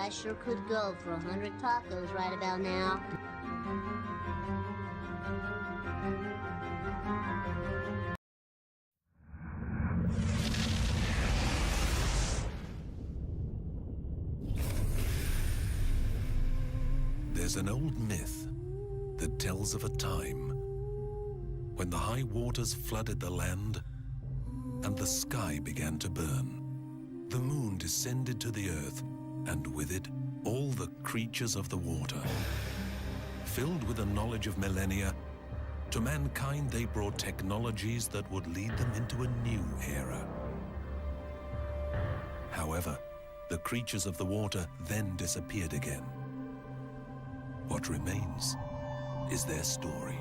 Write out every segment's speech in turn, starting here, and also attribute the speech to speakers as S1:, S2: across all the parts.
S1: I sure could go for 100 tacos right about now.
S2: There's an old myth that tells of a time when the high waters flooded the land and the sky began to burn. The moon descended to the earth, and with it, all the creatures of the water. Filled with the knowledge of millennia, to mankind they brought technologies that would lead them into a new era. However, the creatures of the water then disappeared again. What remains is their story.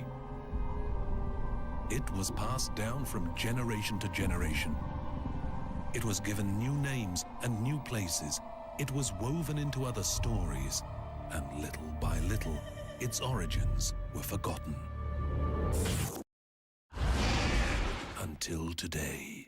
S2: It was passed down from generation to generation. It was given new names and new places. It was woven into other stories, and little by little, its origins were forgotten. Until today.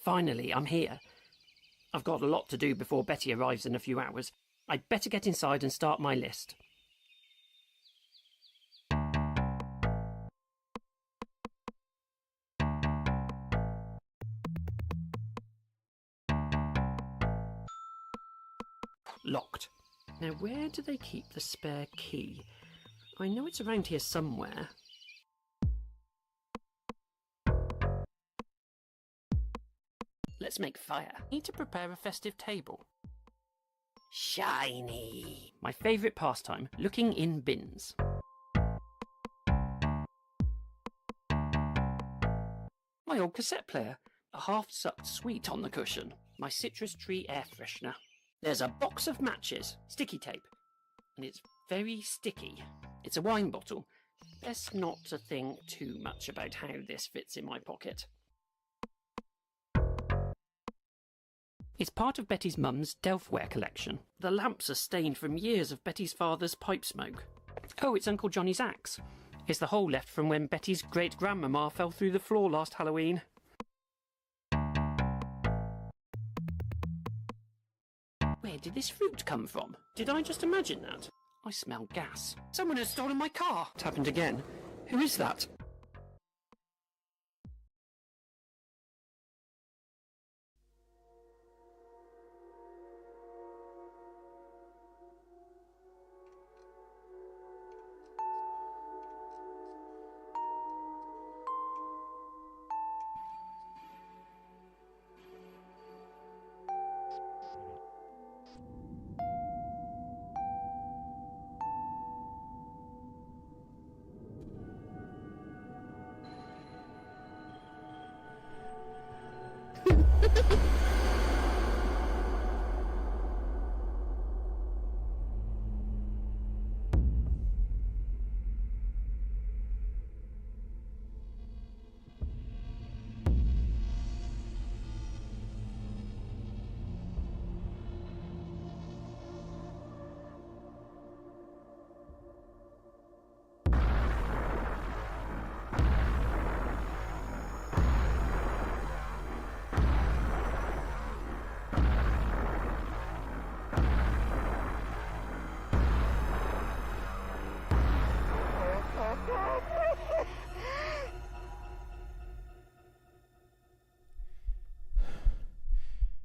S3: Finally, I'm here. I've got a lot to do before Betty arrives in a few hours. I'd better get inside and start my list. Locked. Now, where do they keep the spare key? I know it's around here somewhere. Let's make fire. Need to prepare a festive table. Shiny. My favourite pastime, looking in bins. My old cassette player, a half-sucked sweet on the cushion. My citrus tree air freshener. There's a box of matches, sticky tape, and it's very sticky. It's a wine bottle. Best not to think too much about how this fits in my pocket. It's part of Betty's mum's Delftware collection. The lamps are stained from years of Betty's father's pipe smoke. Oh, it's Uncle Johnny's axe. It's the hole left from when Betty's great-grandmama fell through the floor last Halloween. Where did this fruit come from? Did I just imagine that? I smell gas. Someone has stolen my car. It's happened again. Who is that?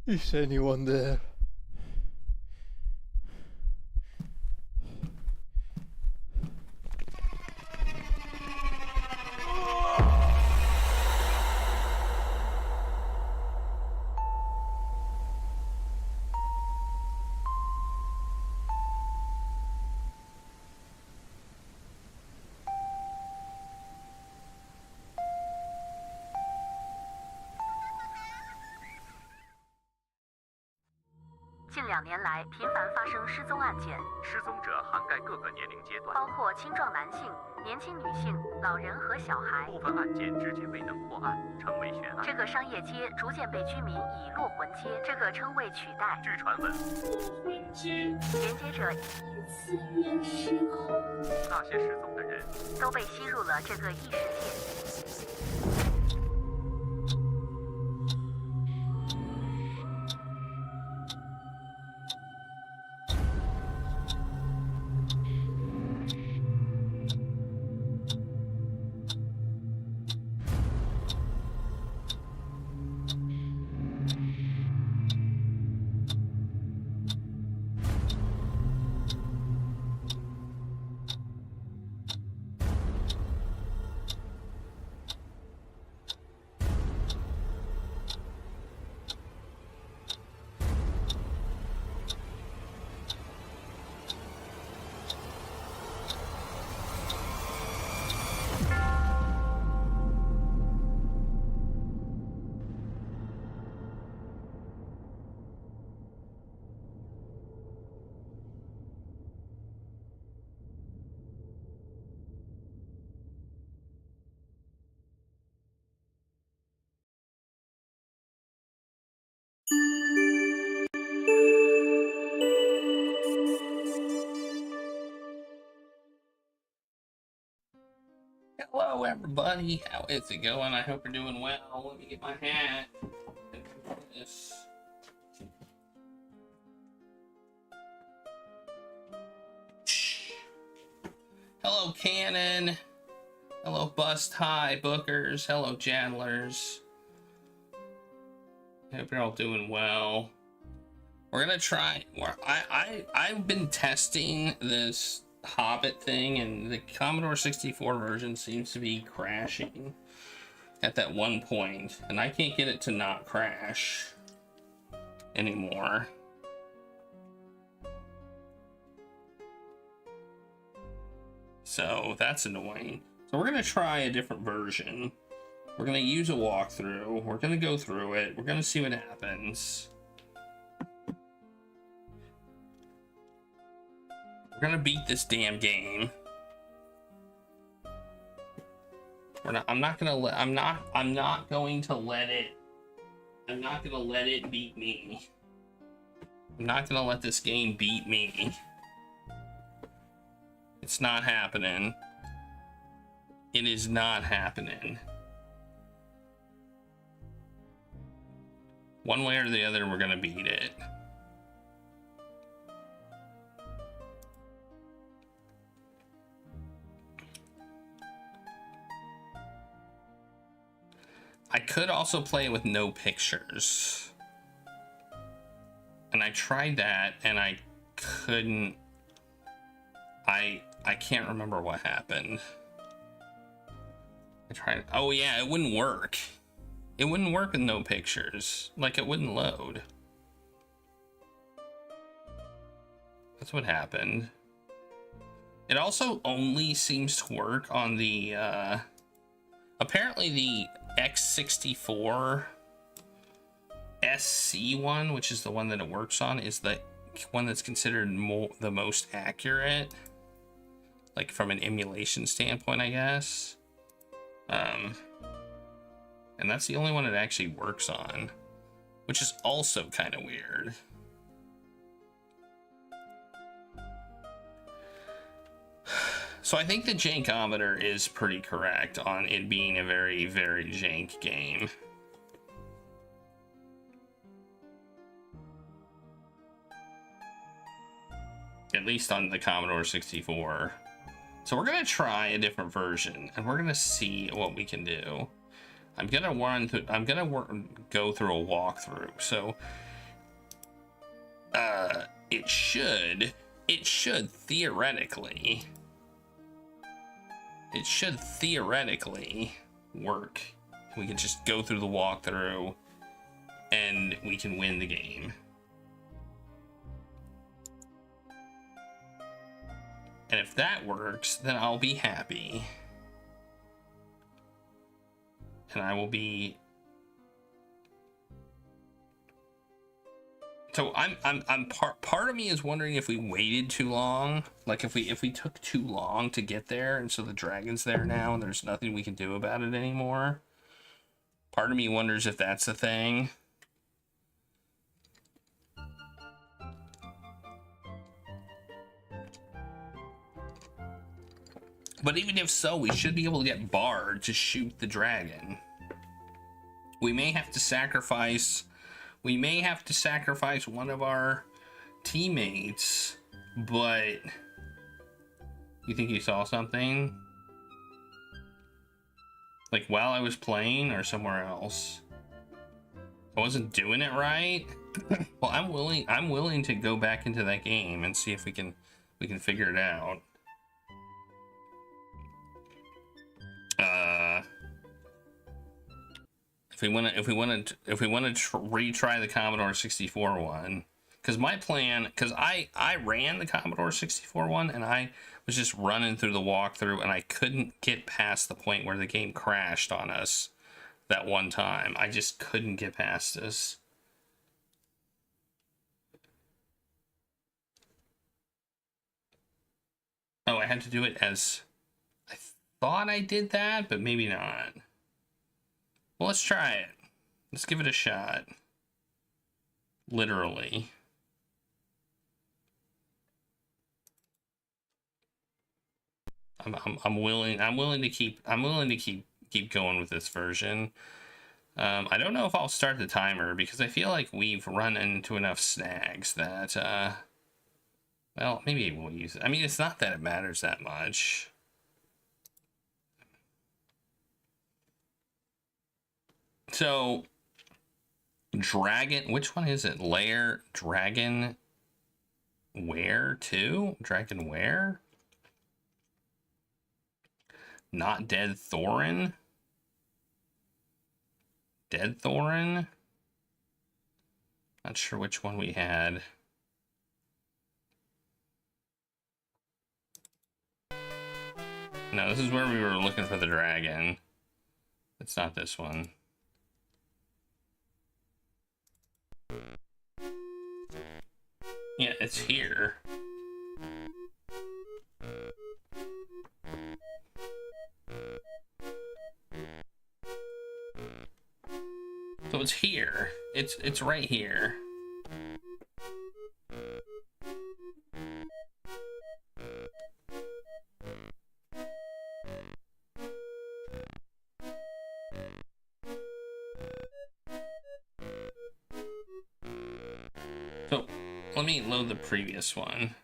S4: Is anyone there?
S5: 近2年来，频繁发生失踪案件，
S6: 失踪者涵盖各个年龄阶段，
S5: 包括青壮男性、年轻女性、老人和小孩。
S6: 部分案件至今未能破案，成为悬案。
S5: 这个商业街逐渐被居民以落魂街这个称谓取代。
S6: 据传闻，
S5: 落魂街连接着异次元时空，
S6: 那些失踪的人
S5: 都被吸入了这个异世界。
S7: Hello, everybody. How is it going? I hope you're doing well. Let me get my hat. This. Hello, Cannon. Hello, Bust High Bookers. Hello, Jadlers. I hope you're all doing well. We're gonna try. I've been testing this Hobbit thing, and the Commodore 64 version seems to be crashing at that one point, and I can't get it to not crash anymore. So that's annoying. So we're gonna try a different version. We're gonna use a walkthrough. We're gonna go through it. We're gonna see what happens. We're gonna beat this damn game. I'm not gonna let it beat me. I'm not gonna let this game beat me. It's not happening. It is not happening. One way or the other, we're gonna beat it. I could also play with no pictures. And I tried that and I couldn't. I can't remember what happened. I tried. Oh yeah, it wouldn't work. It wouldn't work with no pictures. Like, it wouldn't load. That's what happened. It also only seems to work on the apparently the X64 SC one, which is the one that it works on, is the one that's considered the most accurate, like from an emulation standpoint, I guess. And that's the only one it actually works on, which is also kind of weird. So I think the jankometer is pretty correct on it being a very, very jank game. At least on the Commodore 64. So we're gonna try a different version, and we're gonna see what we can do. I'm gonna go through a walkthrough. So it should theoretically work. We can just go through the walkthrough and we can win the game. And if that works, then I'll be happy. And I will be... So part of me is wondering if we waited too long, like if we took too long to get there, and so the dragon's there now and there's nothing we can do about it anymore. Part of me wonders if that's the thing. But even if so, we should be able to get Bard to shoot the dragon. We may have to sacrifice one of our teammates, but you think you saw something? Like while I was playing or somewhere else? I wasn't doing it right? Well, I'm willing to go back into that game and see if we can figure it out. If we want to retry the Commodore 64 one, because my plan, because I ran the Commodore 64 one and I was just running through the walkthrough and I couldn't get past the point where the game crashed on us that one time. I just couldn't get past this. Oh, I had to do it as I thought I did that, but maybe not. Well, let's try it. Let's give it a shot. Literally. I'm willing to keep going with this version. I don't know if I'll start the timer because I feel like we've run into enough snags that well, maybe we'll use it. I mean, it's not that it matters that much. So, Dragon, which one is it? Lair, Dragon, Where 2? Dragon Where? Not Dead Thorin? Dead Thorin? Not sure which one we had. No, this is where we were looking for the dragon. It's not this one. Yeah, it's here. So it's here. It's right here. So let me load the previous one.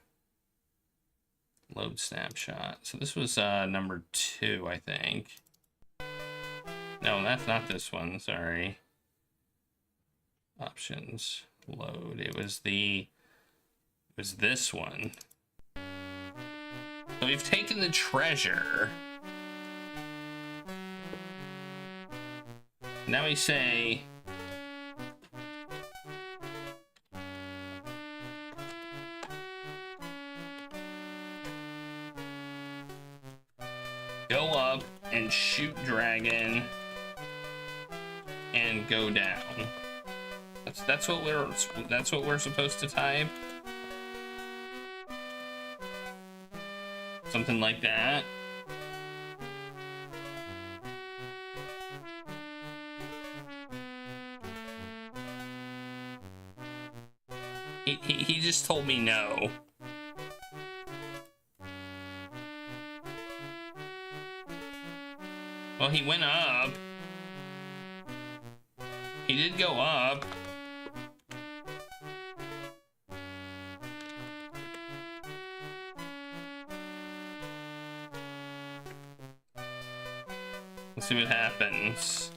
S7: Load snapshot. So this was number 2, I think. No, that's not this one. Sorry. Options. Load. It was this one. So we've taken the treasure. Now we say go up and shoot dragon and go down. That's what we're supposed to type. Something like that. He just told me no. Well, he went up. He did go up. Let's see what happens.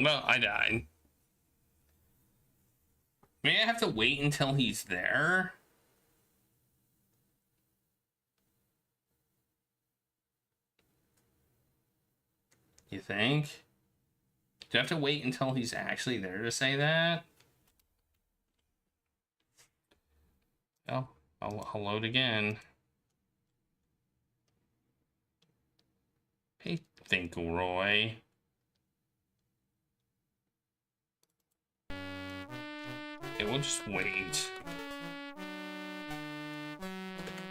S7: Well, I died. Maybe I have to wait until he's there? You think? Do I have to wait until he's actually there to say that? Oh, I'll load again. Hey, Finkelroy. Okay, we'll just wait.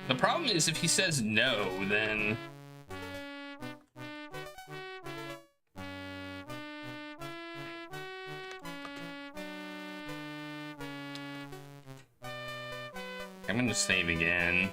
S7: The problem is if he says no, then... I'm gonna save again.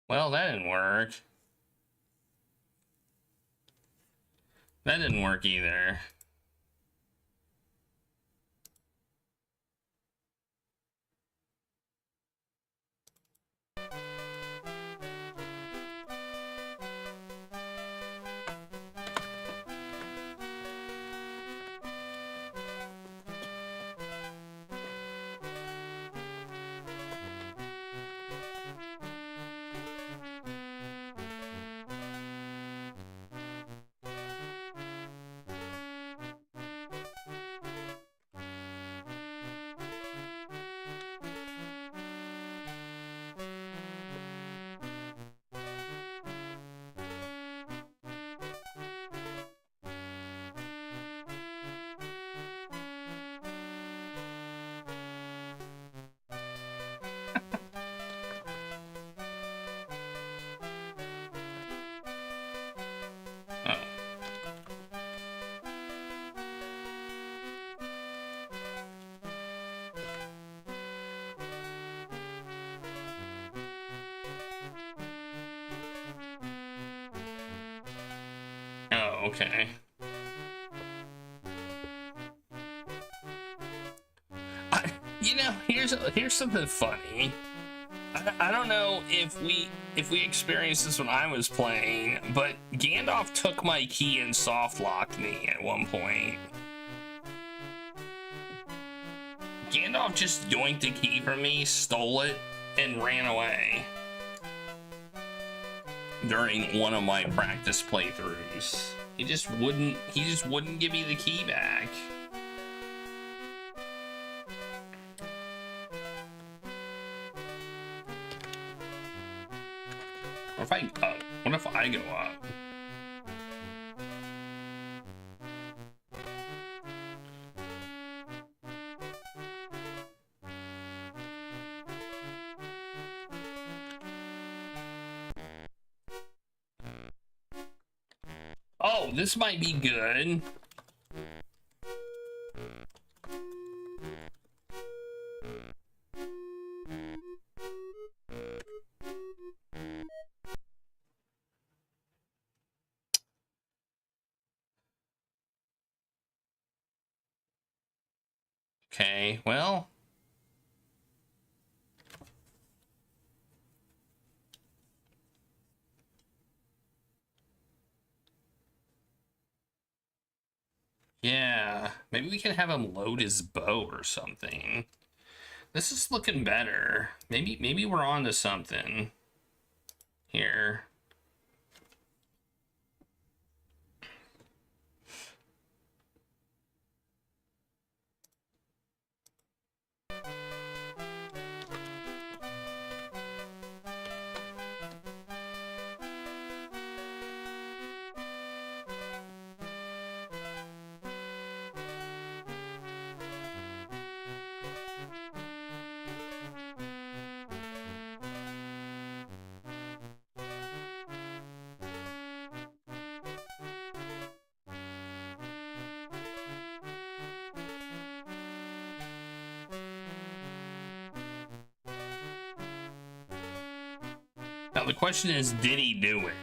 S7: Well, that didn't work. That didn't work either. Oh. Oh, okay. Here's something funny. I don't know if we experienced this when I was playing, but Gandalf took my key and soft locked me at one point. Gandalf just yoinked the key from me, stole it, and ran away during one of my practice playthroughs. He just wouldn't give me the key back. What if I go up? Oh, this might be good. Okay, well. Yeah, maybe we can have him load his bow or something. This is looking better. Maybe we're on to something here. Now the question is, did he do it?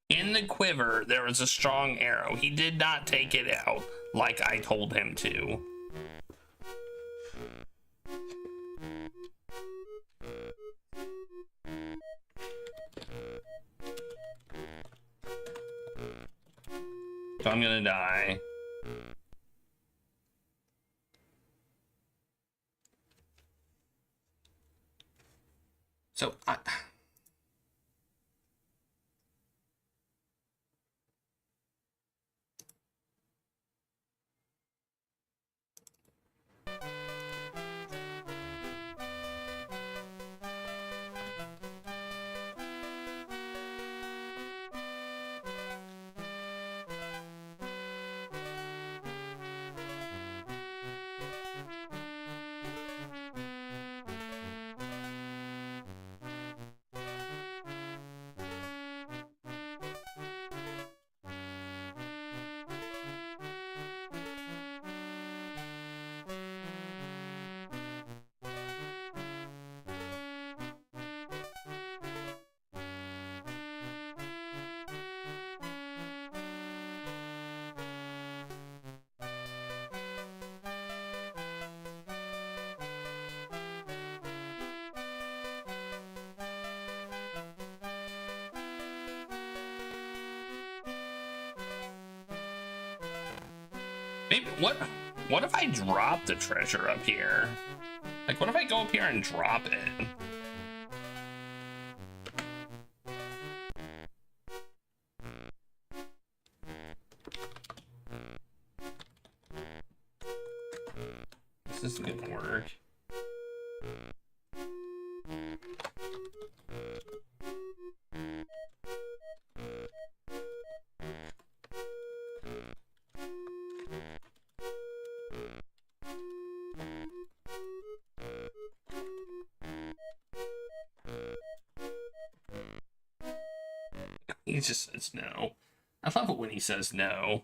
S7: In the quiver, there was a strong arrow. He did not take it out like I told him to. So I'm gonna die. So maybe what if I drop the treasure up here? Like, what if I go up here and drop it? This isn't gonna work. He just says no. I love it when he says no.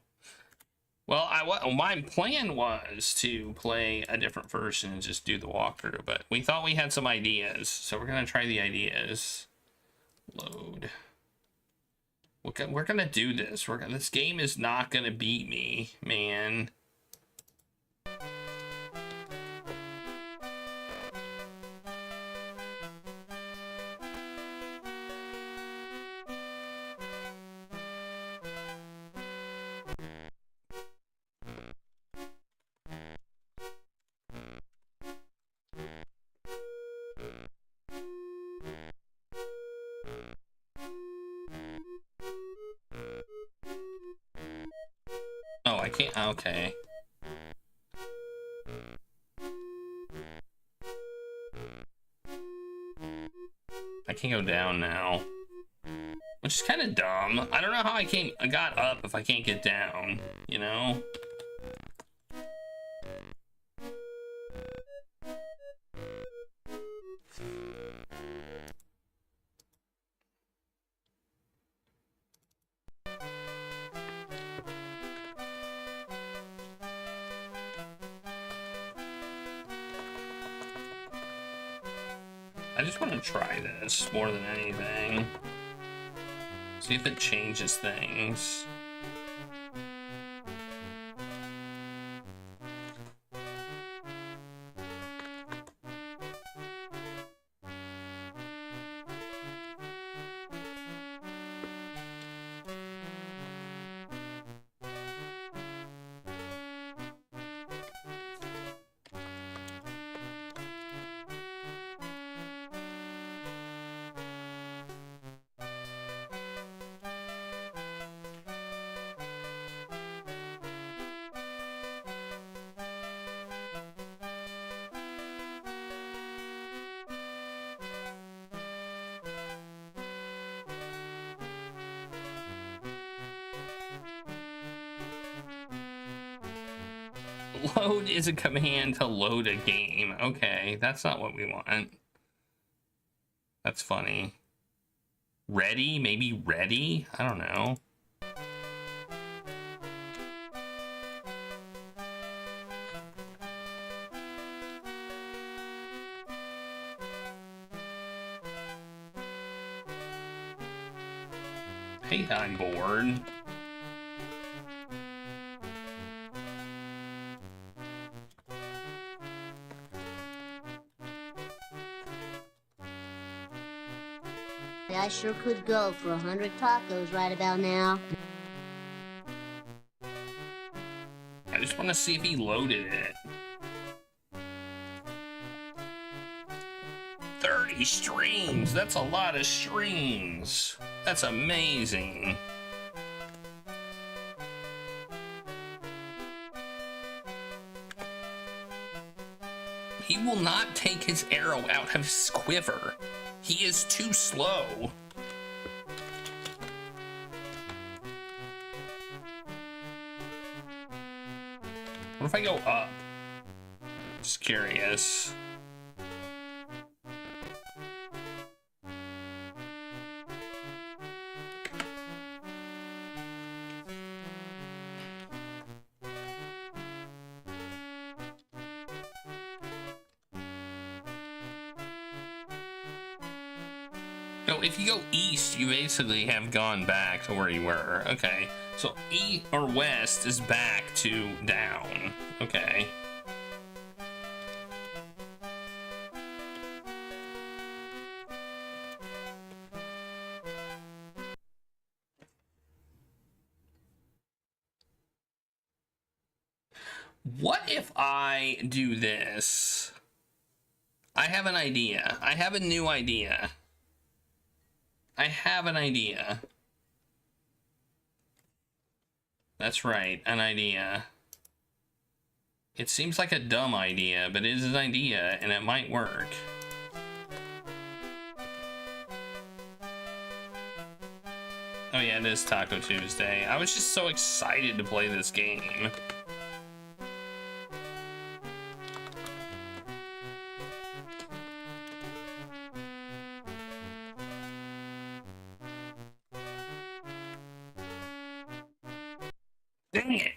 S7: Well, my plan was to play a different version and just do the walkthrough, but we thought we had some ideas, so we're gonna try the ideas. Load. We're gonna do this. This game is not gonna beat me, man. Oh, I can't. Okay. I can go down now, which is kind of dumb. I don't know how I got up if I can't get down, you know? I just want to try this more than anything. See if it changes things. Load is a command to load a game. Okay, that's not what we want. That's funny. Ready? Maybe ready? I don't know. Hey, I'm bored.
S1: I sure could go for 100 tacos right about now.
S7: I just want to see if he loaded it. 30 streams! That's a lot of streams! That's amazing! He will not take his arrow out of his quiver. He is too slow. What if I go up? Just curious. No, if you go east, you basically have gone back to where you were. Okay, so east or west is back to down. Okay. What if I do this? I have an idea. I have a new idea. I have an idea. That's right, an idea. It seems like a dumb idea, but it is an idea, and it might work. Oh yeah, it is Taco Tuesday. I was just so excited to play this game. Dang it.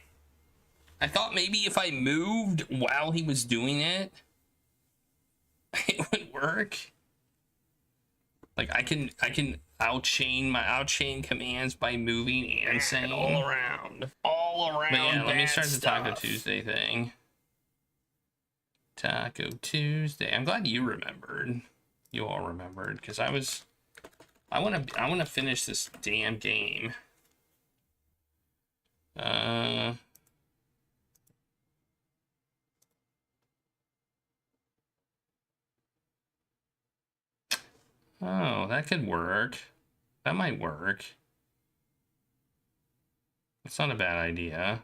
S7: I thought maybe if I moved while he was doing it, it would work. Like I can outchain commands by moving and saying all around. But yeah, let me start the Taco Tuesday thing. Taco Tuesday. I'm glad you remembered. You all remembered, because I want to finish this damn game. Oh, that could work. That might work. It's not a bad idea.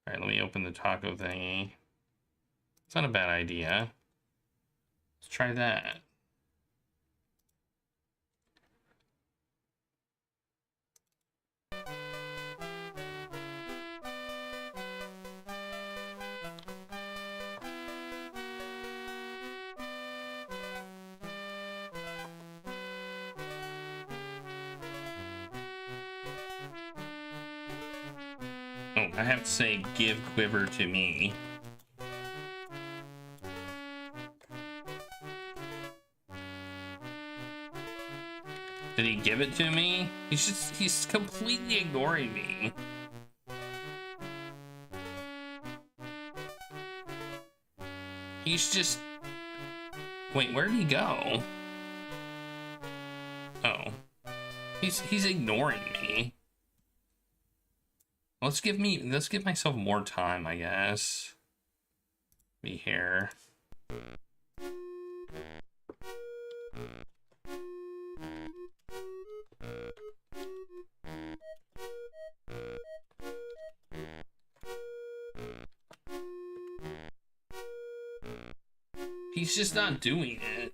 S7: All right, let me open the taco thingy. It's not a bad idea. Let's try that. Oh, I have to say, give quiver to me. Did he give it to me? He's completely ignoring me. He's just... Wait, where did he go? Oh. He's ignoring me. Let's give myself more time, I guess. Be here. He's just not doing it.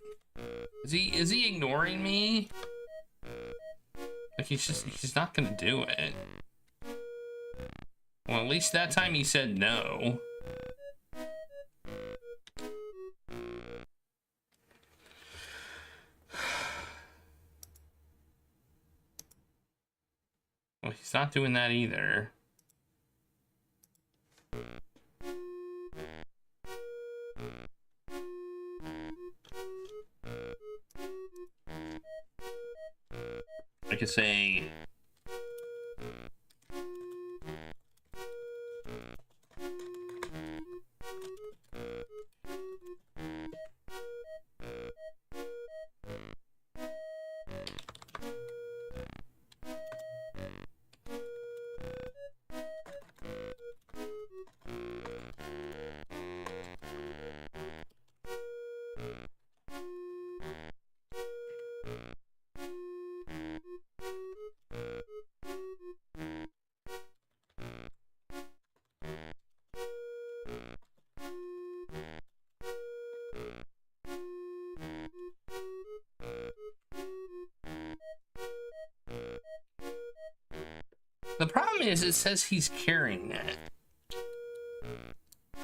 S7: Is he ignoring me? Like he's not gonna do it. least that time he said no. Well, he's not doing that either. I could say the problem is it says he's carrying it.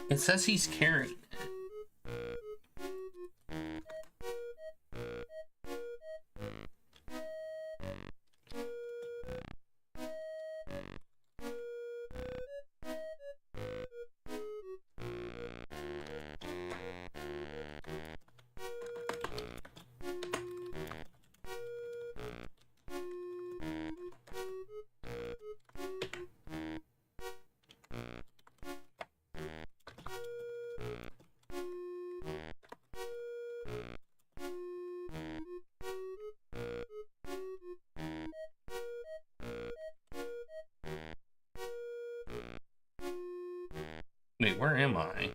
S7: It says he's carrying it. Wait, where am I?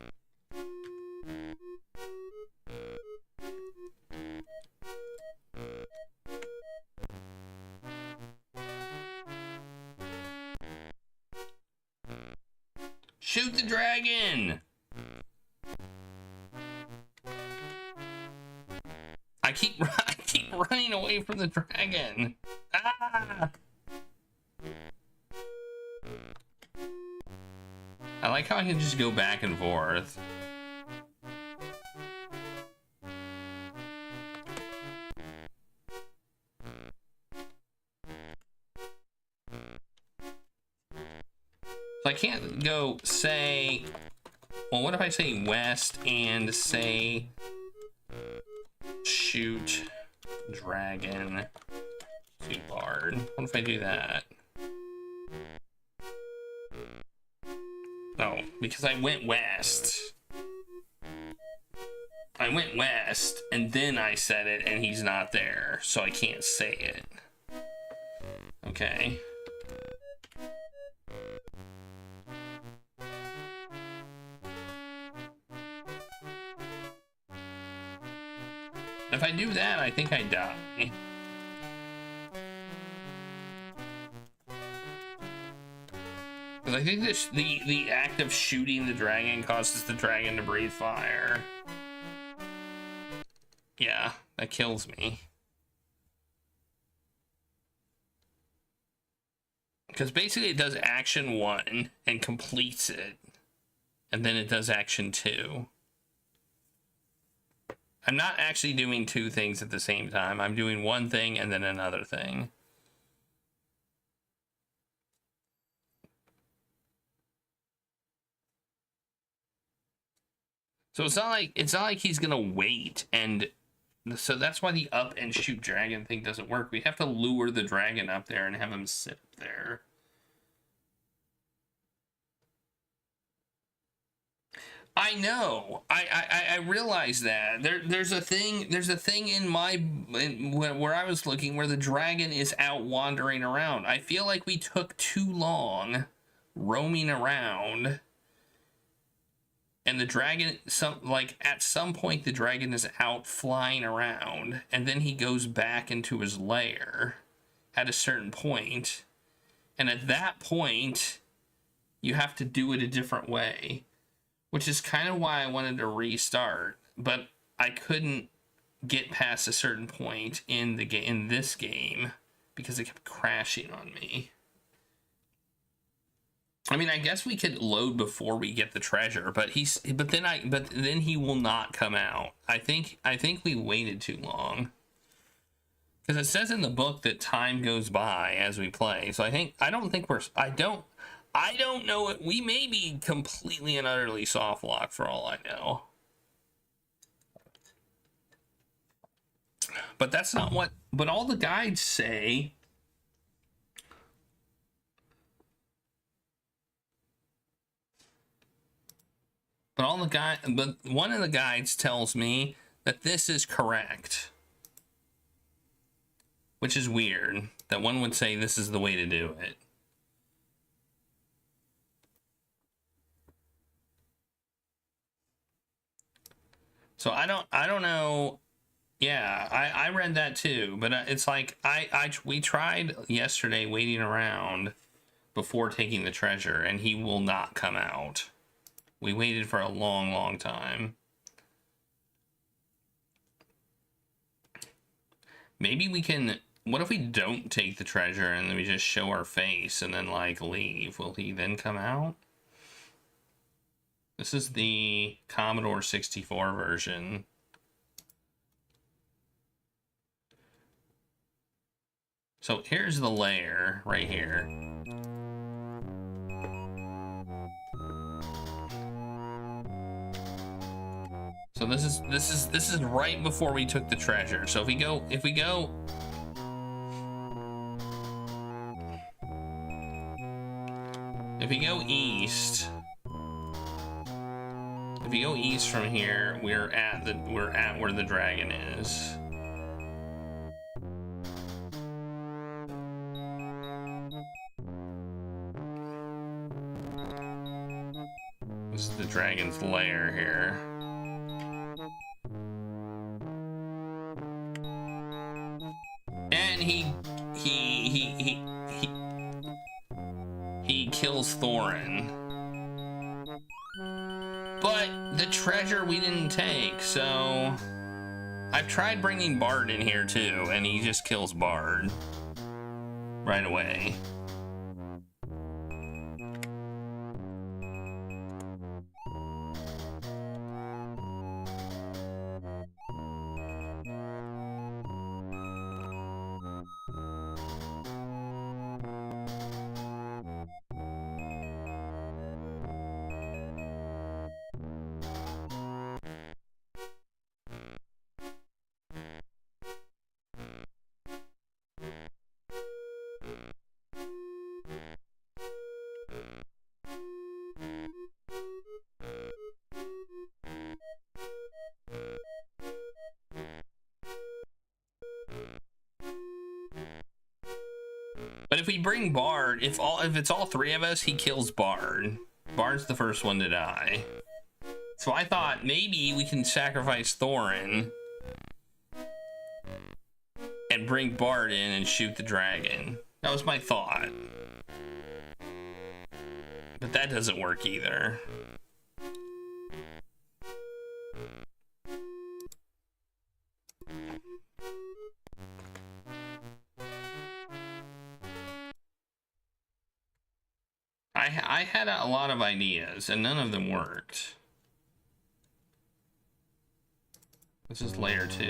S7: Shoot the dragon! I keep running away from the dragon. Ah! I like how I can just go back and forth. So I can't go say, well, what if I say west and say shoot dragon to bard? What if I do that? No, because I went west. I went west and then I said it and he's not there, so I can't say it. Okay. If I do that, I think I die. Because I think this, the act of shooting the dragon causes the dragon to breathe fire. Yeah, that kills me. Because basically it does action 1 and completes it. And then it does action 2. I'm not actually doing 2 things at the same time. I'm doing one thing and then another thing. So it's not like he's gonna wait, and so that's why the up and shoot dragon thing doesn't work. We have to lure the dragon up there and have him sit there. I know. I realize that there's a thing in where I was looking where the dragon is out wandering around. I feel like we took too long roaming around, and the dragon at some point the dragon is out flying around, and then he goes back into his lair at a certain point, and at that point you have to do it a different way. Which is kind of why I wanted to restart, but I couldn't get past a certain point in this game because it kept crashing on me. I mean, I guess we could load before we get the treasure, but then he will not come out. I think we waited too long. Because it says in the book that time goes by as we play. So I don't know it. We may be completely and utterly soft locked for all I know. But that's not what, but all the guides say. But one of the guides tells me that this is correct. Which is weird, that one would say this is the way to do it. So I don't know. Yeah, I read that too, but it's like we tried yesterday waiting around before taking the treasure, and he will not come out. We waited for a long, long time. Maybe we can. What if we don't take the treasure and then we just show our face and then like leave? Will he then come out? This is the Commodore 64 version. So here's the layer right here. So this is right before we took the treasure. So if we go east, from here, we're at where the dragon is. This is the dragon's lair here. And he kills Thorin. But the treasure we didn't take, so I've tried bringing Bard in here too, and he just kills Bard right away. But if we bring Bard, if it's all three of us, he kills Bard. Bard's the first one to die. So I thought maybe we can sacrifice Thorin and bring Bard in and shoot the dragon. That was my thought. But that doesn't work either. I had a lot of ideas, and none of them worked. This is layer 2.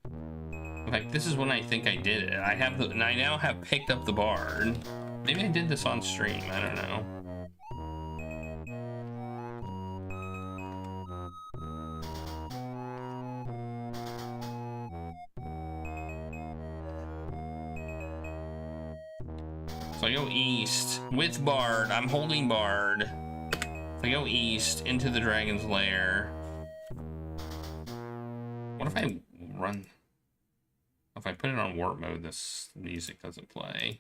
S7: In fact, this is when I think I did it. I now have picked up the Bard. Maybe I did this on stream, I don't know. So I go east with Bard. I'm holding Bard. So I go east into the dragon's lair. What if I run? If I put it on warp mode, this music doesn't play.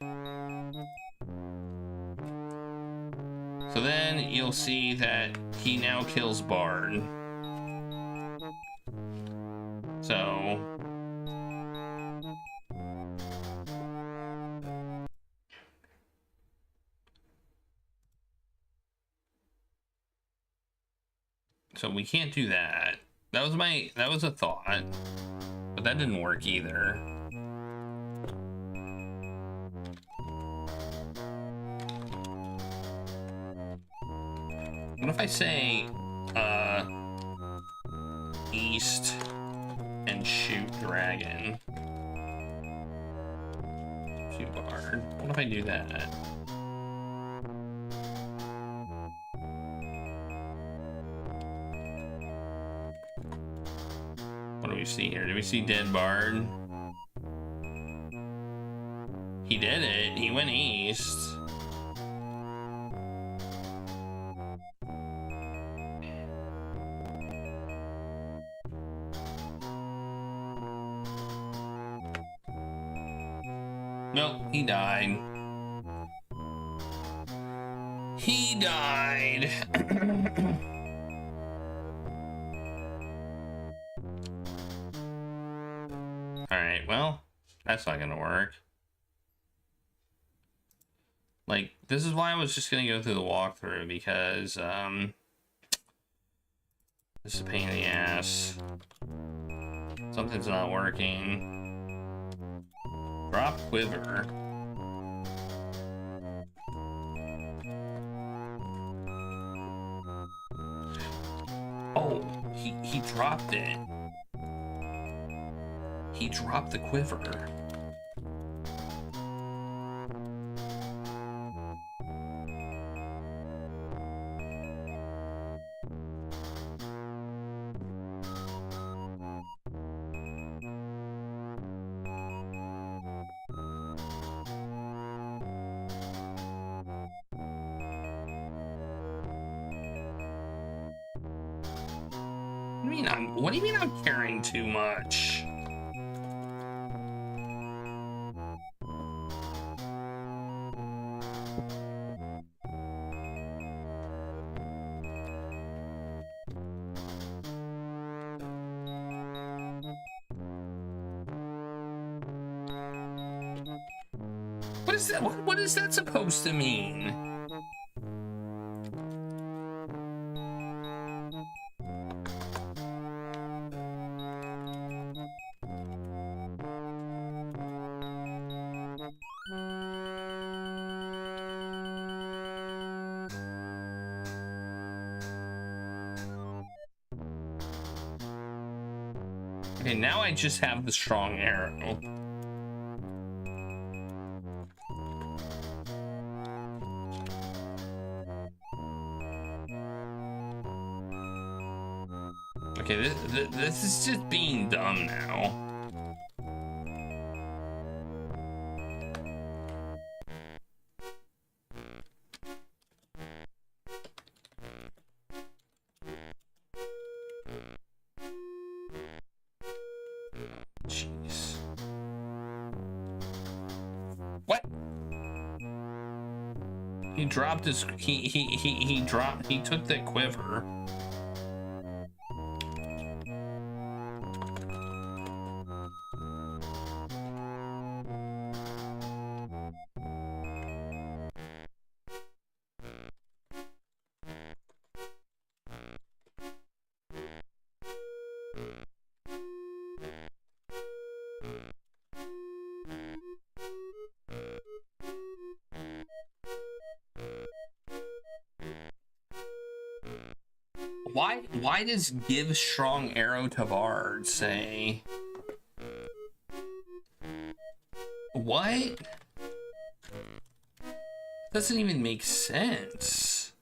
S7: So then you'll see that he now kills Bard. So we can't do that. That was a thought, but that didn't work either. What if I say, east and shoot dragon? Shoot bard. What if I do that? What do we see here? Do we see dead bard? He did it. He went east. Nope, he died. He died. Alright, well, that's not gonna work. Like, this is why I was just gonna go through the walkthrough, because, this is a pain in the ass. Something's not working. Drop quiver. Oh, he dropped it. He dropped the quiver. What do you mean I'm carrying too much? What is that? What is that supposed to mean? Okay, now I just have the strong arrow. Okay, this is just being dumb now. Jeez. What? He dropped his he took that quiver. Why does give strong arrow to bard say? What? Doesn't even make sense.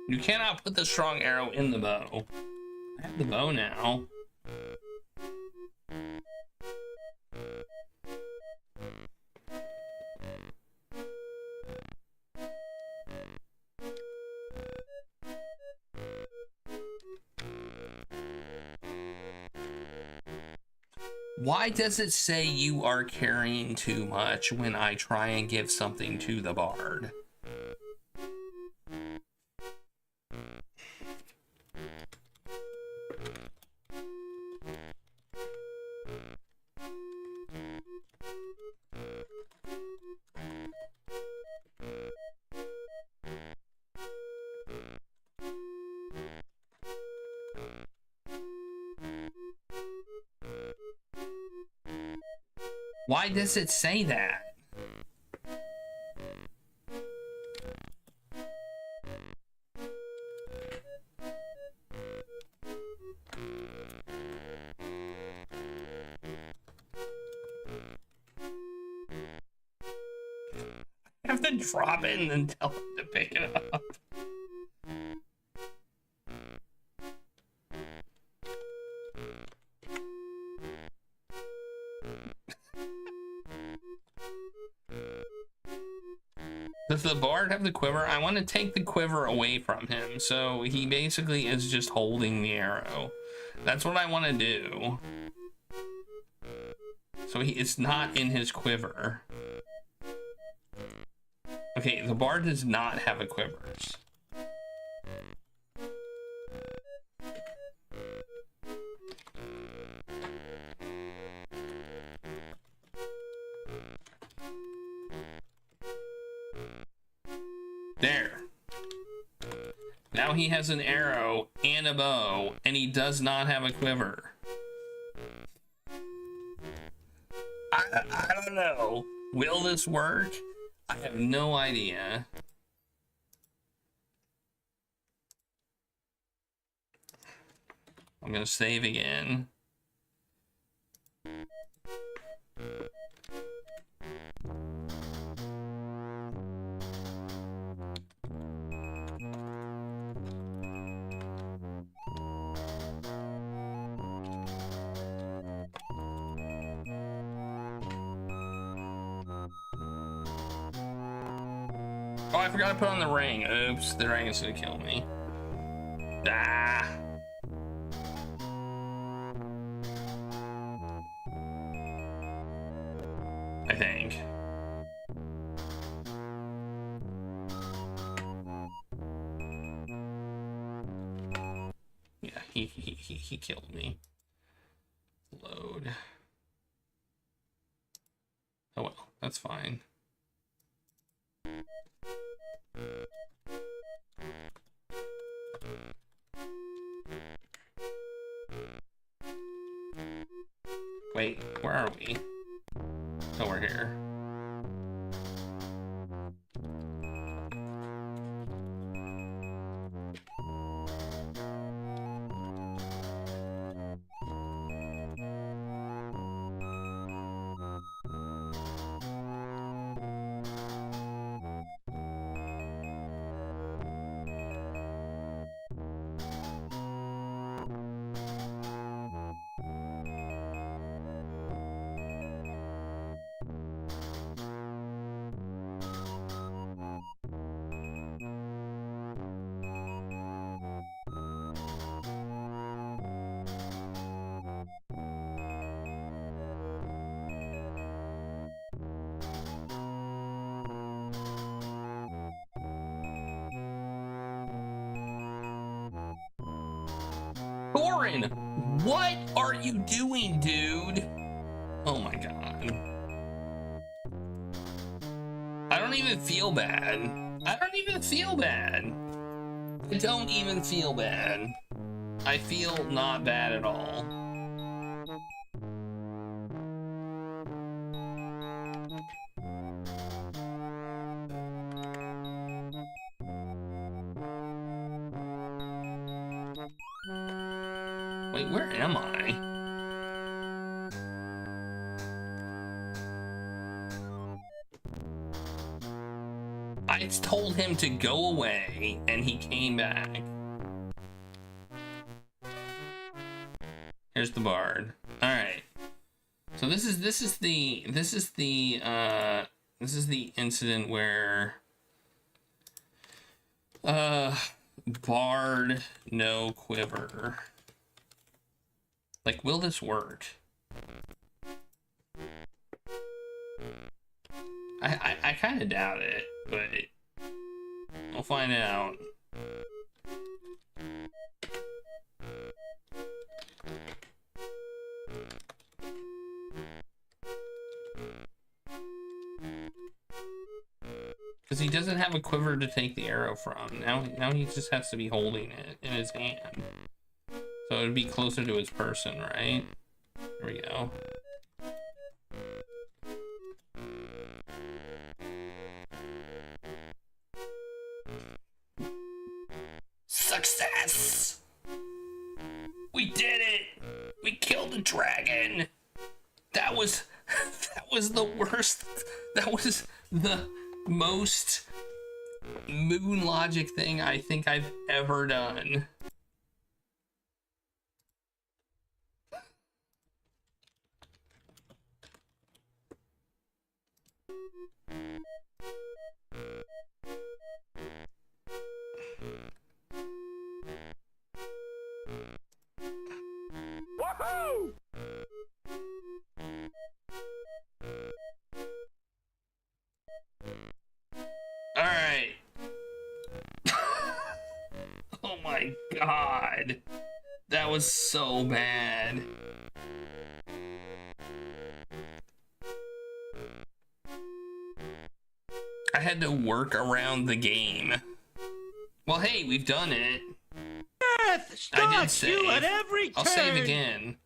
S7: You cannot put the strong arrow in the bow. I have the bow now. Why does it say you are carrying too much when I try and give something to the bard? Why does it say that? I have to drop it and then tell him to pick it up. Does the bard have the quiver? I want to take the quiver away from him, so he basically is just holding the arrow. That's what I want to do. So it's not in his quiver. Okay, the bard does not have a quiver. There. Now he has an arrow and a bow, and he does not have a quiver. I don't know. Will this work? I have no idea. I'm gonna save again. Oh, I forgot to put on the ring. Oops, the ring is gonna kill me. Ah. I think. Yeah, he killed me. Load. Oh well, that's fine. Wait, where are we? Oh, we're here. Thorin, what are you doing, dude? Oh my god. I don't even feel bad. I don't even feel bad. I don't even feel bad. I feel not bad at all. Wait, where am I? I told him to go away, and he came back. Here's the bard. All right. So this is the incident where bard no quiver. Like, will this work? I kind of doubt it, but we'll find out. Because he doesn't have a quiver to take the arrow from. Now he just has to be holding it in his hand. So it would be closer to his person, right? There we go. Success! We did it! We killed the dragon! That was the worst. That was the most moon logic thing I think I've ever done.
S5: Woohoo!
S7: All right. Oh my god. That was so bad. I had to work around the game. Well, hey, we've done it.
S4: Death
S7: I did
S4: stalks you at
S7: save.
S4: every turn.
S7: I'll save again.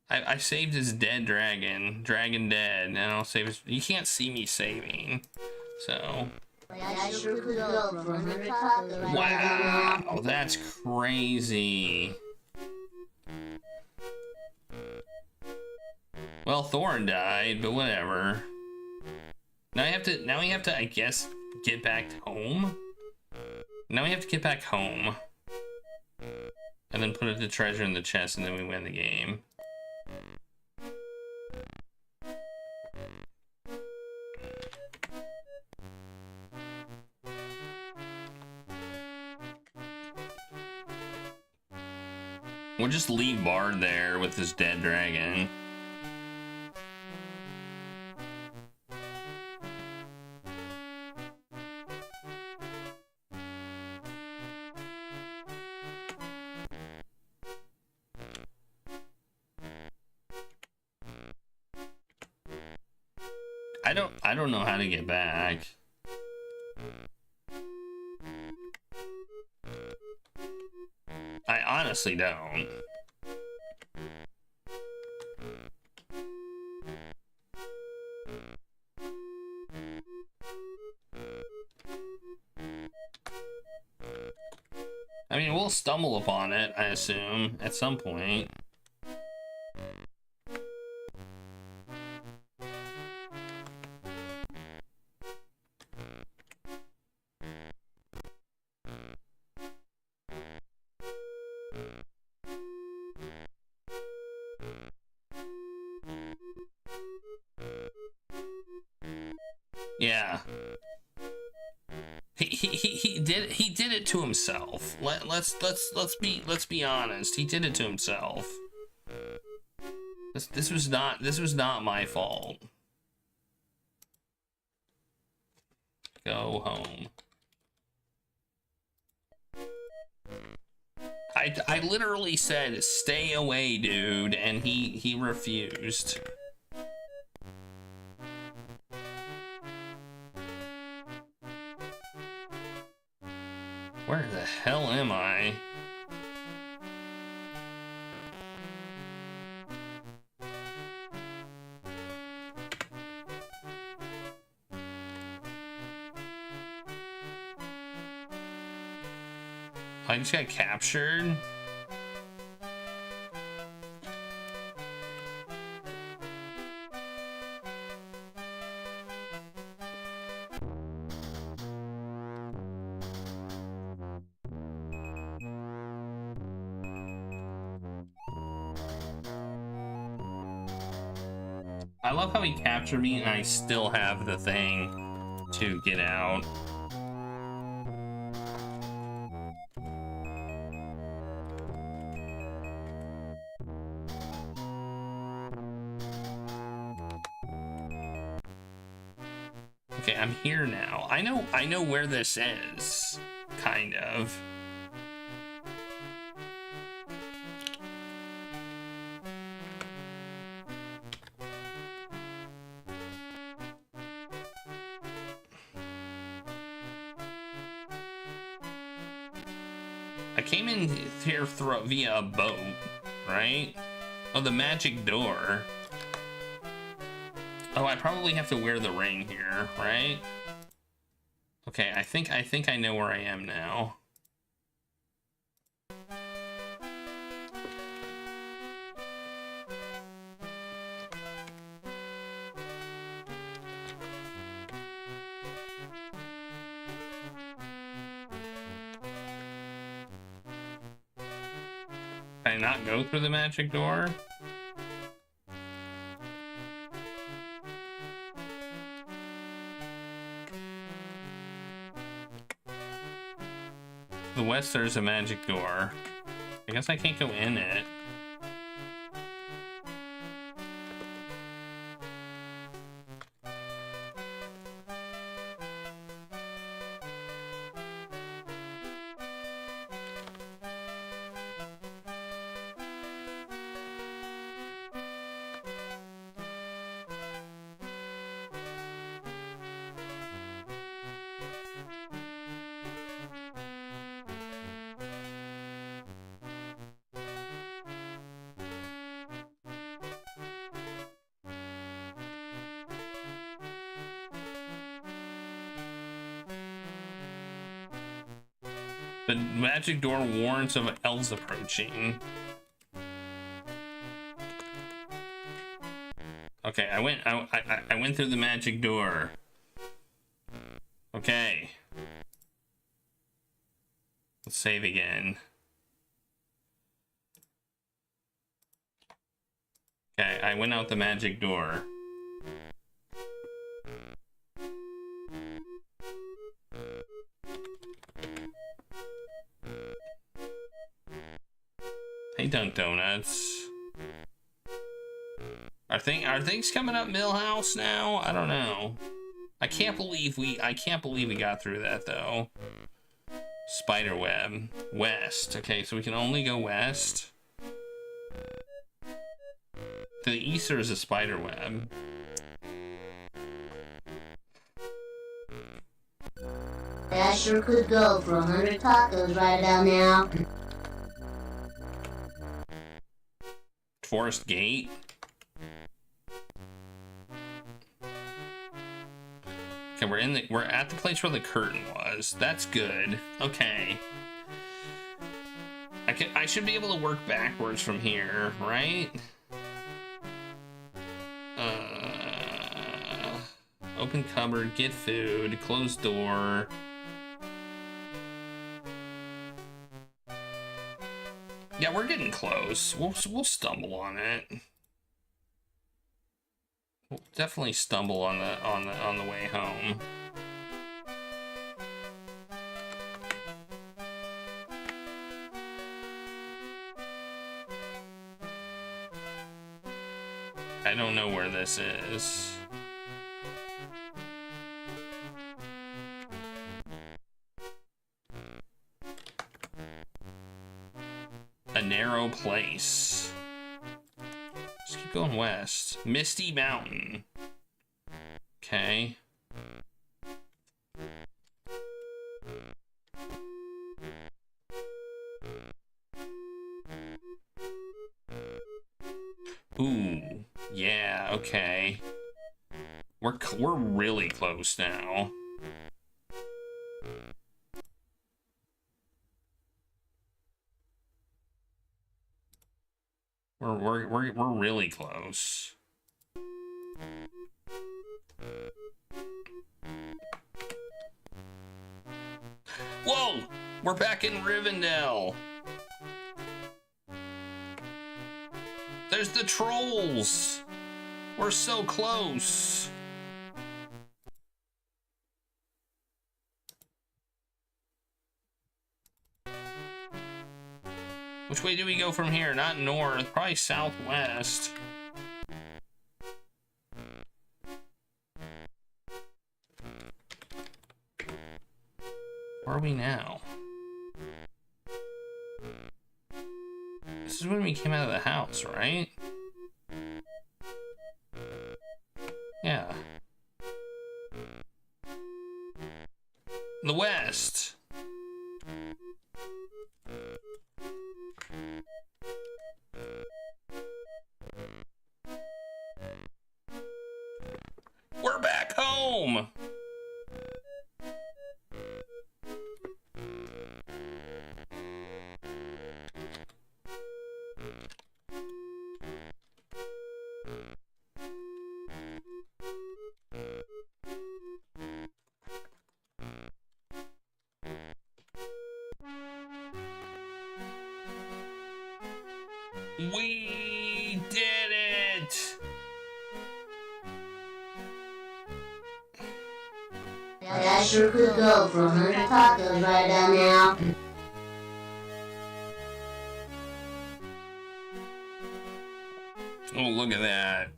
S7: I saved his dead dragon dead, and I'll save his. You can't see me saving, so.
S1: I sure could go for 100 tacos right now.
S7: Wow, that's crazy. Well, Thorin died, but whatever. Now we have to, I guess, get back home. Now we have to get back home. And then put the treasure in the chest, and then we win the game. We'll just leave Bard there with this dead dragon. I don't know how to get back. I honestly don't. I mean, we'll stumble upon it, I assume, at some point. Yeah. He did it to himself. Let's be honest. He did it to himself. This was not my fault. Go home. I literally said, stay away, dude, and he refused. Where the hell am I? I just got captured. I love how he captured me and I still have the thing to get out. Okay, I'm here now. I know where this is, kind of. I came in here via a boat, right? Oh, the magic door. Oh, I probably have to wear the ring here, right? Okay, I think I know where I am now. Can I not go through the magic door? The west, there's a magic door. I guess I can't go in it. The magic door warns of elves approaching. Okay, I went through the magic door. Okay. Let's save again. Okay, I went out the magic door. Hey, Dunk Donuts. Are things coming up Millhouse now? I don't know. I can't believe we got through that though. Spiderweb. West. Okay, so we can only go west. To the east there is a spiderweb.
S1: That sure could go for 100 tacos right about now.
S7: Forest Gate. Okay, we're at the place where the curtain was. That's good. Okay. I should be able to work backwards from here, right? Open cupboard, get food, close door. Yeah, we're getting close. We'll stumble on it. We'll definitely stumble on the way home. I don't know where this is. A narrow place. Just keep going west. Misty Mountain. Okay. Ooh, yeah, okay. We're really close now. We're really close. Whoa! We're back in Rivendell. There's the trolls. We're so close. Which way do we go from here? Not north, probably southwest. Where are we now? This is when we came out of the house, right? Yeah. The west. We did it!
S1: That sure could go for 100 tacos right down now.
S7: Oh, look at that.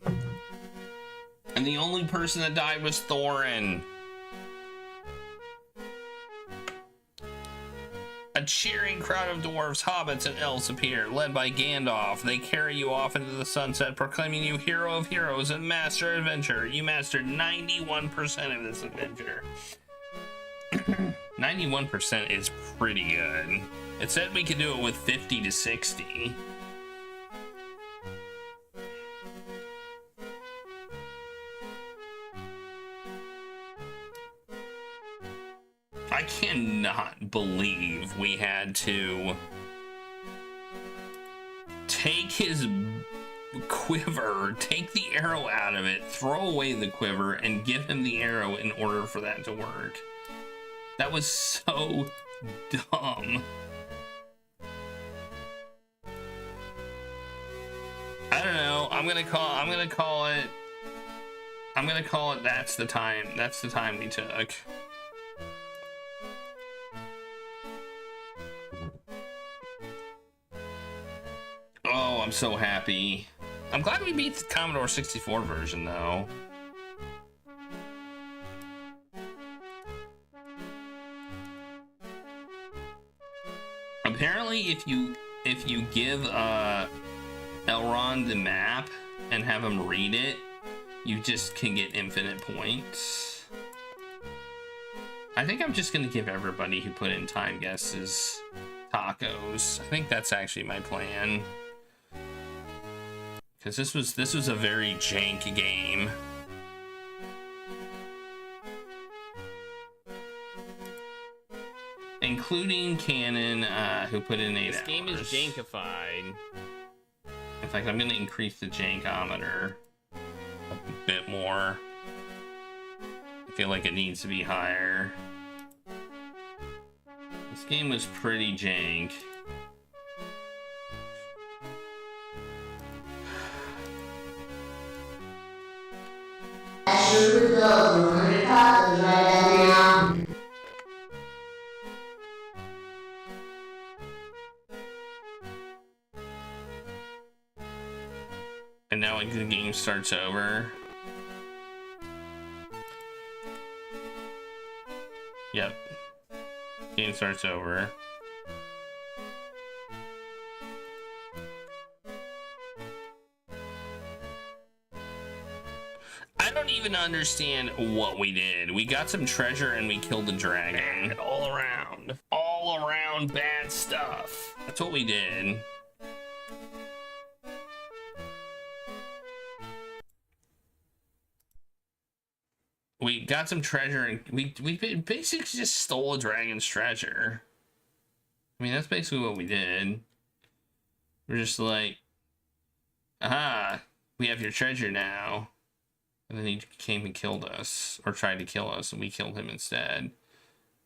S7: And the only person that died was Thorin. A cheering crowd of dwarves, hobbits, and elves appear, led by Gandalf. They carry you off into the sunset, proclaiming you hero of heroes and master adventurer. You mastered 91% of this adventure. 91% is pretty good. It said we could do it with 50 to 60. I cannot believe we had to take his quiver, take the arrow out of it, throw away the quiver, and give him the arrow in order for that to work. That was so dumb. I don't know. I'm gonna call it that's the time we took. Oh, I'm so happy. I'm glad we beat the Commodore 64 version, though. Apparently, if you give Elrond the map and have him read it, you just can get infinite points. I think I'm just gonna give everybody who put in time guesses tacos. I think that's actually my plan. Because this was a very jank game. Including Cannon, who put in 8 hours.
S8: This game is jankified.
S7: In fact, I'm going to increase the jankometer a bit more. I feel like it needs to be higher. This game was pretty jank.
S1: That sure could go for 100 tacos right down now.
S7: And now like the game starts over. Yep. Game starts over. I don't even understand what we did. We got some treasure and we killed the dragon. Bad all around. All around bad stuff. That's what we did. We got some treasure and we basically just stole a dragon's treasure. I mean, that's basically what we did. We're just like, aha, we have your treasure now. And then he came and killed us, or tried to kill us, and we killed him instead.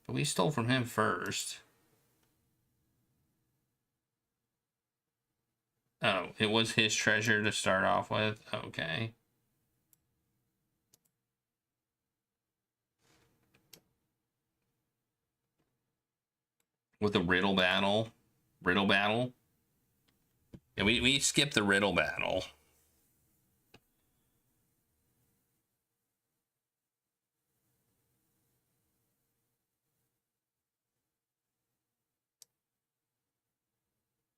S7: But we stole from him first. Oh, it was his treasure to start off with? Okay. With a riddle battle? Riddle battle? Yeah, we skipped the riddle battle.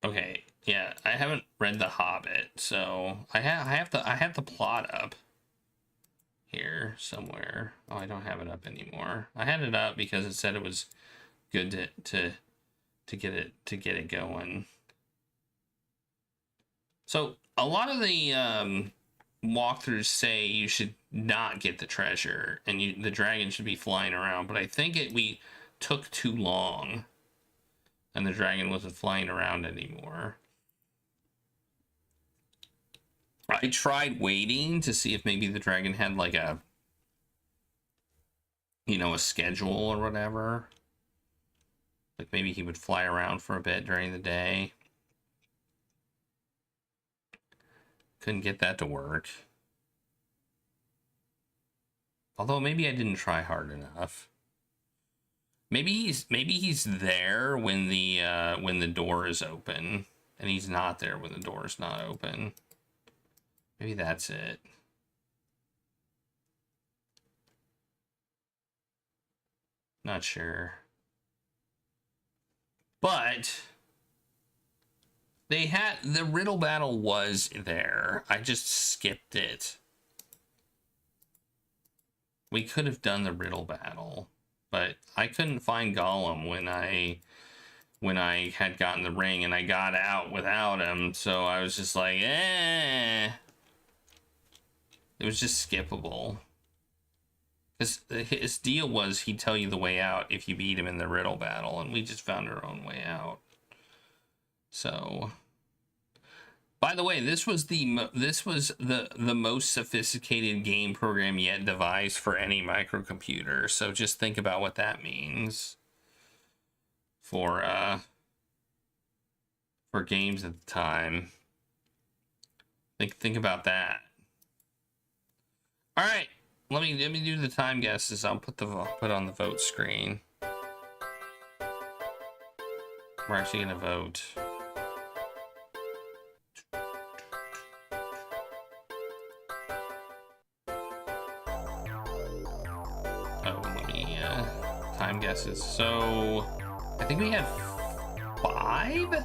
S7: Okay, yeah, I haven't read The Hobbit, so I have the plot up here somewhere. Oh, I don't have it up anymore. I had it up because it said it was good to get it going. So a lot of the walkthroughs say you should not get the treasure and the dragon should be flying around, but I think we took too long. And the dragon wasn't flying around anymore. I tried waiting to see if maybe the dragon had like a, you know, a schedule or whatever. Like maybe he would fly around for a bit during the day. Couldn't get that to work. Although maybe I didn't try hard enough. Maybe he's there when the door is open, and he's not there when the door is not open. Maybe that's it. Not sure. But they had the riddle battle was there. I just skipped it. We could have done the riddle battle, but I couldn't find Gollum when I had gotten the ring, and I got out without him, so I was just like, eh. It was just skippable. His deal was he'd tell you the way out if you beat him in the riddle battle, and we just found our own way out. So, by the way, this was the most sophisticated game program yet devised for any microcomputer. So just think about what that means for games at the time. Think about that. All right. Let me do the time guesses. I'll put on the vote screen. We're actually gonna vote. Oh, let me time guesses. So I think we had 5.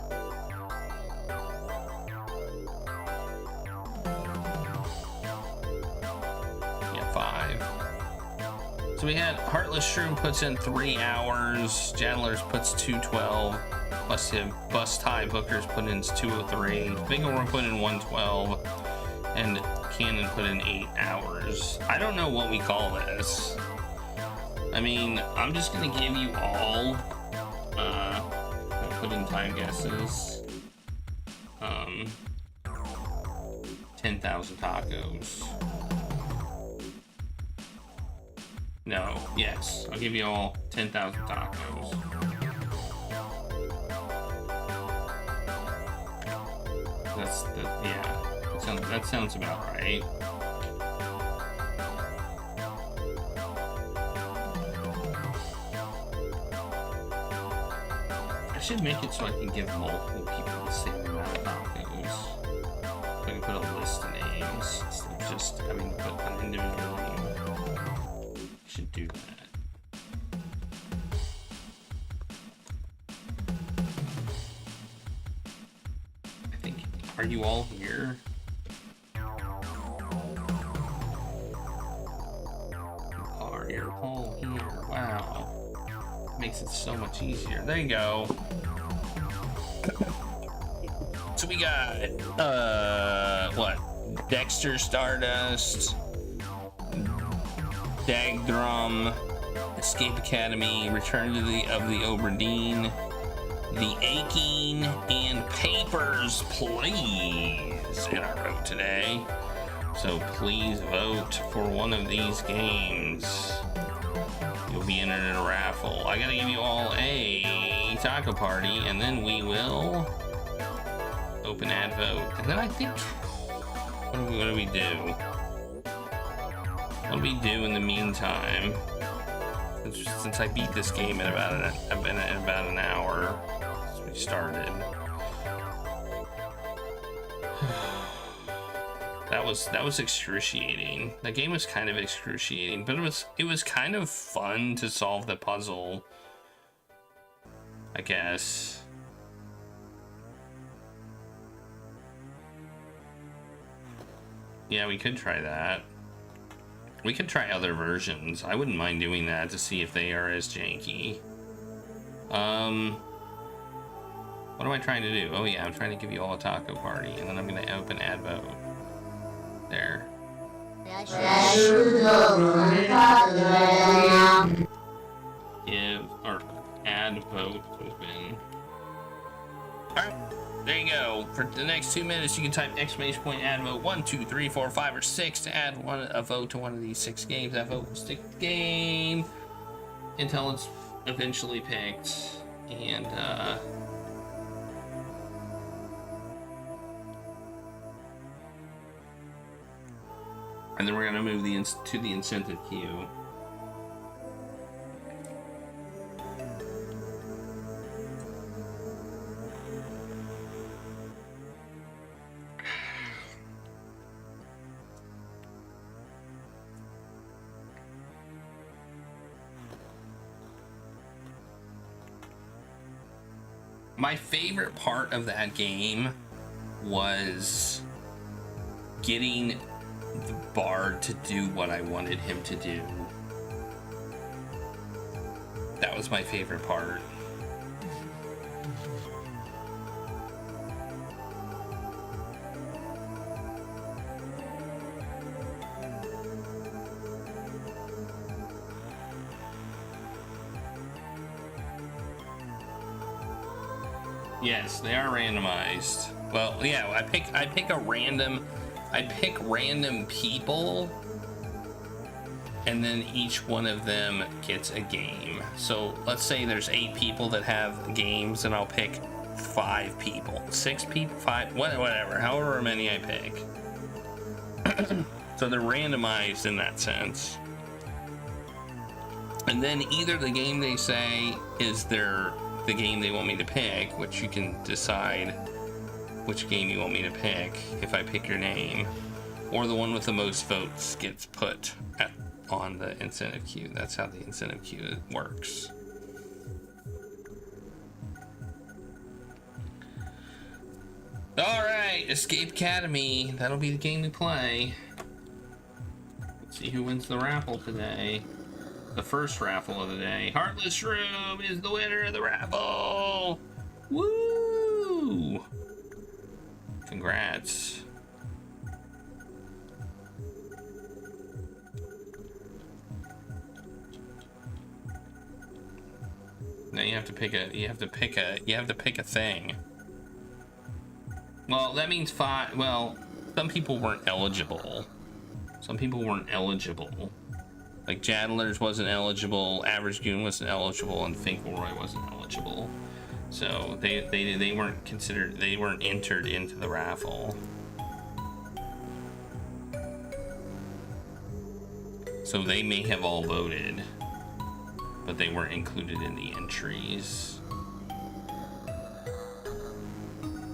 S7: So we had Heartless Shroom puts in 3 hours, Jadlers puts 212, Bust Tie Bookers put in 203, Bigorm put in 112, and Cannon put in 8 hours. I don't know what we call this. I mean, I'm just gonna give you all put in time guesses. 10,000 tacos. No, yes, I'll give you all 10,000 tacos. That sounds about right. I should make it so I can give multiple people the same amount of tacos. So I can put a list of names instead of just having to put an individual name. Should do that. I think. Are you all here? You're all here. Wow. Makes it so much easier. There you go. So we got what? Dexter Stardust, Dagdrum, Escape Academy, Return to the Obra Dinn, The Aching, and Papers, Please in our vote today. So please vote for one of these games. You'll be entered in a raffle. I gotta give you all a taco party, and then we will open ad vote. And then I think, what do we do? What do we do in the meantime? Since I beat this game in about an hour since we started. That was excruciating. That game was kind of excruciating, but it was kind of fun to solve the puzzle, I guess. Yeah, we could try that. We could try other versions. I wouldn't mind doing that to see if they are as janky. What am I trying to do? Oh yeah, I'm trying to give you all a taco party, and then I'm gonna open ad vote. There. Give or add vote open. Alright, there you go. For the next 2 minutes, you can type exclamation point add vote 1, 2, 3, 4, 5, or 6 to add a vote to one of these 6 games. That vote will stick the game until it's eventually picked. And then we're gonna move to the incentive queue. My favorite part of that game was getting the bard to do what I wanted him to do. That was my favorite part. Yes, they are randomized. Well, yeah, I pick random people, and then each one of them gets a game. So let's say there's 8 people that have games, and I'll pick 5 people, 6 people, 5, whatever, however many I pick. So they're randomized in that sense. And then either the game they say is the game they want me to pick, which you can decide which game you want me to pick if I pick your name, or the one with the most votes gets put on the incentive queue. That's how the incentive queue works. All right, Escape Academy. That'll be the game we play. Let's see who wins the raffle today. The first raffle of the day. Heartless Room is the winner of the raffle. Woo! Congrats. Now you have to pick a thing. Well, that means 5. Well, some people weren't eligible. Like Jadler's wasn't eligible, Average Goon wasn't eligible, and Finkelroy wasn't eligible. So they weren't considered, they weren't entered into the raffle. So they may have all voted, but they weren't included in the entries.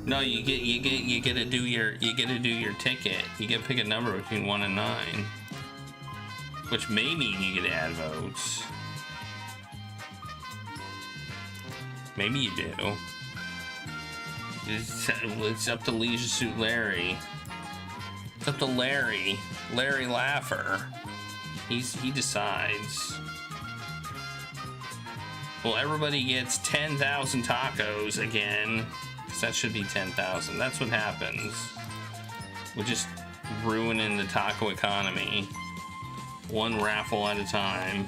S7: No, you get to do your ticket. You get to pick a number between 1 and 9. Which may mean you get to add votes. Maybe you do. It's up to Leisure Suit Larry. It's up to Larry Laffer. He decides. Well, everybody gets 10,000 tacos again. Because that should be 10,000. That's what happens. We're just ruining the taco economy. One raffle at a time.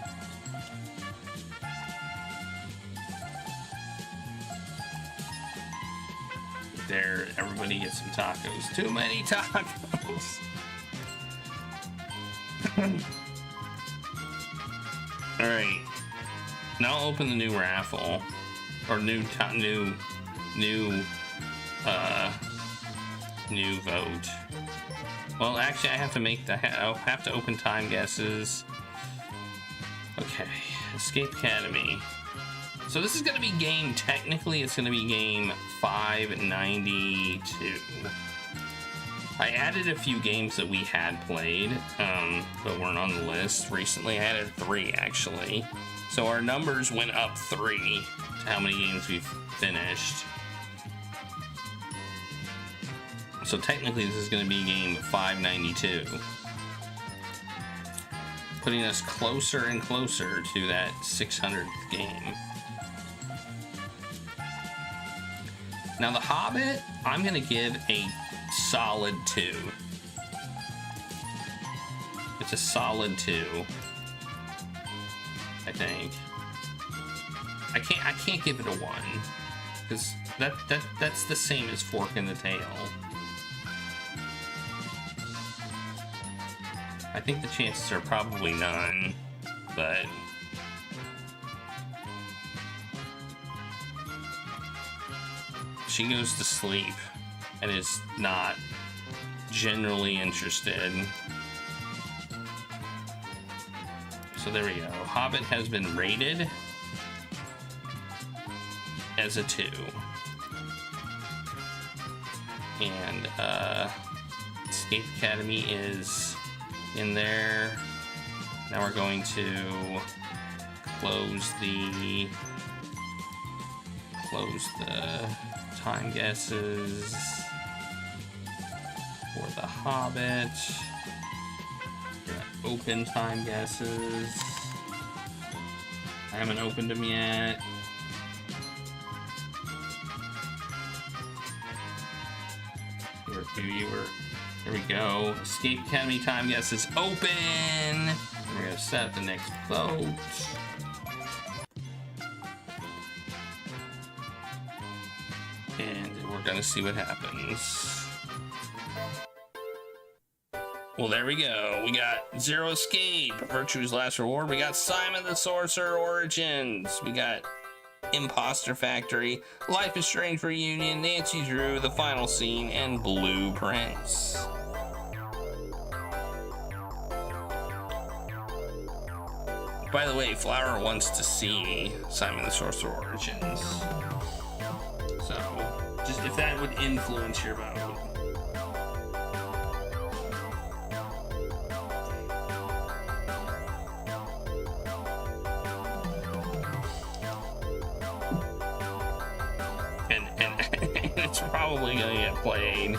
S7: There, everybody gets some tacos. Too many tacos. All right. Now I'll open the new raffle, or new vote. Well, actually, I have to open time guesses. Okay, Escape Academy. So this is going to be game, technically, it's going to be game 592. I added a few games that we had played, but weren't on the list recently. I added 3, actually. So our numbers went up 3 to how many games we've finished. So technically this is going to be game 592. Putting us closer and closer to that 600th game. Now the Hobbit, I'm going to give a solid 2. It's a solid 2. I think. I can't give it a 1. Because that's the same as Fork in the Tail. I think the chances are probably none, but she goes to sleep and is not generally interested. So there we go. Hobbit has been rated as a 2. And Escape Academy is in there. Now we're going to close the time guesses for the Hobbit. We're gonna open time guesses. I haven't opened them yet. There we go. Escape Academy time guess is open. And we're gonna set the next vote. And we're gonna see what happens. Well, there we go. We got Zero Escape, Virtue's Last Reward. We got Simon the Sorcerer Origins. We got Imposter Factory, Life is Strange Reunion, Nancy Drew, The Final Scene, and Blueprints. By the way, Flower wants to see Simon the Sorcerer Origins. So, just if that would influence your vote. It's probably gonna get played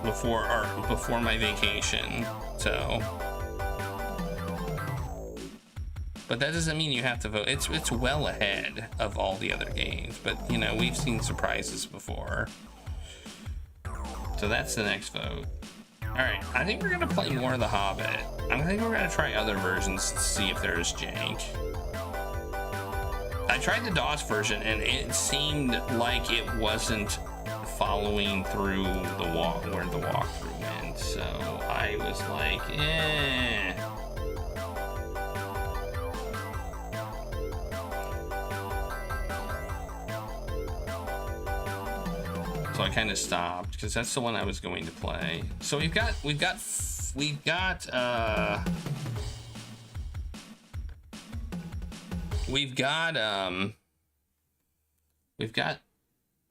S7: before my vacation, so. But that doesn't mean you have to vote. It's well ahead of all the other games, but you know, we've seen surprises before. So that's the next vote. All right, I think we're gonna play more of the Hobbit. I think we're gonna try other versions to see if there's jank. I tried the DOS version and it seemed like it wasn't following through the where the walkthrough went. So I was like, eh. So I kind of stopped because that's the one I was going to play. So we've got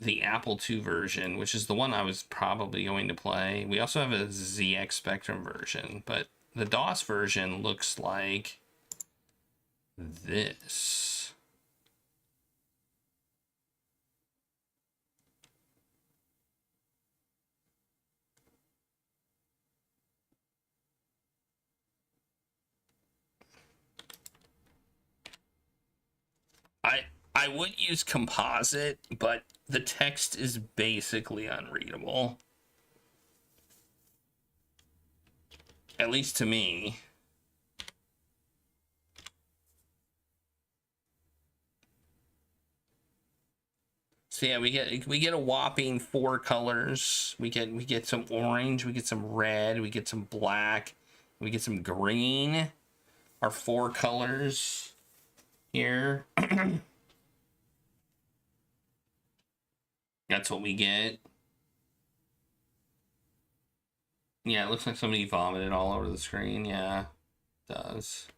S7: the Apple II version, which is the one I was probably going to play. We also have a ZX Spectrum version, but the DOS version looks like this. I would use composite, but the text is basically unreadable. At least to me. So yeah, we get a whopping 4 colors. We get some orange, we get some red, we get some black, we get some green. Our 4 colors here. That's what we get. Yeah, it looks like somebody vomited all over the screen. Yeah, it does.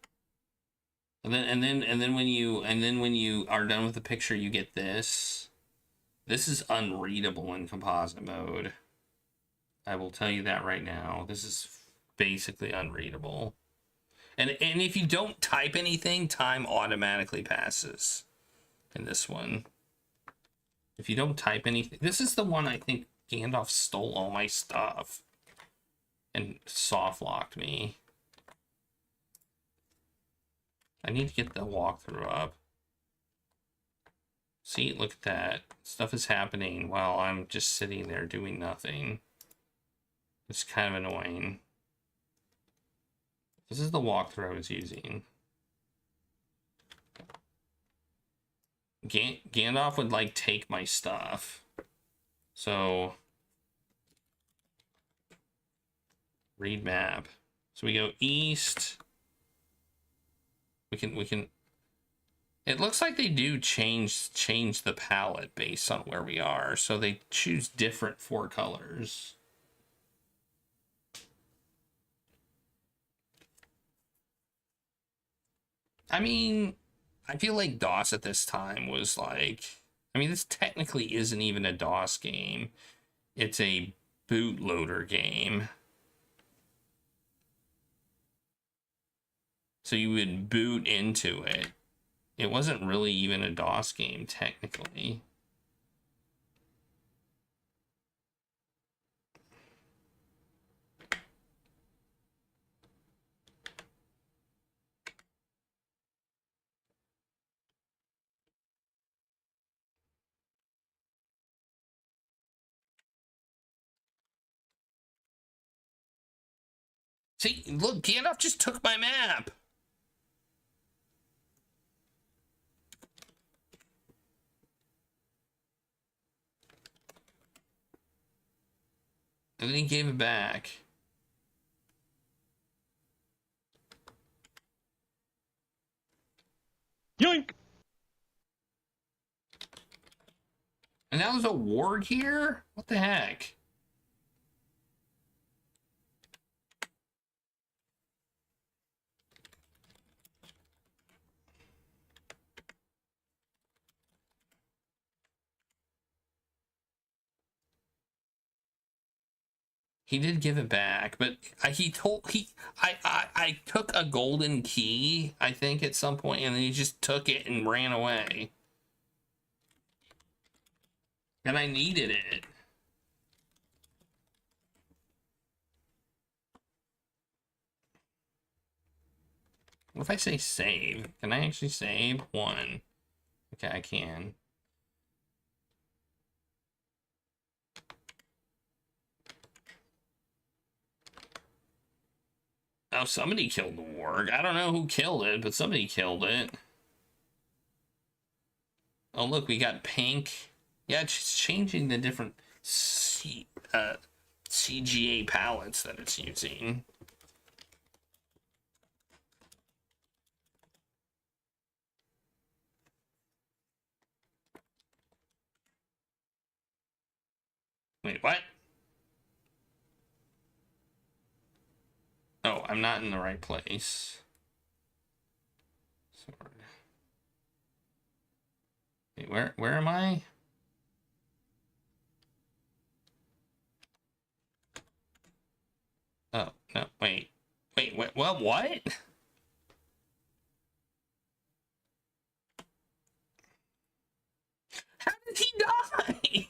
S7: And then when you are done with the picture, you get this. This is unreadable in composite mode. I will tell you that right now. This is basically unreadable. And if you don't type anything, time automatically passes in this one. If you don't type anything, this is the one I think Gandalf stole all my stuff and soft locked me. I need to get the walkthrough up. See, look at that. Stuff is happening while I'm just sitting there doing nothing. It's kind of annoying. This is the walkthrough I was using. Gandalf would like take my stuff. So read map. So we go east. We can It looks like they do change the palette based on where we are, so they choose different 4 colors. I mean, I feel like DOS at this time was like, I mean, this technically isn't even a DOS game. It's a bootloader game. So you would boot into it. It wasn't really even a DOS game, technically. See, look, Gandalf just took my map. And then he gave it back.
S8: Yoink!
S7: And now there's a warg here? What the heck? He did give it back, but I took a golden key, I think, at some point, and then he just took it and ran away. And I needed it. What if I say save? Can I actually save? 1. Okay, I can. Oh, somebody killed the warg. I don't know who killed it, but somebody killed it. Oh, look, we got pink. Yeah, it's changing the different CGA palettes that it's using. Wait, what? Oh, I'm not in the right place. Sorry. Wait, where am I? Oh, no, wait. Wait, well, what? How did he die?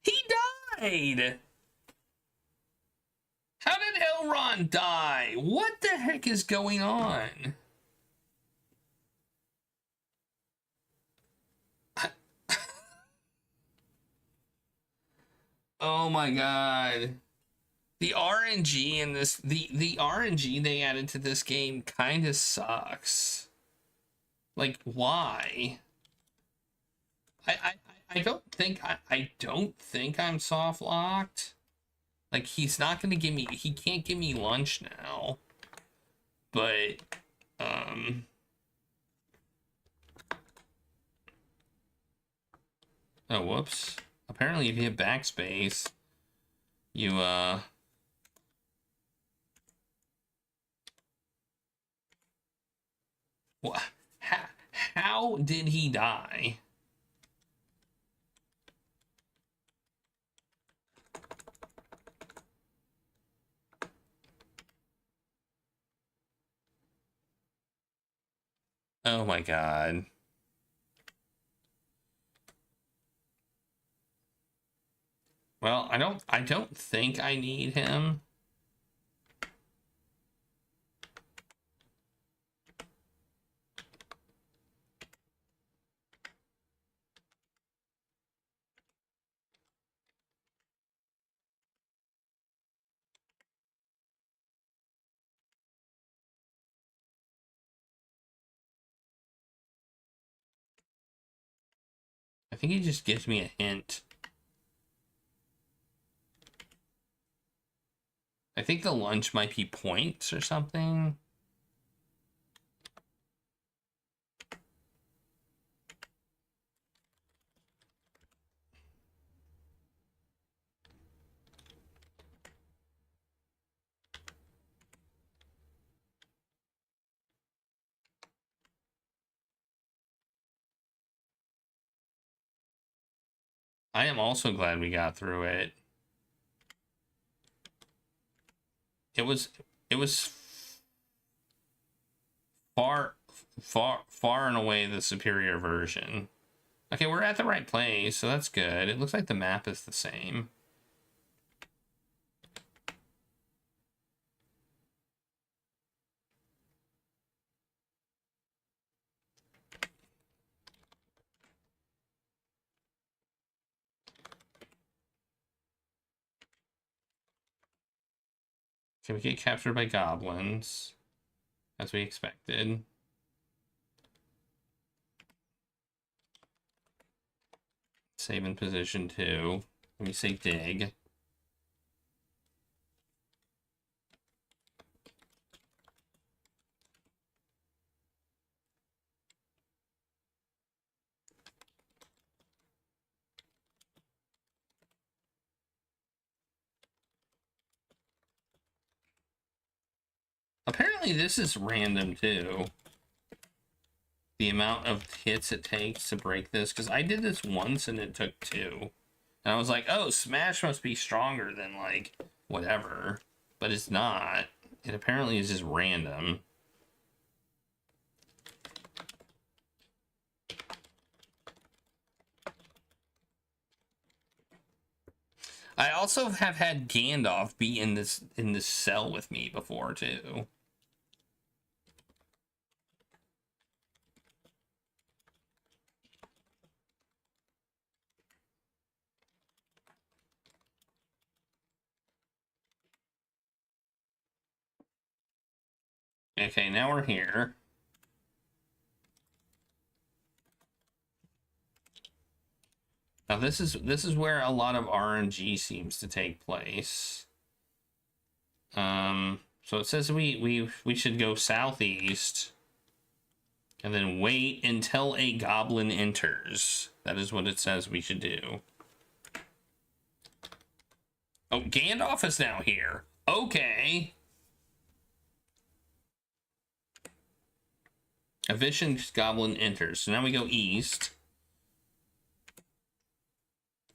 S7: He died! How did Elrond die? What the heck is going on? Oh my god. The RNG in this, the RNG they added to this game kind of sucks. Like, why? I don't think I'm soft locked. Like, he's not gonna give me, he can't give me lunch now. But oh, whoops. Apparently if you hit backspace, you what? How did he die? Oh my god. Well, I don't think I need him. I think he just gives me a hint. I think the lunch might be points or something. I am also glad we got through it. It was far and away the superior version. Okay, we're at the right place, so that's good. It looks like the map is the same. Okay, we get captured by goblins, as we expected. Save in position 2. Let me say dig. Apparently this is random too. The amount of hits it takes to break this, because I did this once and it took 2. And I was like, oh, Smash must be stronger than, like, whatever. But it's not. It apparently is just random. I also have had Gandalf be in this cell with me before too. Okay, now we're here. Now this is where a lot of RNG seems to take place. So it says we should go southeast and then wait until a goblin enters. That is what it says we should do. Oh, Gandalf is now here. Okay. A vicious goblin enters. So now we go east.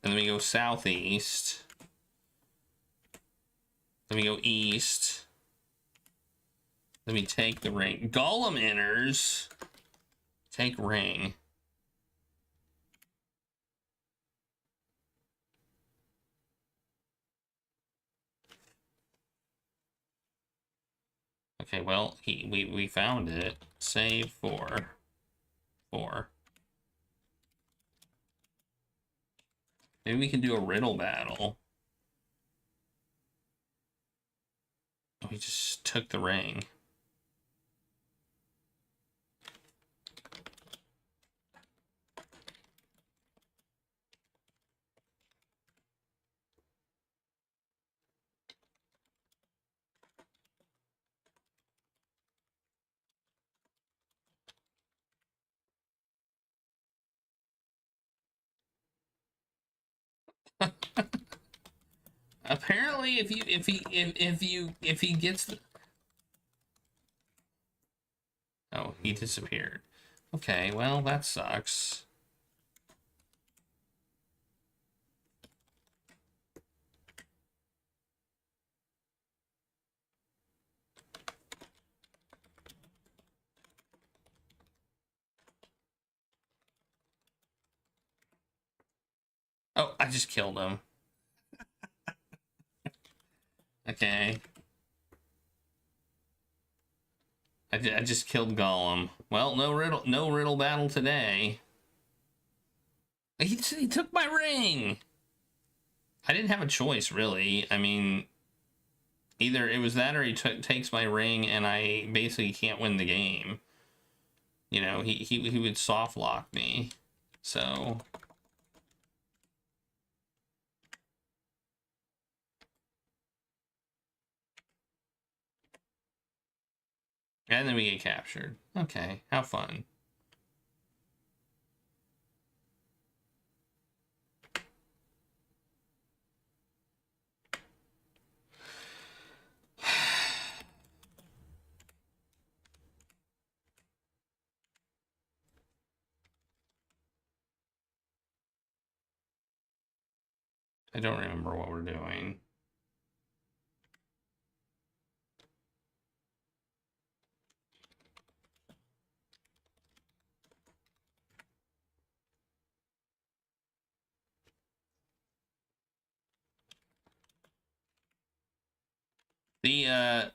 S7: And then we go southeast. Then we go east. Then we take the ring. Gollum enters. Take ring. Okay, well, we found it. Save 4. 4. Maybe we can do a riddle battle. Oh, he just took the ring. Apparently, if he gets the... Oh, he disappeared. Okay, well, that sucks. Oh, I just killed him. Okay. I just killed Gollum. Well, no riddle battle today. He took my ring. I didn't have a choice, really. I mean, either it was that or he takes my ring and I basically can't win the game. You know, he would soft lock me. So... And then we get captured. Okay, how fun. I don't remember what we're doing. The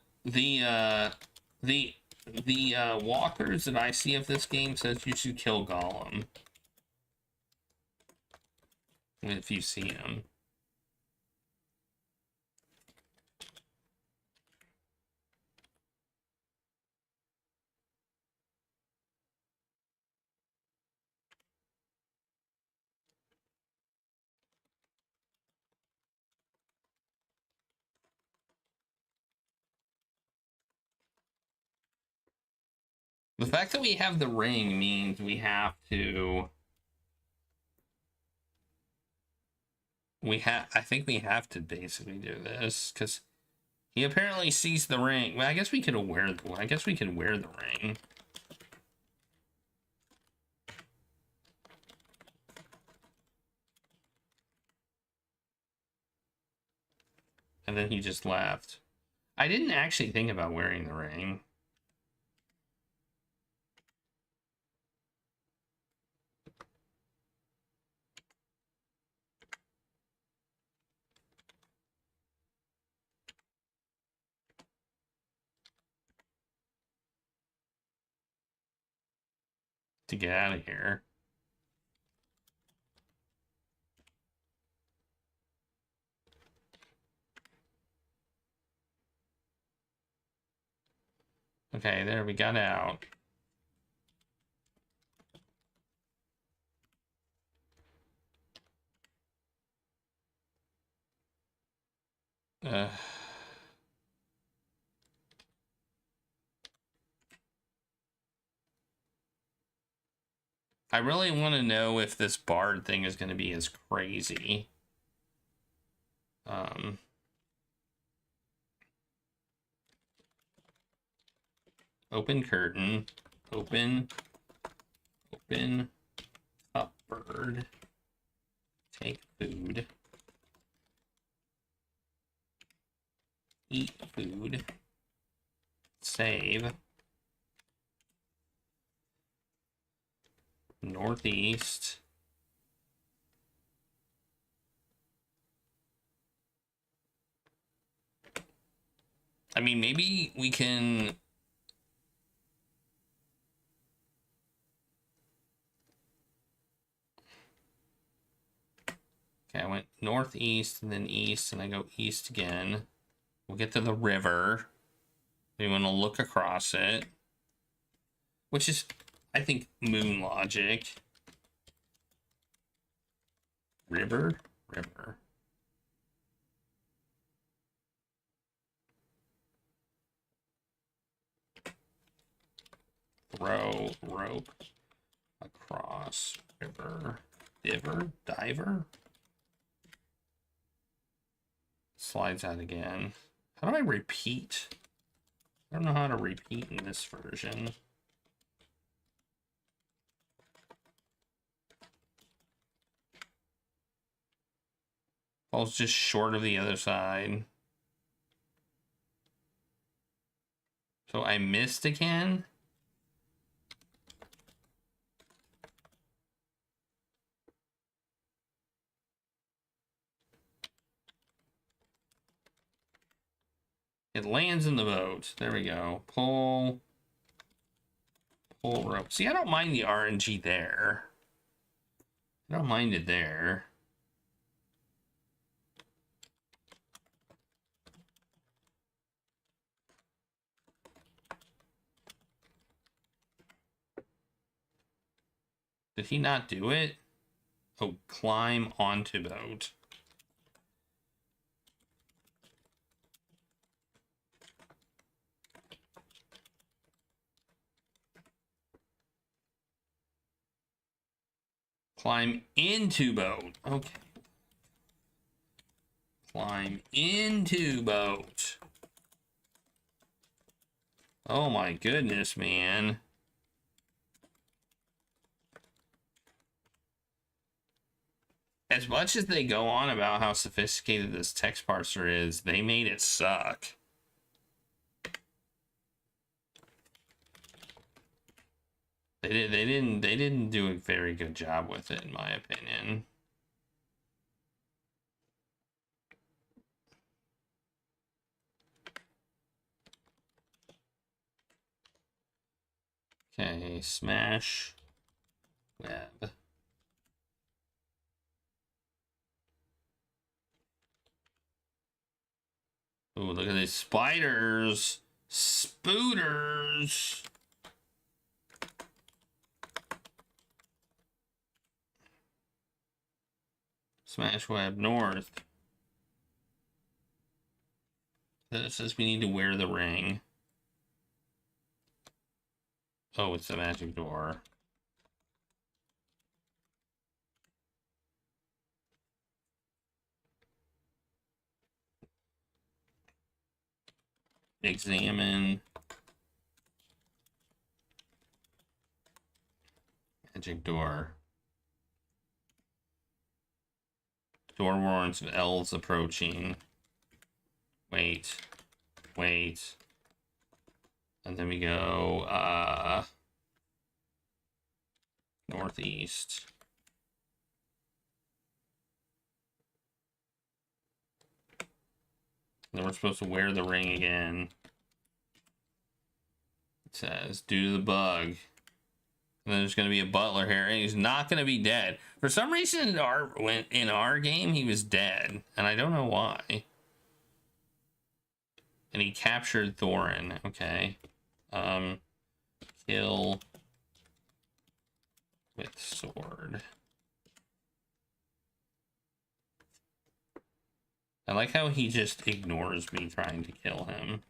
S7: walkers that I see of this game says you should kill Gollum if you see him. The fact that we have the ring means we have to... I think we have to basically do this, because he apparently sees the ring. Well, I guess we could wear the ring. And then he just left. I didn't actually think about wearing the ring. To get out of here. Okay, there, we got out. I really want to know if this bard thing is going to be as crazy. Open curtain. Open up bird. Take food. Eat food. Save. Northeast. I mean, maybe we can... Okay, I went northeast and then east, and I go east again. We'll get to the river. We want to look across it. Which is, I think, moon logic. River. Throw rope across river. Diver. Slides out again. How do I repeat? I don't know how to repeat in this version. Falls just short of the other side. So I missed again? It lands in the boat. There we go. Pull rope. See, I don't mind the RNG there. I don't mind it there. Did he not do it? Oh, climb onto boat. Climb into boat. Okay. Climb into boat. Oh my goodness, man. as much as they go on about how sophisticated this text parser is, they made it suck. They didn't do a very good job with it, in my opinion. Okay, smash web. Ooh, look at these spiders. Spooters. Smash web north. It says we need to wear the ring. Oh, it's a magic door. Examine. Magic door. Door warrants of elves approaching. Wait. And then we go, northeast. Then we're supposed to wear the ring again. It says, due to the bug. And then there's going to be a butler here, and he's not going to be dead. For some reason, in our game, he was dead, and I don't know why. And he captured Thorin. Okay. Kill with sword. I like how he just ignores me trying to kill him.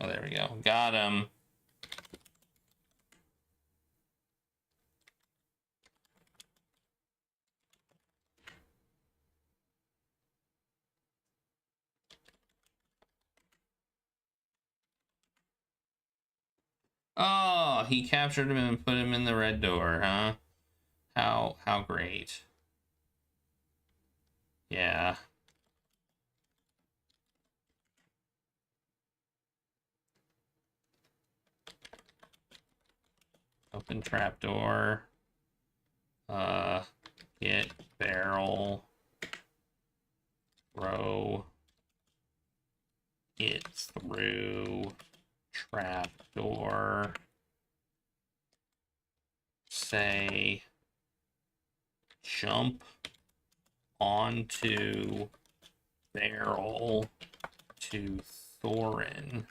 S7: Oh, there we go. Got him. Oh, he captured him and put him in the red door, huh? How great. Yeah. Open trapdoor. Get barrel. Throw it through trapdoor. Say jump onto barrel to Thorin.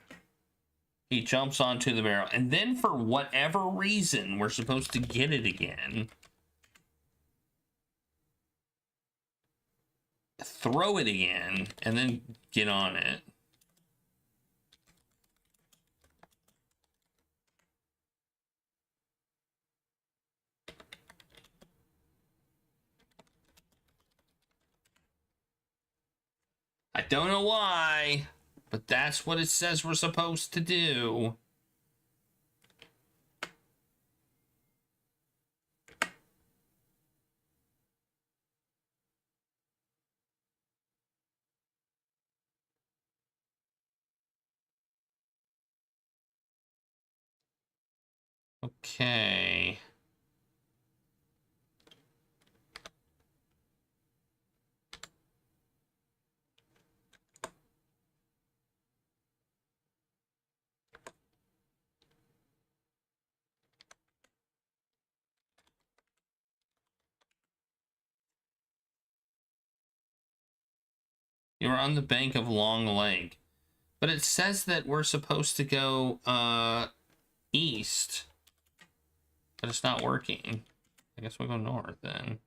S7: He jumps onto the barrel, and then for whatever reason, we're supposed to get it again. Throw it again, and then get on it. I don't know why, but that's what it says we're supposed to do. Okay. You're on the bank of Long Lake. But it says that we're supposed to go east. But it's not working. I guess we'll go north then.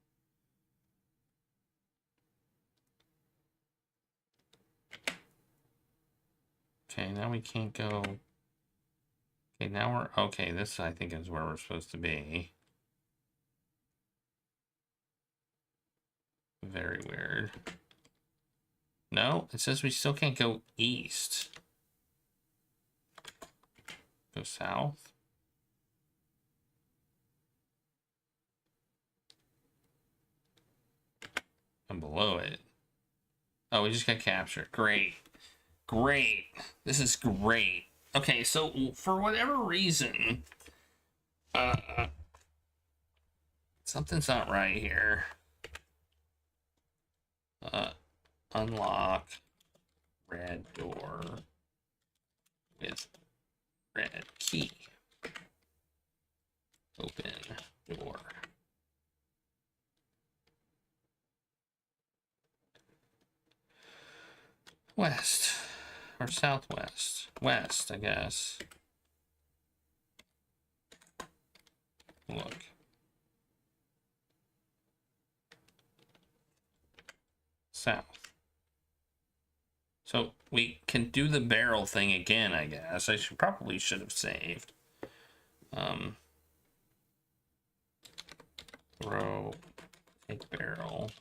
S7: Okay, now we can't go. Okay, now we're okay. This I think is where we're supposed to be. Very weird. No, it says we still can't go east. Go south. And below it. Oh, we just got captured. Great. Great. This is great. Okay, so for whatever reason, something's not right here. Unlock red door with red key. Open door. West or southwest? West, I guess. Look. South. So we can do the barrel thing again, I guess. I probably should have saved. Throw, take barrel.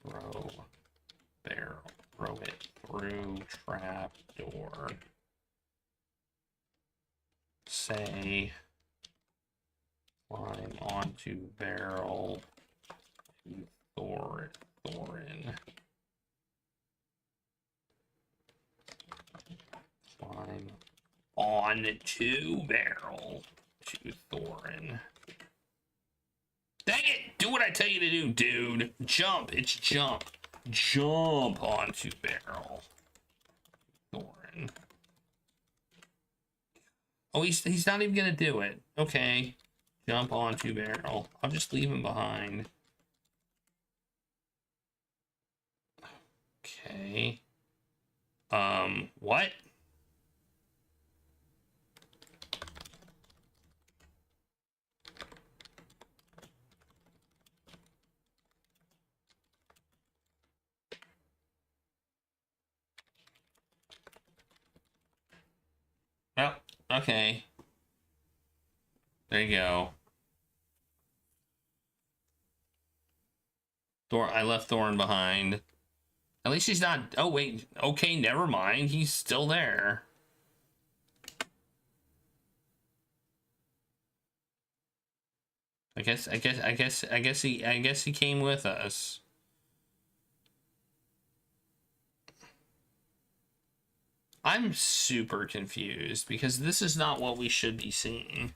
S7: Throw barrel. Throw it through trap door. Say climb onto barrel to Thorin. Climb on to barrel to Thorin. Dang it! Do what I tell you to do, dude. Jump. It's jump. Jump onto barrel. Thorin. Oh, he's not even gonna do it. Okay. Jump onto barrel. I'll just leave him behind. Okay. What? Oh, okay. There you go. I left Thorin behind. At least he's not. Oh wait. Okay, never mind. He's still there. I guess he came with us. I'm super confused because this is not what we should be seeing.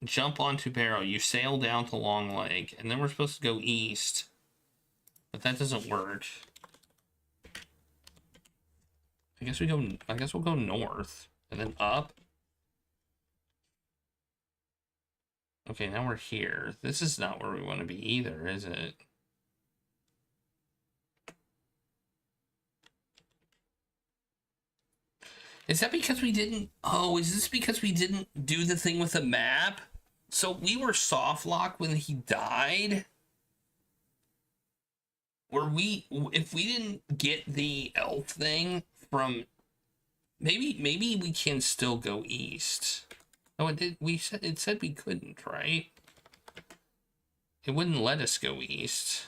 S7: Jump onto barrel. You sail down to Long Lake, and then we're supposed to go east. But that doesn't work. I guess we'll go north and then up. Okay, now we're here. This is not where we want to be either, is it? Is that because we didn't... Oh, is this because we didn't do the thing with the map? So we were soft locked when he died? If we didn't get the elf thing from... Maybe we can still go east. Oh, it said we couldn't, right? It wouldn't let us go east.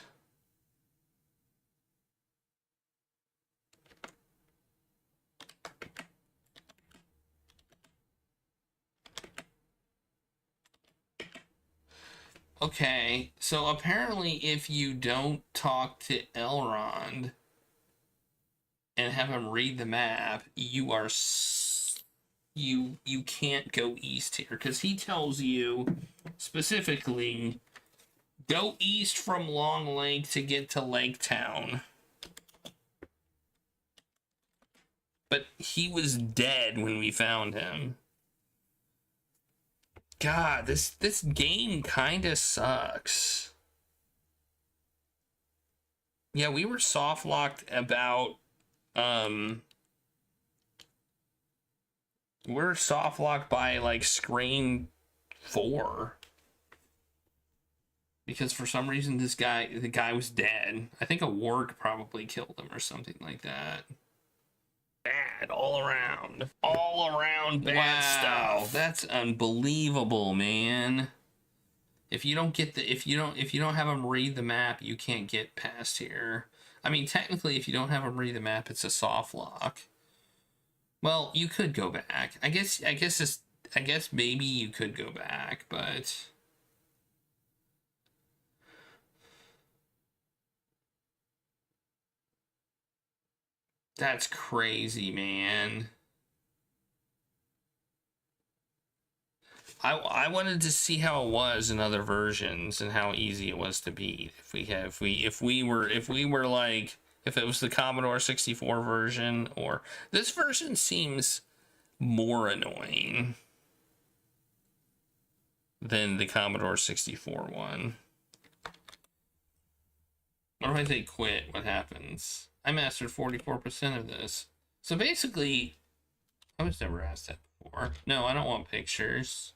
S7: Okay, so apparently if you don't talk to Elrond and have him read the map, you are you can't go east here, because he tells you specifically go east from Long Lake to get to Lake Town. But he was dead when we found him. God, this game kind of sucks. Yeah, we were soft locked about we're soft locked by like screen 4. Because for some reason the guy was dead. I think a warg probably killed him or something like that. Bad all around bad stuff. That's unbelievable, man. If you don't have him read the map, you can't get past here. I mean, technically, if you don't have him read the map, it's a soft lock. Well, you could go back. I guess I guess maybe you could go back, but that's crazy, man. I wanted to see how it was in other versions and how easy it was to beat. If we were like, if it was the Commodore 64 version, or this version seems more annoying than the Commodore 64 one. What if I say quit? What happens? I mastered 44% of this. So basically, I was never asked that before. No, I don't want pictures.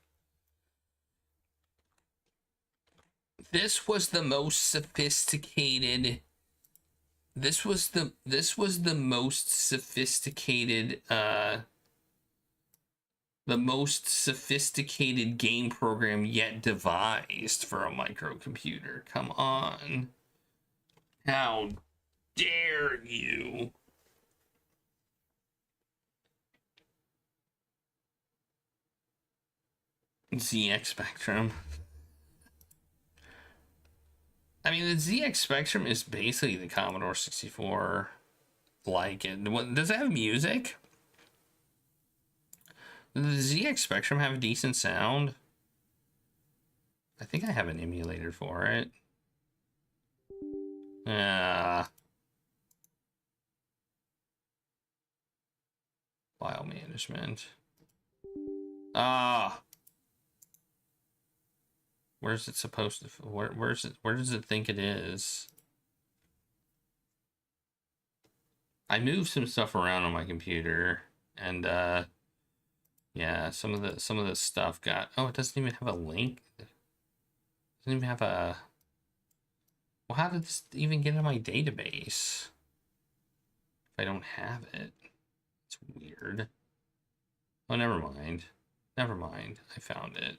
S7: This was the most sophisticated. This was the most sophisticated the most sophisticated game program yet devised for a microcomputer. Come on. How dare you? ZX Spectrum. I mean, the ZX Spectrum is basically the Commodore 64. Like it. Does it have music? Does the ZX Spectrum have a decent sound? I think I have an emulator for it. File management. Where's it supposed to? Where's it? Where does it think it is? I moved some stuff around on my computer, and yeah, some of the stuff got. Oh, it doesn't even have a link. It doesn't even have a. Well, how did this even get in my database? If I don't have it, it's weird. Oh, never mind. Never mind. I found it.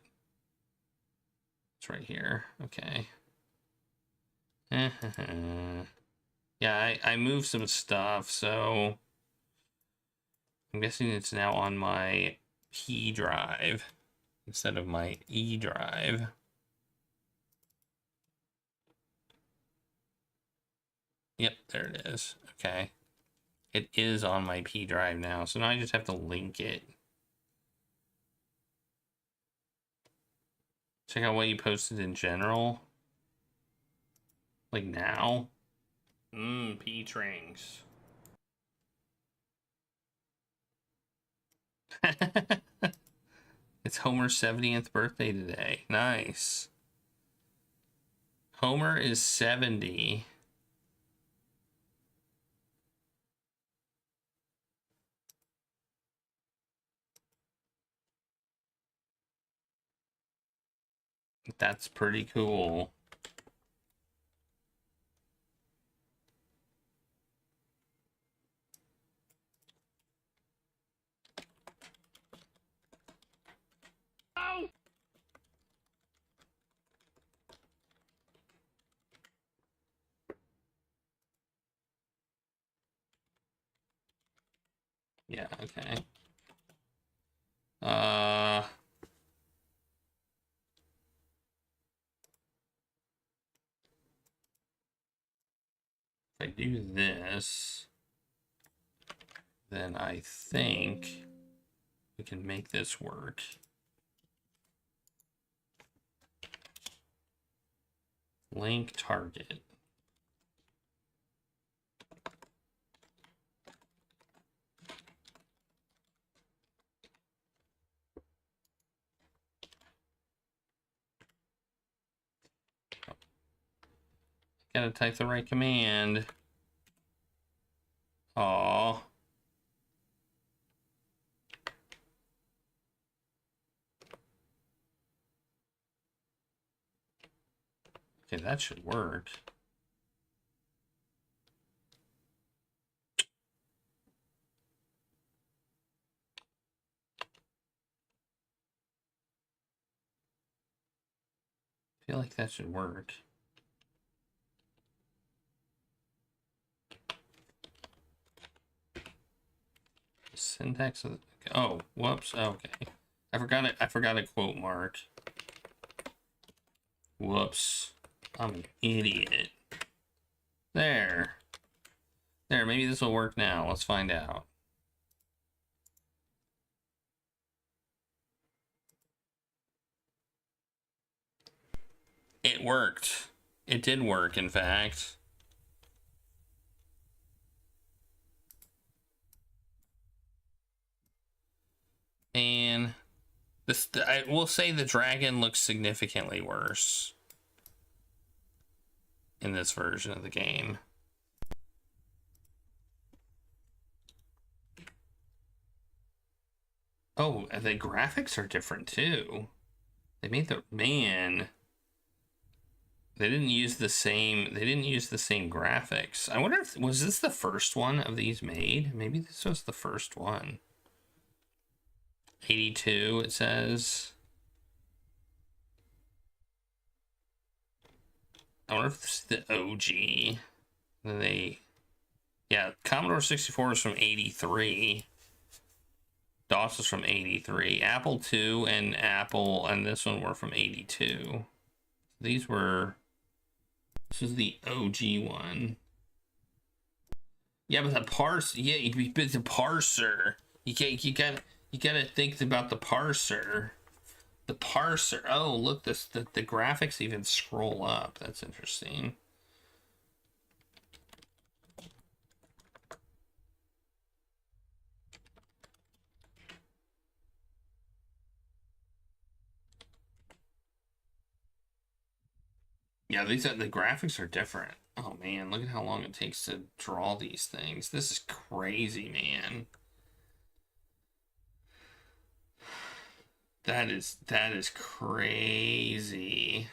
S7: It's right here. Okay. Yeah, I moved some stuff, so I'm guessing it's now on my P drive instead of my E drive. Yep, there it is. Okay. It is on my P drive now, so now I just have to link it. Check out what you posted in general. Like now. P-Trings. It's Homer's 70th birthday today. Nice. Homer is 70. That's pretty cool. Yeah, okay. If I do this, then I think we can make this work. Link target. Gotta type the right command. Aww. Okay, that should work. I feel like that should work. Syntax of the, oh, whoops, okay. I forgot it. I forgot a quote mark. Whoops. I'm an idiot. There. There, maybe this will work now. Let's find out. It worked. It did work, in fact. And this, I will say the dragon looks significantly worse in this version of the game. Oh, the graphics are different too. They made the man. They didn't use the same graphics. I wonder if was this the first one of these made? Maybe this was the first one. 82 it says. I wonder if this is the OG. Yeah, Commodore 64 is from 83. DOS is from 83. Apple II and this one were from 82. This is the OG one. Yeah, but the parser. You gotta think about the parser. The parser. Oh, look, the graphics even scroll up. That's interesting. Yeah, the graphics are different. Oh man, look at how long it takes to draw these things. This is crazy, man. That is crazy.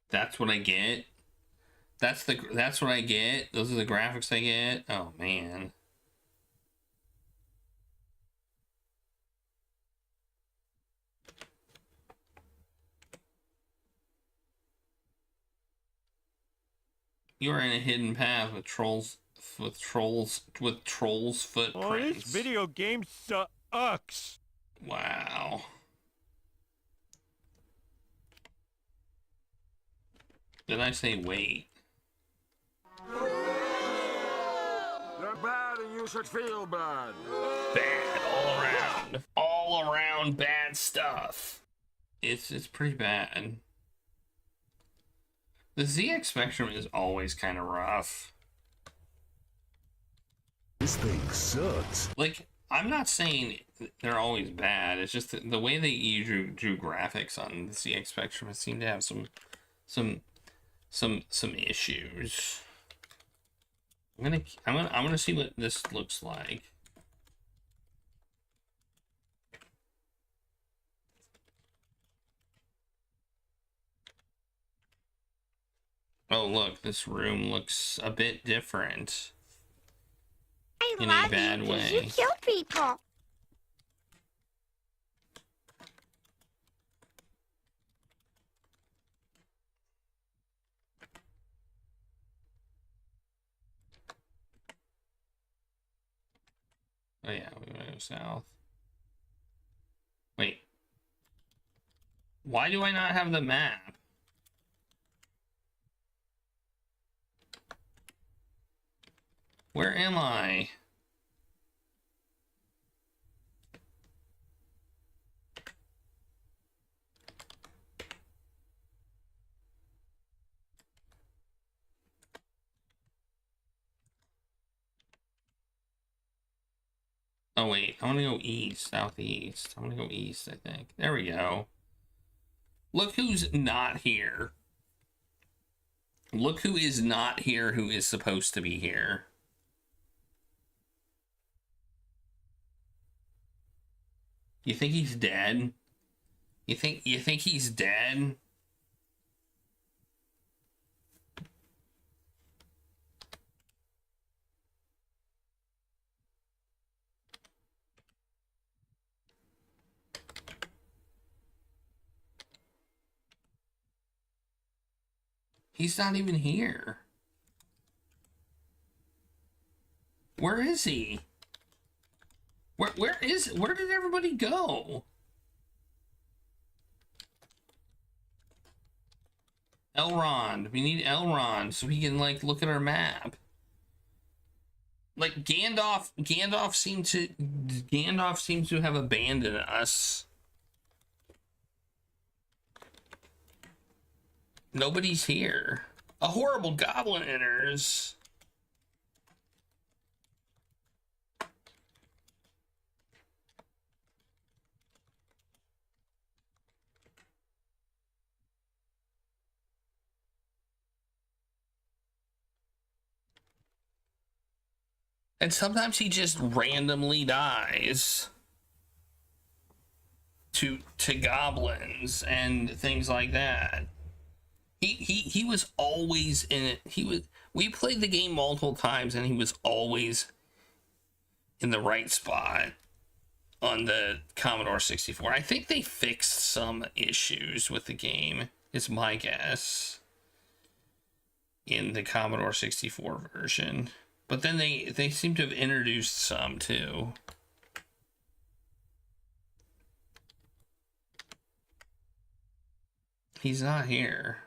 S7: That's what I get. That's what I get. Those are the graphics I get. Oh man. You are in a hidden path with trolls footprints.
S4: Oh, this video game sucks.
S7: Wow. Did I say wait?
S4: You're bad and you should feel bad.
S7: Bad all around. All around bad stuff. It's pretty bad. The ZX Spectrum is always kind of rough.
S2: This thing sucks.
S7: Like, I'm not saying they're always bad. It's just the way that you drew graphics on the ZX Spectrum, it seemed to have some issues. I'm gonna see what this looks like. Oh look, this room looks a bit different. In a bad way.
S5: You kill people.
S7: Oh yeah, we want to go south. Wait. Why do I not have the map? Where am I? Oh wait, I want to go east, southeast. I want to go east, I think. There we go. Look who's not here. Look who is not here who is supposed to be here. You think he's dead? You think he's dead? He's not even here. Where is he? Where did everybody go? Elrond. We need Elrond so we can like look at our map. Like Gandalf seems to have abandoned us. Nobody's here. A horrible goblin enters. And sometimes he just randomly dies to goblins and things like that. He was always in it. We played the game multiple times and he was always in the right spot on the Commodore 64. I think they fixed some issues with the game, is my guess, in the Commodore 64 version. But then they seem to have introduced some too. He's not here.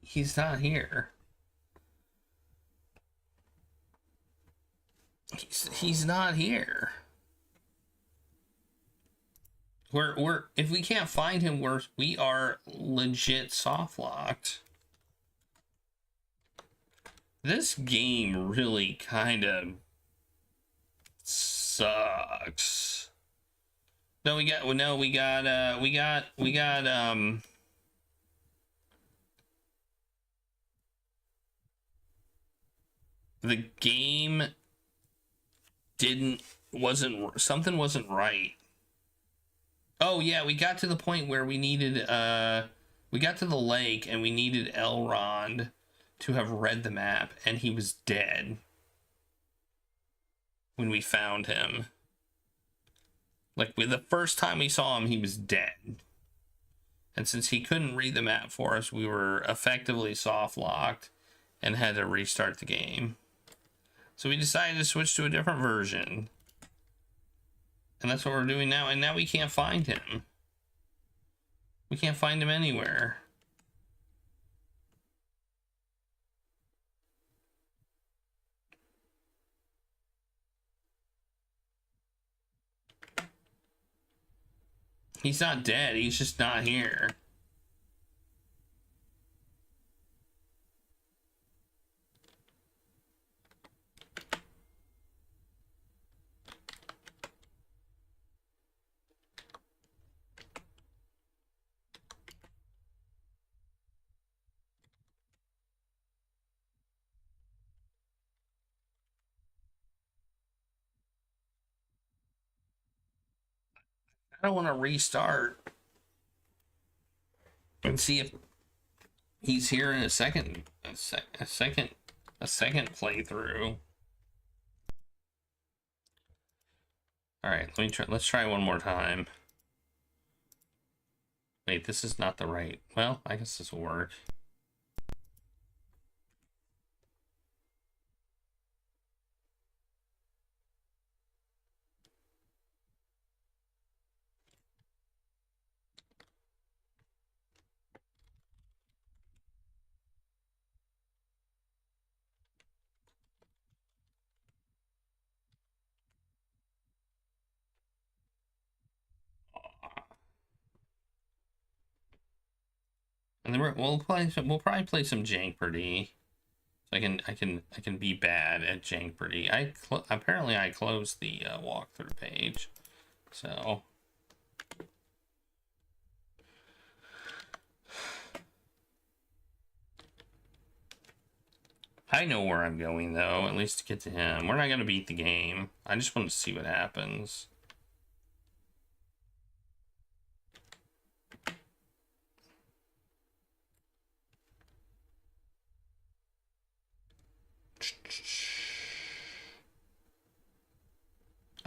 S7: He's not here. He's not here. We're if we can't find him, we are legit soft locked. This game really kind of sucks. No, we got the game something wasn't right. Oh yeah, we got to the point where we needed we got to the lake and we needed Elrond to have read the map, and he was dead when we found him. Like the first time we saw him, he was dead. And since he couldn't read the map for us, we were effectively soft locked and had to restart the game. So we decided to switch to a different version. And that's what we're doing now. And now we can't find him. We can't find him anywhere. He's not dead. He's just not here. I don't want to restart and see if he's here in a second playthrough. All right, let's try one more time. Wait, this is not the right. Well, I guess this will work. And then we'll probably play some Jankpurdy. So I can be bad at Jankpurdy. Apparently I closed the walkthrough page. So I know where I'm going, though, at least to get to him. We're not going to beat the game. I just want to see what happens.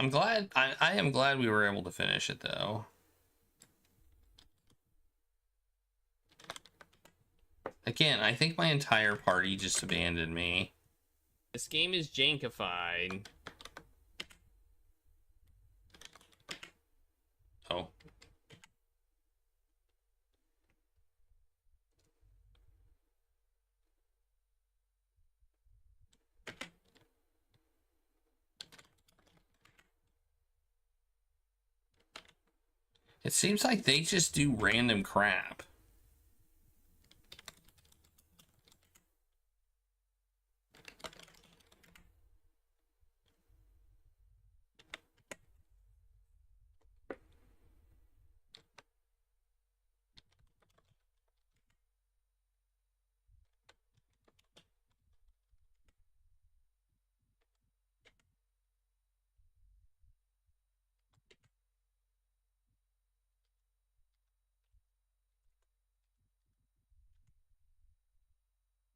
S7: I'm glad, I am glad we were able to finish it, though. Again, I think my entire party just abandoned me.
S8: This game is jankified.
S7: Oh. It seems like they just do random crap.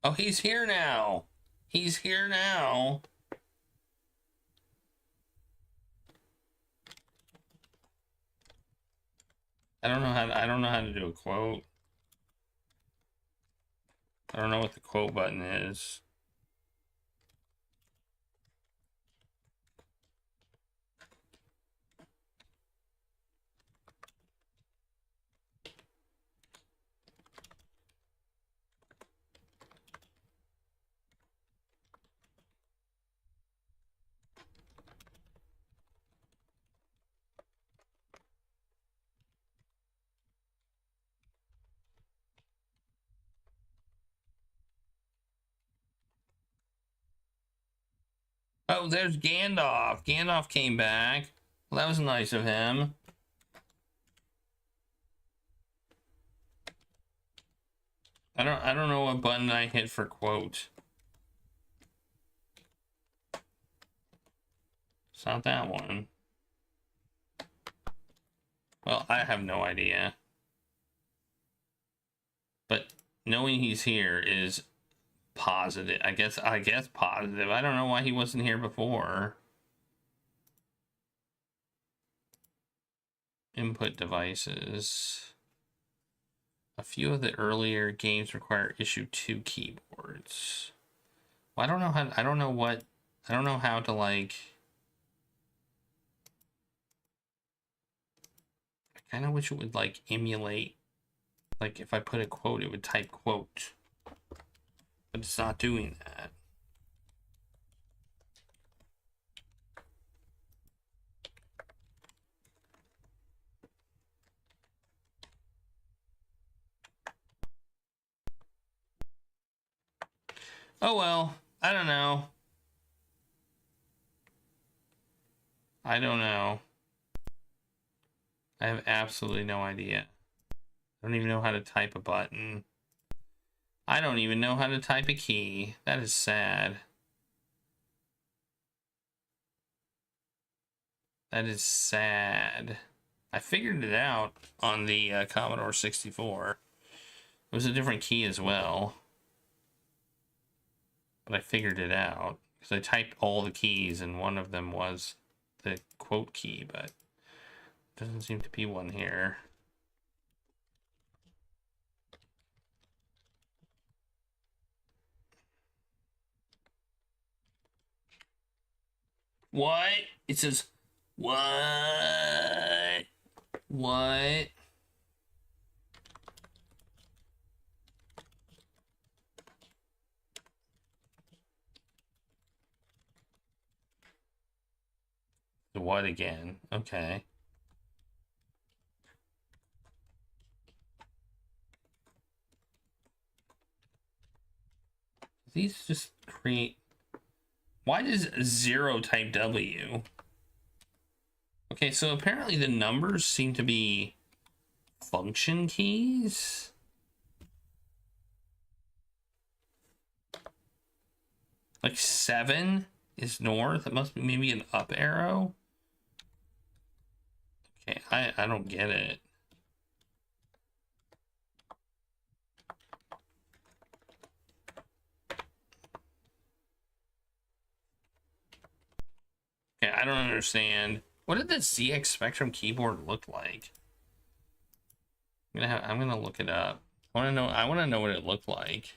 S7: Oh, he's here now. He's here now. I don't know how to do a quote. I don't know what the quote button is. Oh, there's Gandalf. Gandalf came back. Well, that was nice of him. I don't know what button I hit for quote. It's not that one. Well, I have no idea. But knowing he's here is positive. I guess positive. I don't know why he wasn't here before. Input devices. A few of the earlier games require issue 2 keyboards. Well, I don't know how to like. I kind of wish it would like emulate. Like if I put a quote, it would type quote. But it's not doing that. Oh well, I don't know. I don't know. I have absolutely no idea. I don't even know how to type a button. I don't even know how to type a key. That is sad. That is sad. I figured it out on the Commodore 64. It was a different key as well. But I figured it out. Because I typed all the keys and one of them was the quote key, but doesn't seem to be one here. What? It says, what? What? The what again? Okay. These just create. Why does 0 type W? Okay, so apparently the numbers seem to be function keys. Like 7 is north. It must be maybe an up arrow. Okay, I don't get it. Okay, I don't understand. What did the ZX Spectrum keyboard look like? I'm gonna look it up. I want to know what it looked like.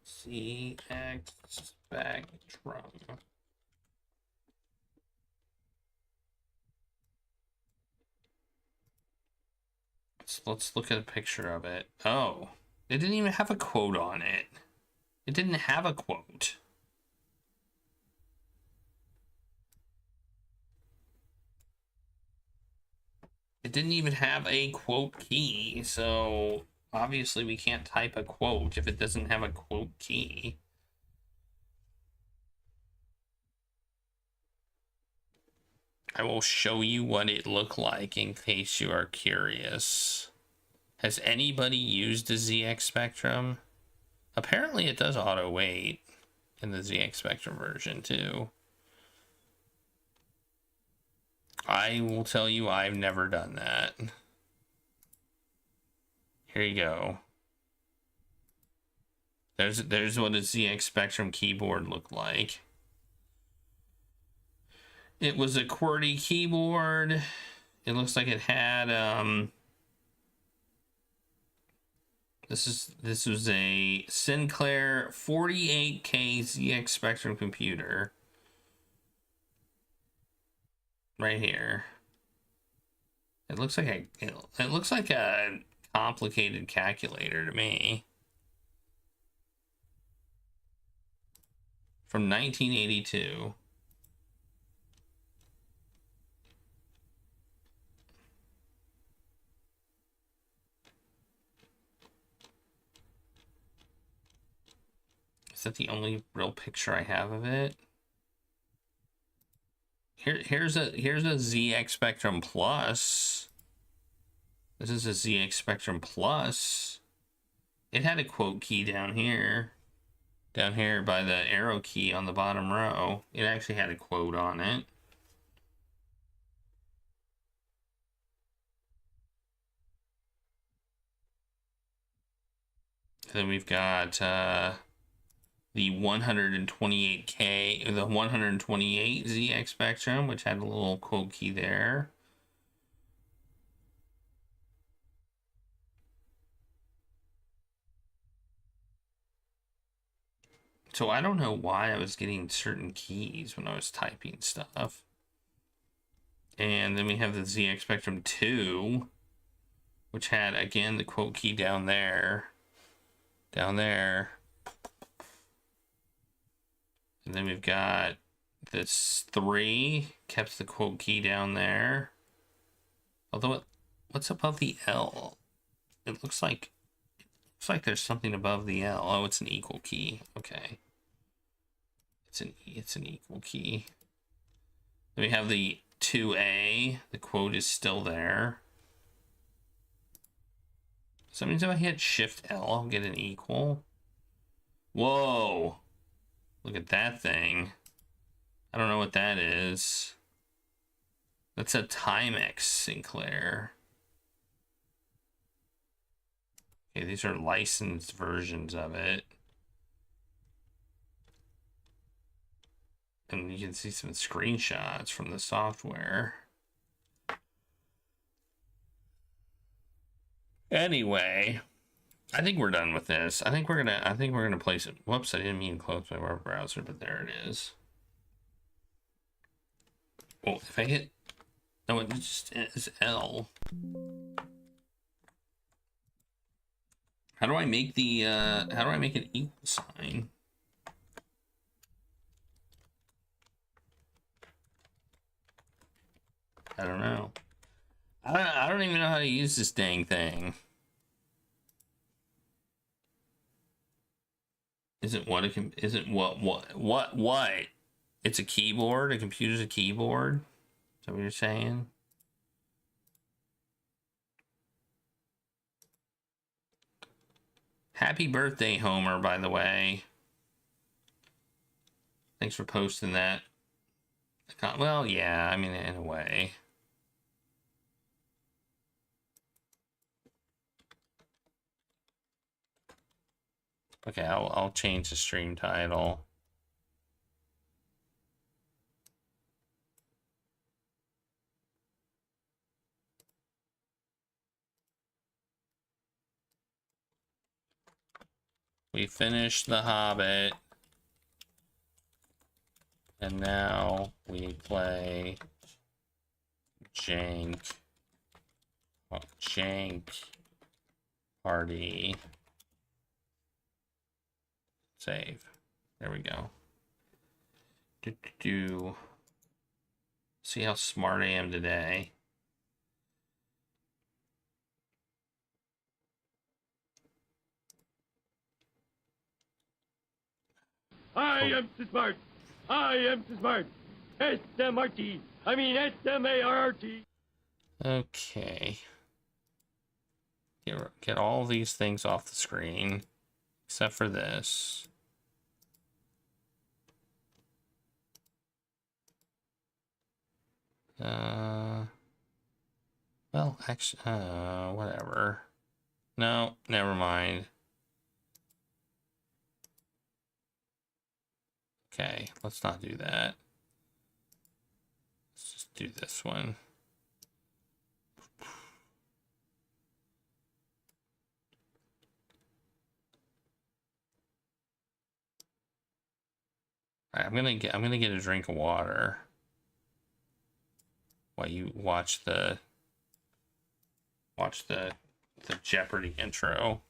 S7: ZX Spectrum. Let's look at a picture of it. Oh, it didn't even have a quote on it. It didn't have a quote. It didn't even have a quote key, so obviously we can't type a quote if it doesn't have a quote key. I will show you what it looked like in case you are curious. Has anybody used the ZX Spectrum? Apparently it does auto wait in the ZX Spectrum version too. I will tell you I've never done that. Here you go. There's what a ZX Spectrum keyboard looked like. It was a QWERTY keyboard. It looks like it had this was a Sinclair 48K ZX Spectrum computer. Right here. It looks like a complicated calculator to me. From 1982. Is that the only real picture I have of it? Here's a ZX Spectrum Plus. This is a ZX Spectrum Plus. It had a quote key down here by the arrow key on the bottom row. It actually had a quote on it. Then we've got the 128K, the 128 ZX Spectrum, which had a little quote key there. So I don't know why I was getting certain keys when I was typing stuff. And then we have the ZX Spectrum 2, which had, again, the quote key down there. Down there. And then we've got this 3, kept the quote key down there. Although, what's above the L? It looks like there's something above the L. Oh, it's an equal key. Okay. It's an equal key. Then we have the 2A. The quote is still there. So that means if I hit Shift L, I'll get an equal. Whoa. Look at that thing. I don't know what that is. That's a Timex Sinclair. Okay, these are licensed versions of it. And you can see some screenshots from the software. Anyway, I think we're done with this. I think we're gonna place it. Whoops, I didn't mean to close my web browser, but there it is. Well, if I hit, no, it just is L. How do I make the how do I make an equal sign? I don't know. I don't even know how to use this dang thing. Is it what what? It's a keyboard? A computer's a keyboard? Is that what you're saying? Happy birthday, Homer, by the way. Thanks for posting that. Well, yeah, I mean, in a way. Okay, I'll change the stream title. We finished The Hobbit. And now we play Jank Party. Save. There we go. See how smart I am today.
S9: I am too smart. I am too smart. S-M-R-T. I mean S-M-A-R-T.
S7: Okay. Get all these things off the screen, except for this. Well, actually, whatever. No, never mind. Okay, let's not do that. Let's just do this one. All right, I'm gonna get a drink of water while you watch the Jeopardy intro.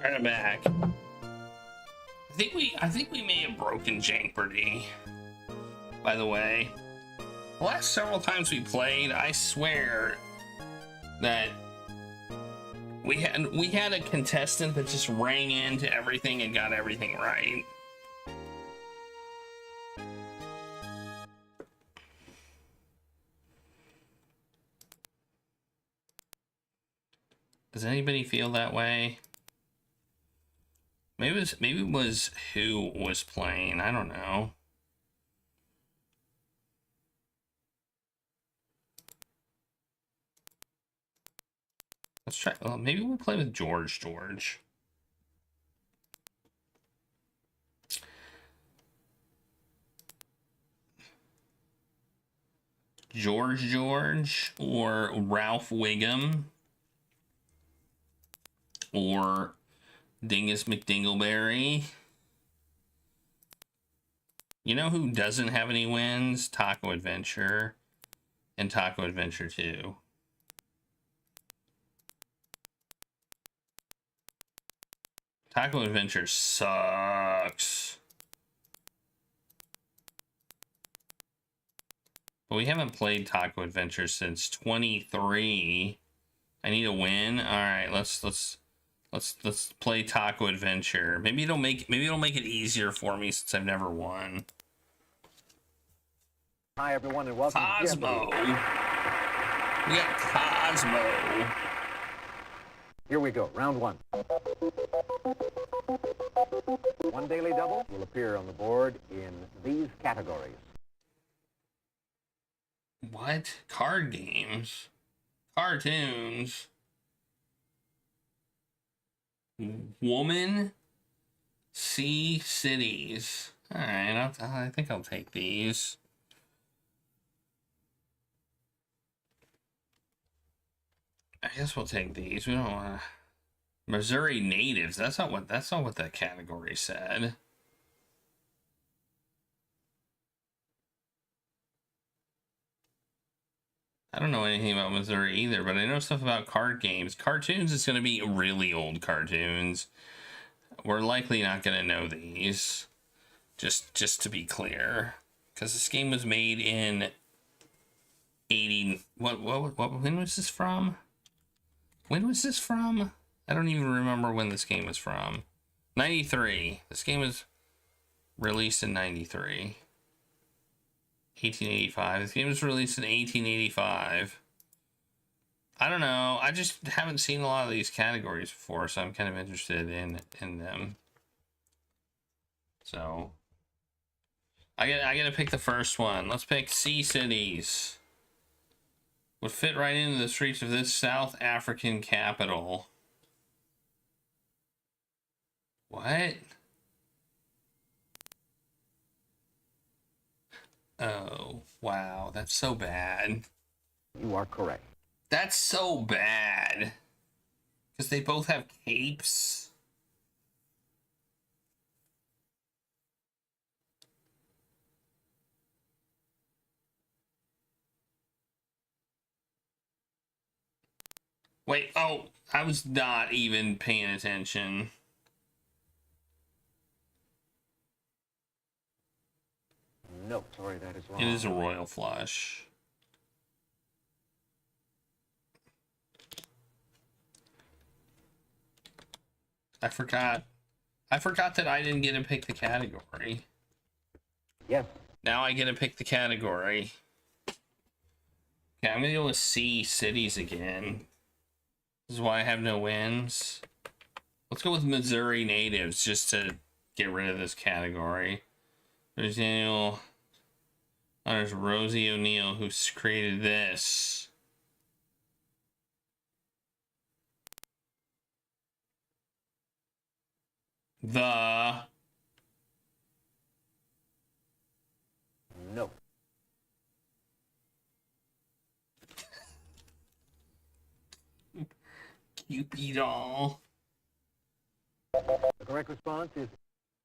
S7: Right back. I think we may have broken Jeopardy. By the way, the last several times we played, I swear that we had a contestant that just rang into everything and got everything right. Does anybody feel that way? Maybe it was who was playing. I don't know. Let's try. Well, maybe we'll play with George. George, or Ralph Wiggum, or Dingus McDingleberry. You know who doesn't have any wins? Taco Adventure and Taco Adventure 2. Taco Adventure sucks. But we haven't played Taco Adventure since 23. I need a win. All right, let's Let's play Taco Adventure. Maybe it'll make it easier for me since I've never won.
S10: Hi everyone and welcome
S7: Cosmo.
S10: to
S7: We got Cosmo.
S10: Here we go, round one. One daily double will appear on the board in these categories.
S7: What? Card games? Cartoons? Woman? Sea cities. Alright, I think I'll take these. I guess we'll take these. We don't want to... Missouri natives. That's not what that category said. I don't know anything about Missouri either, but I know stuff about card games. Cartoons is going to be really old cartoons. We're likely not going to know these. Just to be clear, because this game was made in 80. What? When was this from? When was this from? I don't even remember when this game was from. 93. This game was released in 93. 1885. This game was released in 1885. I don't know. I just haven't seen a lot of these categories before, so I'm kind of interested in them. So I gotta pick the first one. Let's pick Sea Cities. Would fit right into the streets of this South African capital. What? Oh, wow. That's so bad.
S10: You are correct.
S7: That's so bad. Because they both have capes. Wait, oh, I was not even paying attention.
S10: No, sorry, that is wrong.
S7: It is a royal flush. I forgot that I didn't get to pick the category.
S10: Yes.
S7: Now I get to pick the category. Okay, I'm gonna go with C, cities again. This is why I have no wins. Let's go with Missouri natives just to get rid of this category. There's Daniel. Oh, there's Rosie O'Neill who created this. The
S10: No.
S7: Cupid doll.
S10: The correct response is...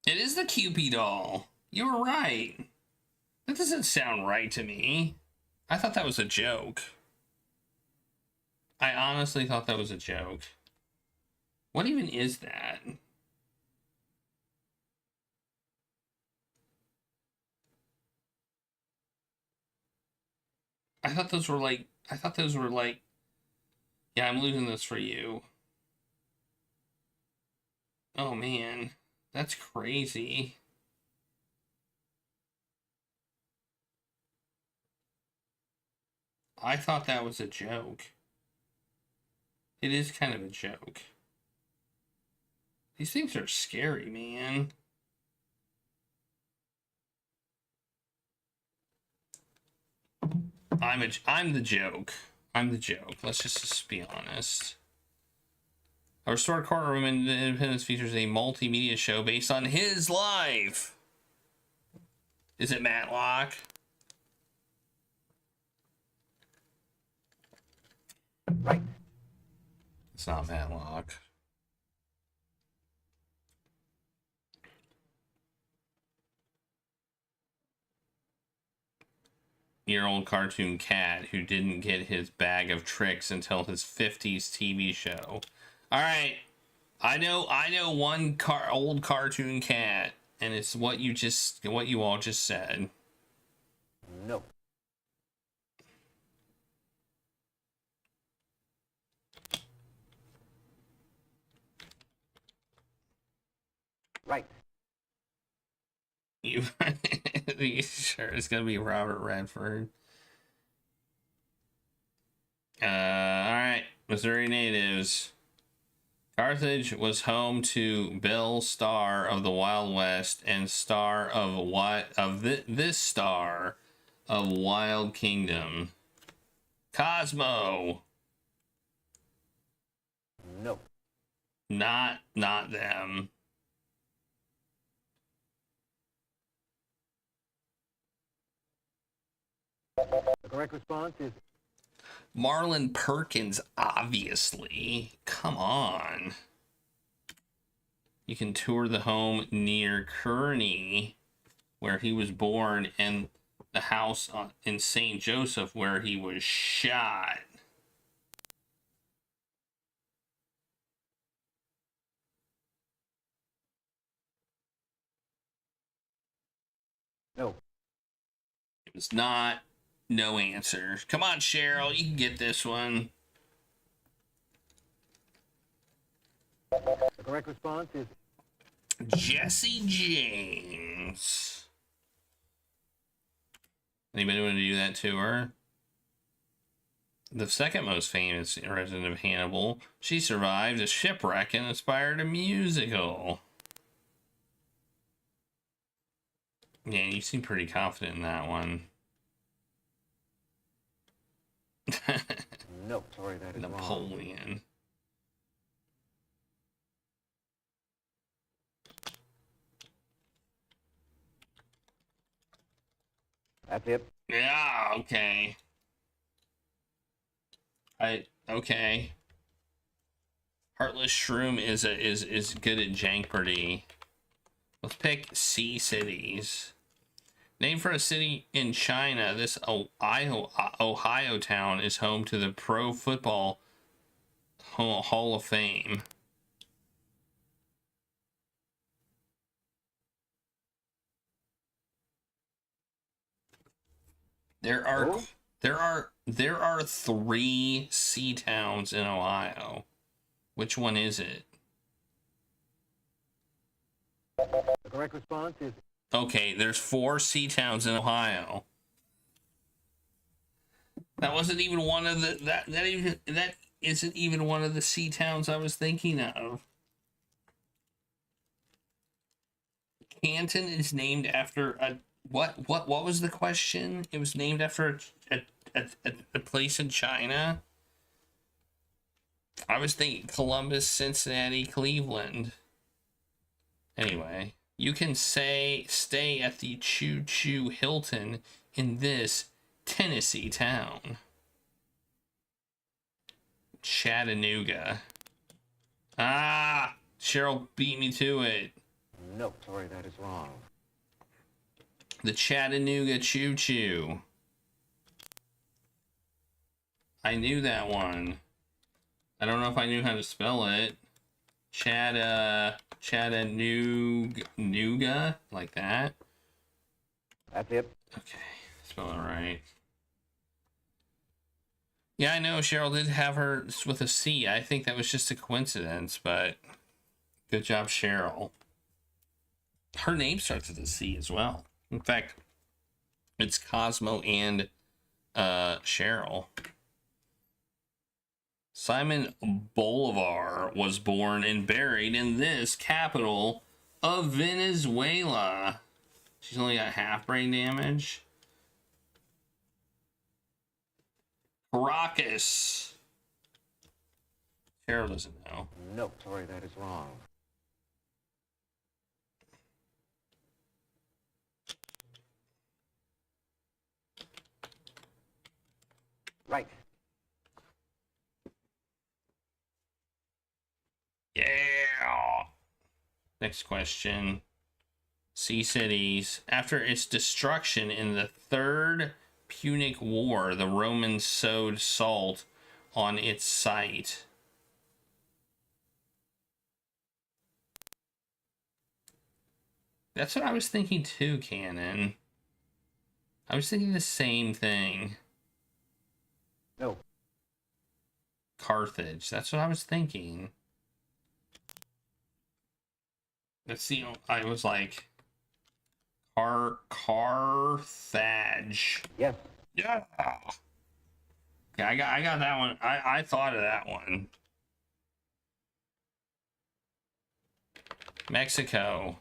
S7: It is the Cupid doll. You were right. That doesn't sound right to me. I thought that was a joke. I honestly thought that was a joke. What even is that? I thought those were like, yeah, I'm losing this for you. Oh man, that's crazy. I thought that was a joke. It is kind of a joke. These things are scary, man. I'm the joke. I'm the joke. Let's just be honest. A restored courtroom in Independence features a multimedia show based on his life. Is it Matlock?
S10: Right.
S7: It's not Matlock. Year-old cartoon cat who didn't get his bag of tricks until his 50s TV show. All right, I know one old cartoon cat, and it's what you all just said.
S10: No. Right.
S7: You sure it's gonna be Robert Redford? All right, Missouri natives. Carthage was home to Bill Starr of the Wild West and star of this star of Wild Kingdom. Cosmo.
S10: No.
S7: Not them.
S10: The correct response is
S7: Marlon Perkins, obviously. Come on. You can tour the home near Kearney, where he was born, and the house in St. Joseph, where he was shot.
S10: no.
S7: It was not. No answer. Come on, Cheryl. You can get this one.
S10: The correct response is
S7: Jesse James. Anybody want to do that to her? The second most famous resident of Hannibal, she survived a shipwreck and inspired a musical. Yeah, you seem pretty confident in that one.
S10: no. Sorry, that is wrong.
S7: Napoleon.
S10: That's it.
S7: Yeah, okay. Okay. Heartless Shroom is good at Jeopardy. Let's pick C cities. Named for a city in China, this Ohio town is home to the Pro Football Hall of Fame. There are 3 sea towns in Ohio. Which one is it?
S10: The correct response is
S7: Okay, there's 4 sea towns in Ohio. That wasn't even one of the that isn't even one of the sea towns I was thinking of. Canton is named after a what was the question? It was named after a place in China. I was thinking Columbus, Cincinnati, Cleveland. Anyway, you can stay at the Choo Choo Hilton in this Tennessee town. Chattanooga. Ah, Cheryl beat me to it.
S10: no. Sorry, that is wrong.
S7: The Chattanooga Choo Choo. I knew that one. I don't know if I knew how to spell it. Chattanooga, like that.
S10: That's it.
S7: Okay, spell it right. Yeah, I know Cheryl did have her with a C. I think that was just a coincidence, but good job, Cheryl. Her name starts with a C as well. In fact, it's Cosmo and Cheryl. Simon Bolivar was born and buried in this capital of Venezuela. She's only got half brain damage. Caracas. Cheryl doesn't know.
S10: No. Sorry, that is wrong. Right.
S7: Yeah. Next question. Sea cities. After its destruction in the Third Punic War, the Romans sowed salt on its site. That's what I was thinking too, Cannon. I was thinking the same thing.
S10: No.
S7: Carthage. That's what I was thinking. Let's see. I was like, Carthage.
S10: Yes.
S7: Yeah. Okay, I got that one. I thought of that one. Mexico.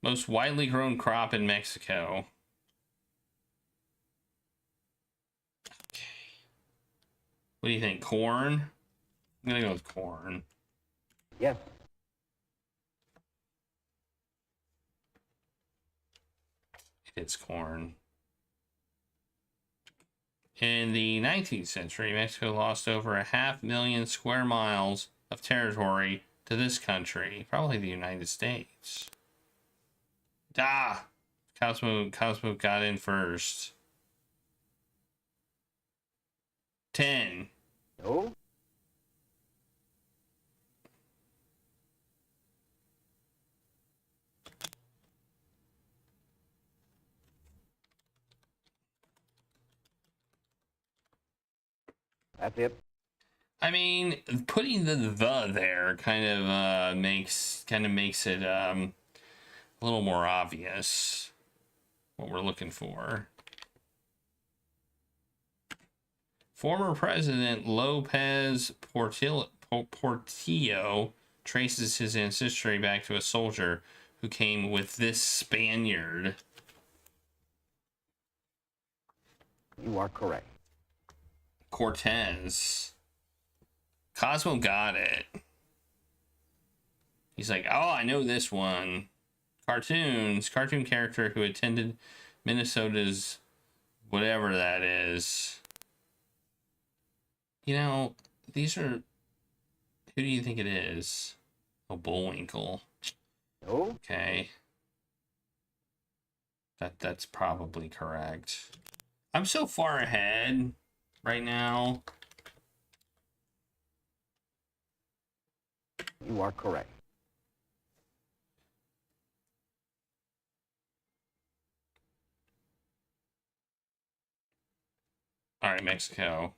S7: Most widely grown crop in Mexico. Okay. What do you think? Corn? I'm gonna go with corn.
S10: Yes.
S7: It's corn. In the 19th century, Mexico lost over 500,000 square miles of territory to this country, probably the United States. Cosmo got in first. 10.
S10: No. That's it.
S7: I mean, putting the there kind of makes it a little more obvious what we're looking for. Former President Lopez Portillo traces his ancestry back to a soldier who came with this Spaniard.
S10: You are correct.
S7: Cortez. Cosmo got it. He's like, oh, I know this one. Cartoon character who attended Minnesota's whatever that is. You know, these are... Who do you think it is? Oh, Bullwinkle.
S10: No.
S7: Okay. That's probably correct. I'm so far ahead right now.
S10: You are correct.
S7: All right, Mexico.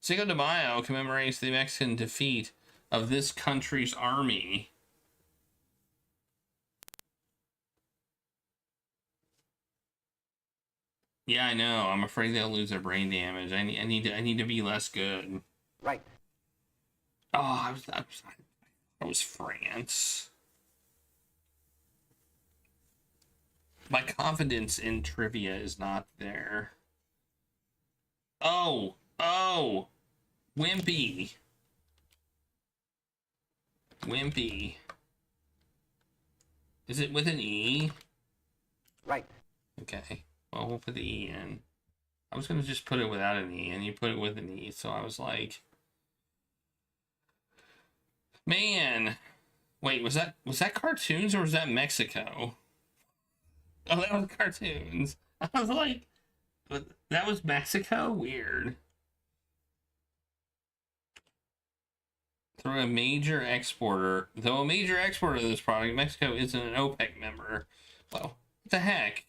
S7: Cinco de Mayo commemorates the Mexican defeat of this country's army. Yeah, I know. I'm afraid they'll lose their brain damage. I need to be less good.
S10: Right.
S7: Oh, I was France. My confidence in trivia is not there. Oh, Wimpy. Is it with an E?
S10: Right.
S7: Okay. Well, we'll put the E in. I was going to just put it without an E, and you put it with an E, so I was like... Man! Wait, was that cartoons, or was that Mexico? Oh, that was cartoons. I was like... That was Mexico? Weird. Though a major exporter of this product, Mexico isn't an OPEC member. Well, what the heck?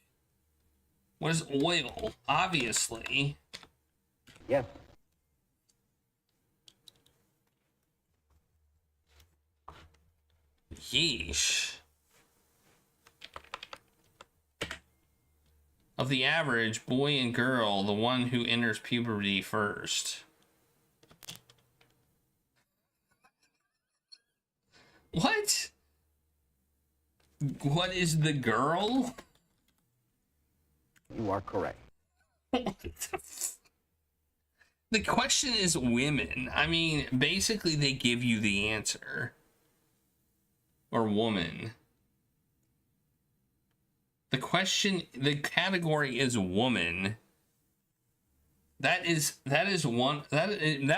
S7: What is oil? Obviously.
S10: Yes.
S7: Yeesh. Of the average boy and girl, the one who enters puberty first. What? What is the girl?
S10: You are correct.
S7: The question is women. I mean, basically they give you the answer. Or woman. The category is woman. That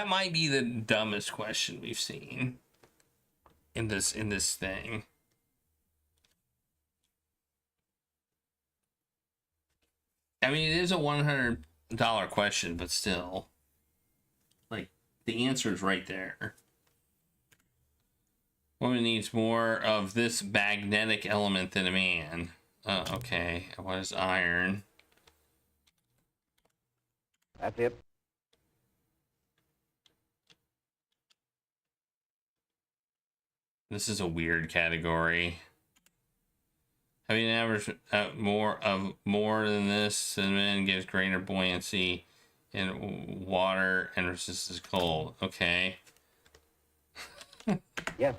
S7: might be the dumbest question we've seen in this thing. I mean, it is a $100 question, but still, like, the answer is right there. Woman needs more of this magnetic element than a man. Okay. What is iron?
S10: That's it.
S7: This is a weird category. Having an average more than this than men gives greater buoyancy in water and resists cold. Okay.
S10: Yes.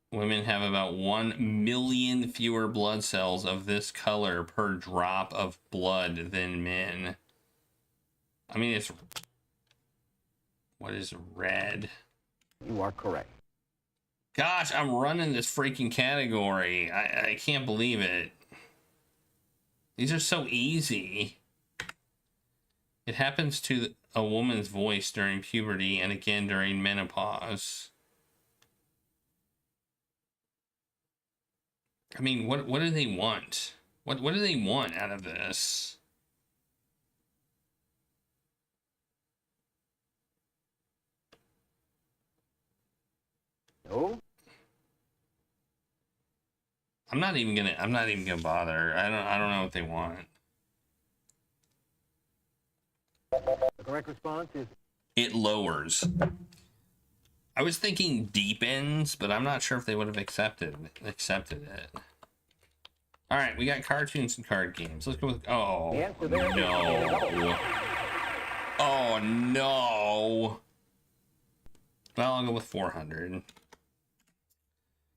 S7: Women have about 1 million fewer blood cells of this color per drop of blood than men. I mean, it's... What is red?
S10: You are correct.
S7: Gosh, I'm running this freaking category. I can't believe it. These are so easy. It happens to a woman's voice during puberty and again during menopause. I mean, what do they want? What do they want out of this?
S10: No.
S7: I'm not even gonna bother. I don't know what they want.
S10: The correct response is
S7: It lowers. I was thinking deepens, but I'm not sure if they would have accepted it. All right, we got cartoons and card games. Let's go with
S10: the answer there.
S7: no. Oh no. Well, I'll go with 400.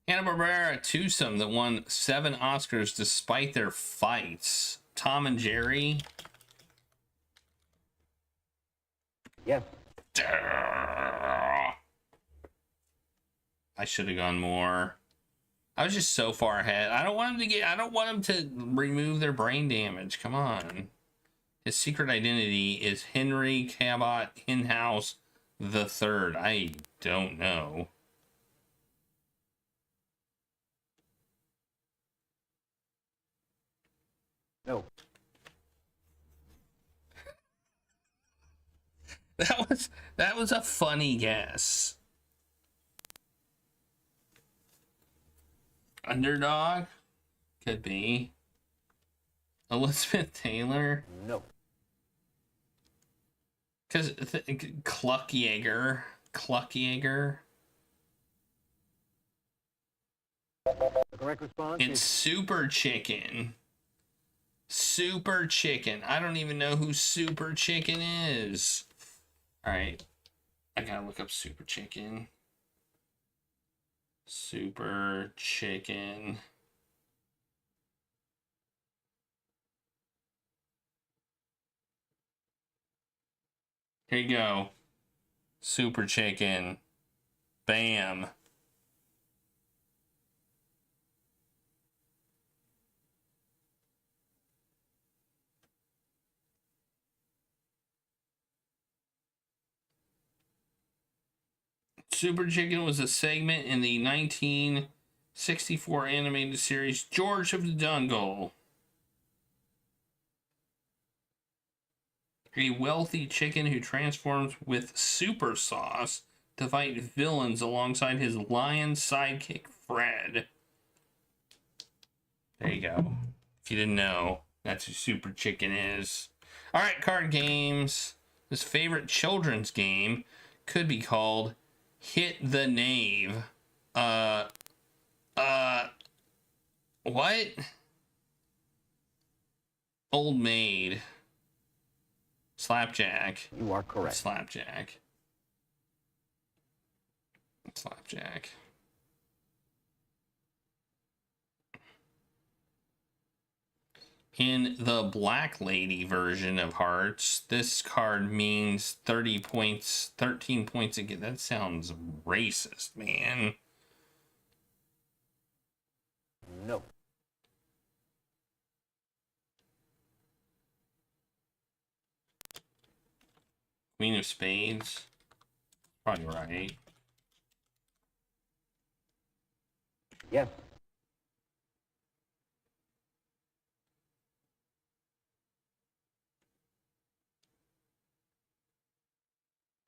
S7: Hanna-Barbera twosome that won 7 Oscars despite their fights. Tom and Jerry.
S10: Yes.
S7: I should have gone more. I was just so far ahead. I don't want him to remove their brain damage. Come on. His secret identity is Henry Cabot Henhouse the Third. I don't know.
S10: No.
S7: That was a funny guess. Underdog? Could be. Elizabeth Taylor?
S10: No.
S7: Because Cluckjaeger.
S10: The correct response
S7: It's
S10: is
S7: Super Chicken. Super Chicken. I don't even know who Super Chicken is. Alright. I gotta look up Super Chicken. Super Chicken. Here you go. Super Chicken. Bam. Super Chicken was a segment in the 1964 animated series George of the Jungle. A wealthy chicken who transforms with super sauce to fight villains alongside his lion sidekick Fred. There you go. If you didn't know, that's who Super Chicken is. All right, card games. His favorite children's game could be called Hit the Knave. What? Old Maid. Slapjack.
S10: You are correct.
S7: Slapjack. In the Black Lady version of Hearts, this card means 30 points, 13 points again. That sounds racist, man.
S10: No.
S7: Queen of Spades. Probably right.
S10: Yes.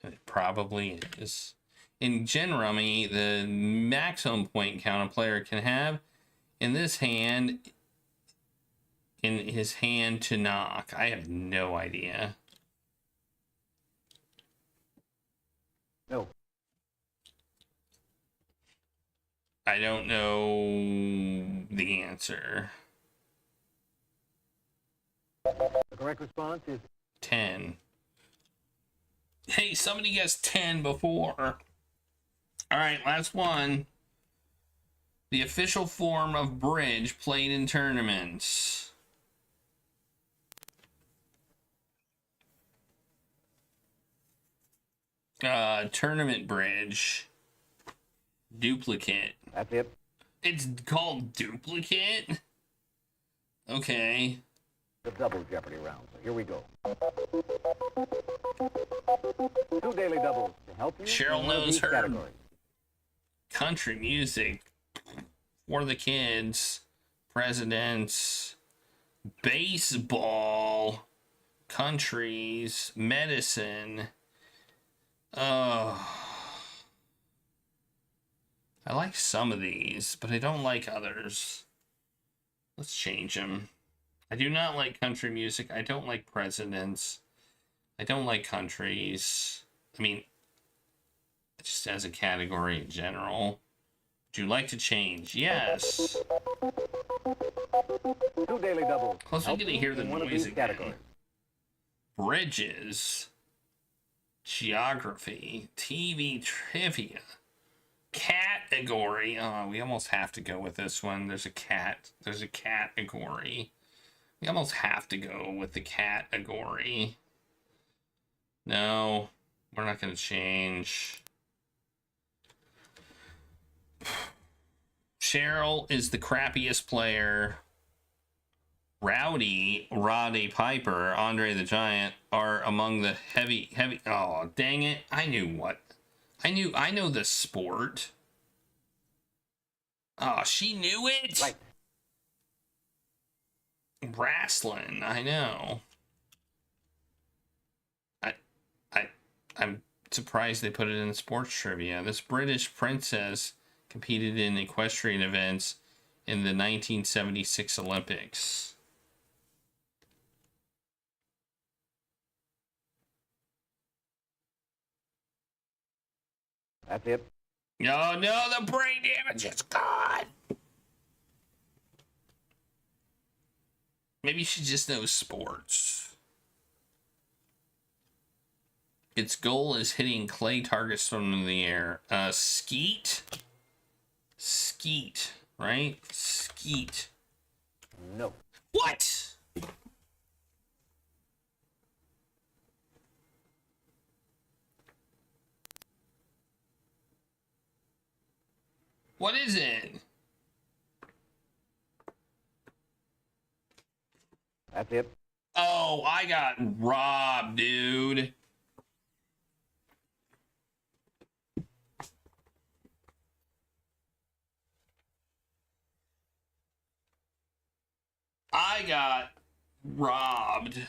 S7: It probably is. In Gin Rummy, the maximum point count a player can have in this hand in his hand to knock? I have no idea.
S10: No.
S7: I don't know the answer.
S10: The correct response is
S7: 10. Hey, somebody guessed 10 before. All right, last one. The official form of bridge played in tournaments. Tournament bridge. Duplicate.
S10: that's it.
S7: It's called duplicate? Okay.
S10: The double Jeopardy round. So here we go. 2 daily doubles to help you.
S7: Cheryl
S10: in one of
S7: knows
S10: these
S7: her
S10: categories.
S7: country music for the kids, presidents, baseball, countries, medicine. Oh. I like some of these, but I don't like others. Let's change them. I do not like country music. I don't like presidents. I don't like countries. I mean, just as a category in general. Would you like to change? Yes.
S10: 2 daily doubles.
S7: Plus, I'm going to hear the
S10: in one of
S7: noise
S10: these
S7: again.
S10: categories.
S7: Bridges. Geography. TV trivia. Category. Oh, we almost have to go with this one. There's a cat. There's a category. We almost have to go with the category. No, we're not going to change. Cheryl is the crappiest player. Roddy Piper, Andre the Giant are among the heavy. Oh, dang it. I know the sport. Oh, she knew it?
S10: Right.
S7: Wrestling, I know. I'm surprised they put it in sports trivia. This British princess competed in equestrian events in the 1976 Olympics.
S10: That's it.
S7: Oh no, the brain damage is gone. Maybe she just knows sports. Its goal is hitting clay targets thrown in the air. Skeet, right? Skeet.
S10: No.
S7: What? What is it?
S10: That's it.
S7: Oh, I got robbed, dude. I got robbed.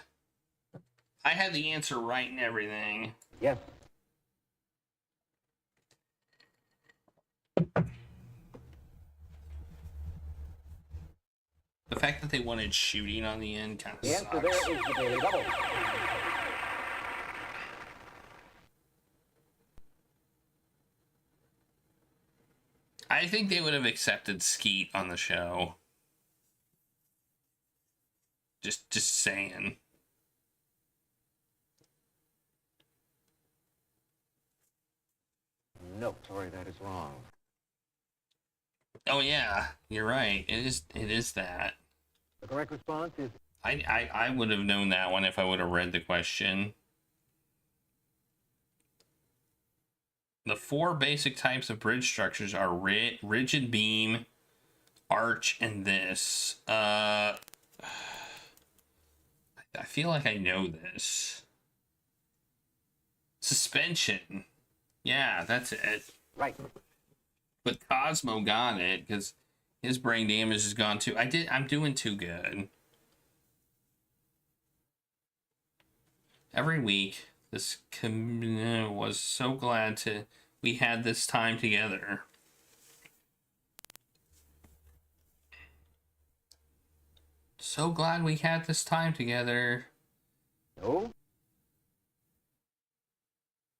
S7: I had the answer right and everything.
S10: Yes.
S7: The fact that they wanted shooting on the end kind of
S10: The answer
S7: sucks.
S10: there is the daily double.
S7: I think they would have accepted Skeet on the show. Just saying.
S10: No, sorry, that is wrong.
S7: Oh yeah, you're right. It is that.
S10: The correct response is
S7: I would have known that one if I would have read the question. The 4 basic types of bridge structures are rigid beam, arch, and this. I feel like I know this. Suspension. Yeah, that's it.
S10: right.
S7: But Cosmo got it because his brain damage is gone too. I'm doing too good. Every week, this was so glad we had this time together. So glad we had this time together.
S10: No?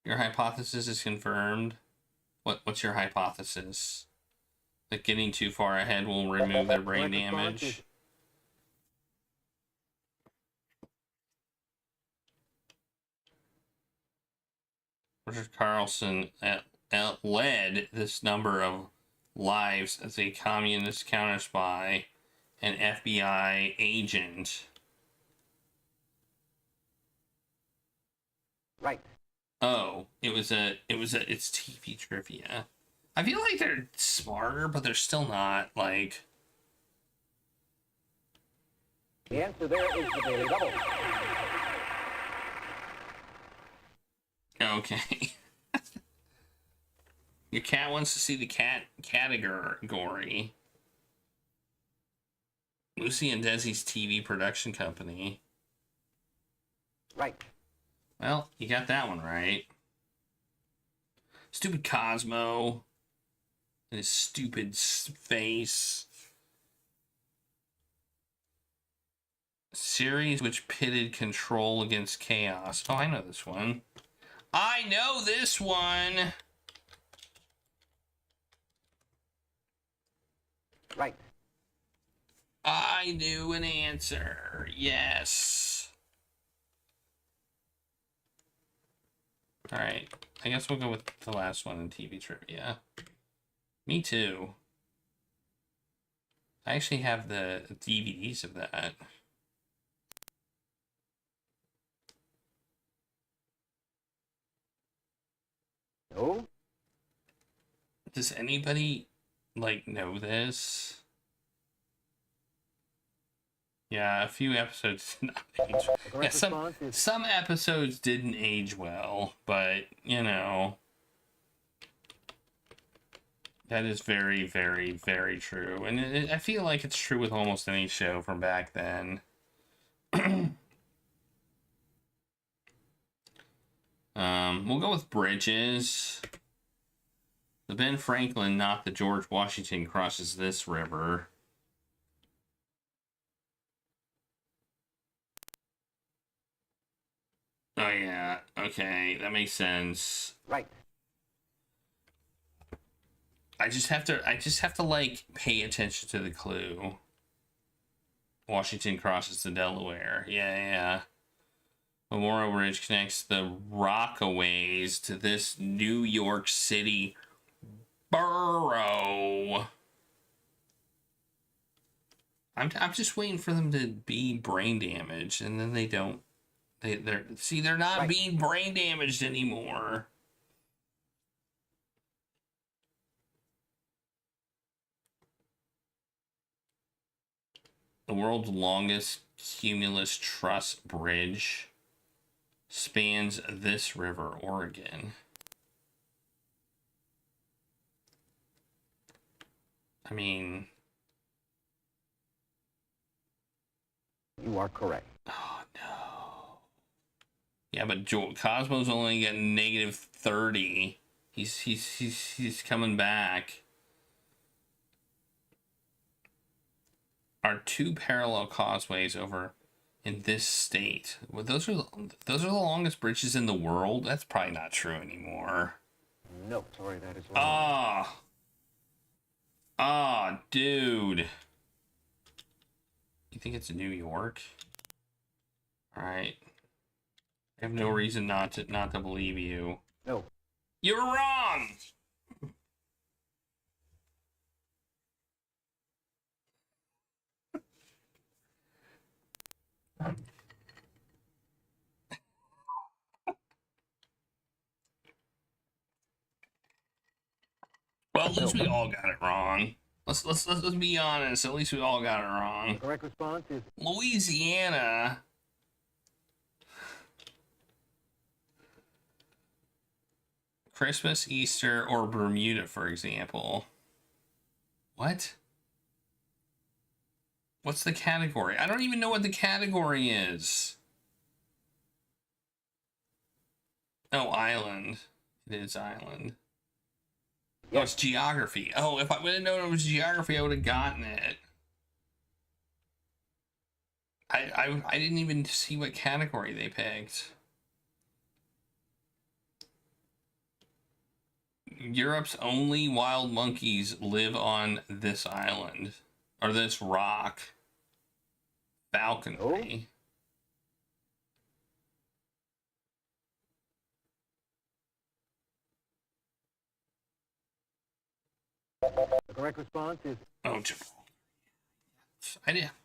S7: Your hypothesis is confirmed. What's your hypothesis? That getting too far ahead will remove their brain damage? Richard Carlson led this number of lives as a communist counter-spy and FBI agent.
S10: Right.
S7: Oh, it's TV trivia. I feel like they're smarter, but they're still not, like...
S10: The answer there is the Daily Double.
S7: Okay. Your cat wants to see the category. Lucy and Desi's TV production company.
S10: Right.
S7: Well, you got that one right. Stupid Cosmo. And his stupid face. Series which pitted control against chaos. Oh, I know this one. I know this one!
S10: Right.
S7: I knew an answer. Yes. Alright. I guess we'll go with the last one in TV trivia. Me too. I actually have the DVDs of that.
S10: No?
S7: Does anybody, like, know this? Yeah, a few episodes did not age. Yeah, some episodes didn't age well, but, you know, that is very, very, very true. And I feel like it's true with almost any show from back then. We'll go with bridges. The Ben Franklin, not the George Washington, crosses this river. Oh yeah, okay, that makes sense.
S10: Right.
S7: I just have to like pay attention to the clue. Washington crosses the Delaware. Yeah. Memorial Bridge connects the Rockaways to this New York City borough. I'm just waiting for them to be brain damaged, and then they don't. They're not
S10: right.
S7: being brain damaged anymore. The world's longest cumulus truss bridge spans this river, Oregon. I mean...
S10: You are correct.
S7: Oh, no. Yeah, but Cosmo's only getting -30. He's coming back. Are two parallel causeways over in this state? Well, those are the longest bridges in the world. That's probably not true anymore.
S10: No, sorry, that is wrong.
S7: Dude. You think it's New York? All right. I have no reason not to believe you.
S10: No.
S7: You're wrong. Well, at least we all got it wrong. Let's be honest. At least we all got it wrong.
S10: The correct response is
S7: Louisiana. Christmas, Easter, or Bermuda, for example. What? What's the category? I don't even know what the category is. Oh, island. It is island. Oh, it's geography. Oh, if I would have known it was geography, I would have gotten it. I didn't even see what category they picked. Europe's only wild monkeys live on this island, or this rock. Falconry.
S10: The correct response is...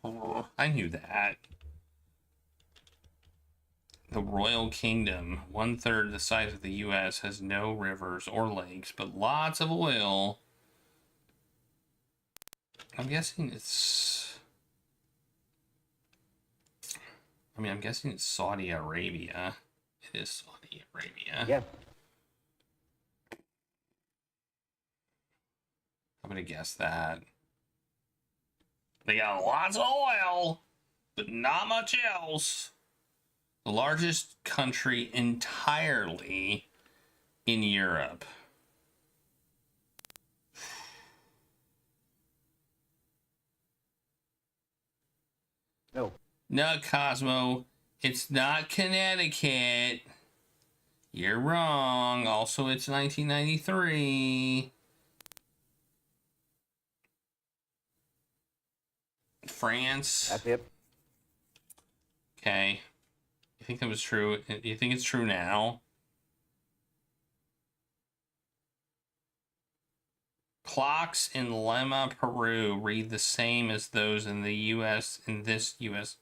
S7: Oh, I knew that. The Royal Kingdom, 1/3 the size of the U.S., has no rivers or lakes, but lots of oil. I'm guessing it's... I'm guessing it's Saudi Arabia. It is Saudi Arabia.
S10: Yes.
S7: I'm gonna guess that. They got lots of oil, but not much else. The largest country entirely in Europe.
S10: No.
S7: No, Cosmo. It's not Connecticut. You're wrong. Also, it's 1993. France.
S10: That's it.
S7: Okay. You think that was true? You think it's true now? Clocks in Lima, Peru read the same as those in the U.S. in this U.S.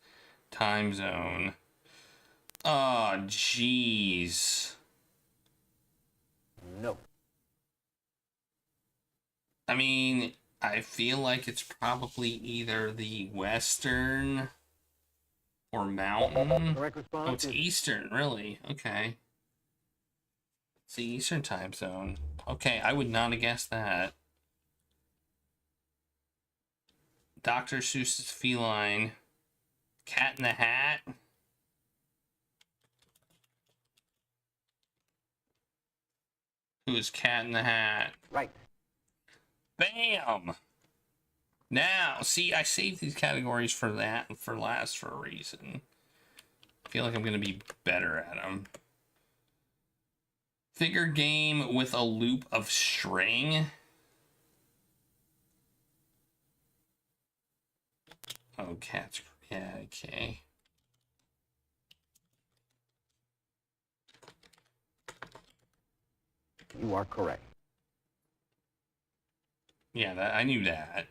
S7: time zone. Oh, jeez.
S10: No.
S7: I mean, I feel like it's probably either the Western or Mountain.
S10: Correct response.
S7: Oh, it's Eastern, really? Okay. It's the Eastern time zone. Okay, I would not have guessed that. Dr. Seuss's Feline. Cat in the Hat. Who is Cat in the Hat?
S10: Right.
S7: Bam! Now, see, I saved these categories for that and for last for a reason. I feel like I'm going to be better at them. Figure game with a loop of string. Oh, cats. Yeah, okay.
S10: You are correct.
S7: Yeah, I knew that.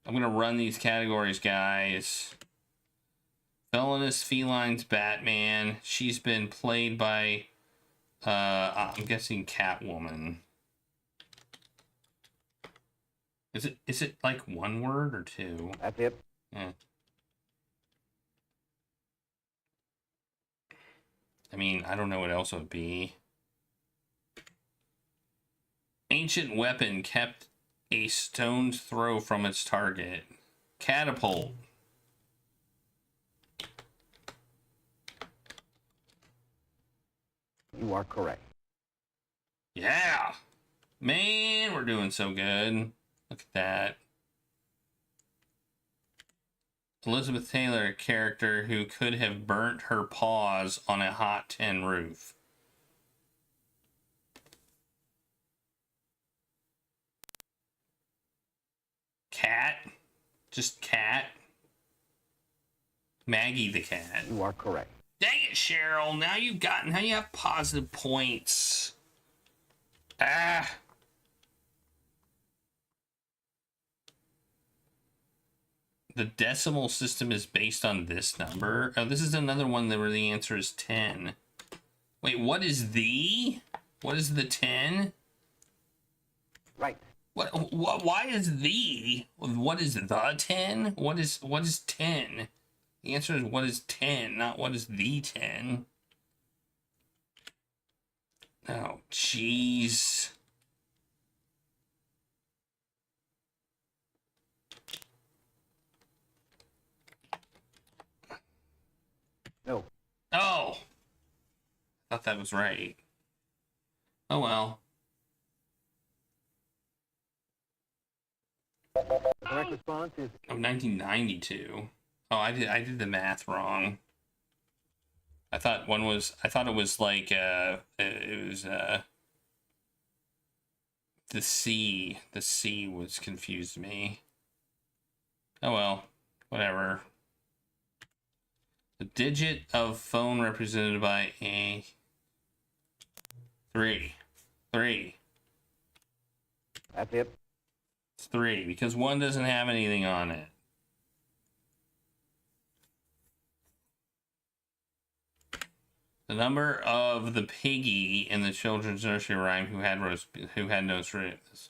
S7: I'm going to run these categories, guys. Villainous Felines Batman. She's been played by, I'm guessing Catwoman. Is it like one word or two?
S10: That's it.
S7: Yeah. I mean, I don't know what else it would be. Ancient weapon kept a stone's throw from its target. Catapult.
S10: You are correct.
S7: Yeah. Man, we're doing so good. Look at that. Elizabeth Taylor, a character who could have burnt her paws on a hot tin roof. Cat? Just cat? Maggie the cat.
S10: You are correct.
S7: Dang it, Cheryl. Now you have positive points. Ah. The decimal system is based on this number. Oh, this is another one where the answer is 10. Wait, what is the? What is the 10?
S10: Right.
S7: What why is the? What is the 10? What is 10? The answer is what is 10, not what is the 10. Oh, jeez.
S10: No.
S7: Oh. I thought that was right. Oh well.
S10: The correct response is...
S7: Of 1992. Oh, I did the math wrong. I thought it was like it was the C. The C was confused me. Oh well, whatever. The digit of phone represented by a 3.
S10: That's it.
S7: It's 3 because 1 doesn't have anything on it. The number of the piggy in the children's nursery rhyme who had no ribs.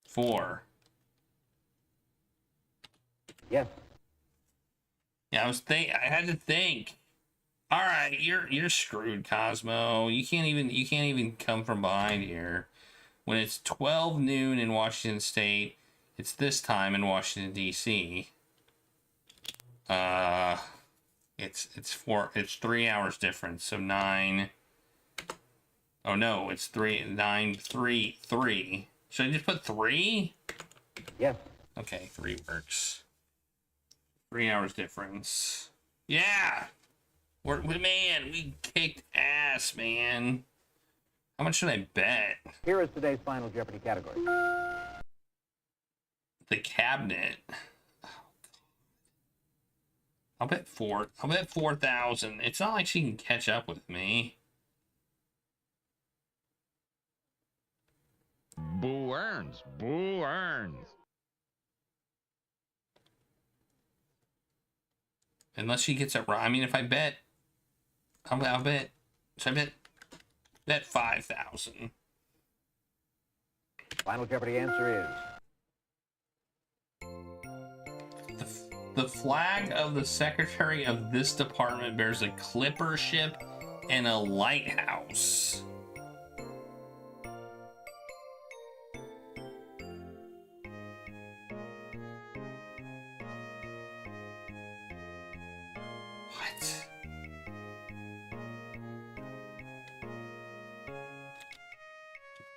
S7: 4.
S10: Yes.
S7: Yeah, I had to think. All right, you're screwed, Cosmo. You can't even come from behind here. When it's 12 noon in Washington State, it's this time in Washington D.C. It's 3 hours difference. So 9. Oh no, it's 3 9 3 3. Should I just put 3?
S10: Yes.
S7: Okay, 3 works. 3 hours difference. Yeah. Man, we kicked ass, man. How much should I bet?
S10: Here is today's final Jeopardy category.
S7: The cabinet. I'll bet 4,000. It's not like she can catch up with me.
S4: Boo earns. Boo earns.
S7: Unless she gets it right. I mean, if I bet, I'll bet. Should I bet 5,000?
S10: Final Jeopardy answer is
S7: the flag of the secretary of this department bears a clipper ship and a lighthouse. What?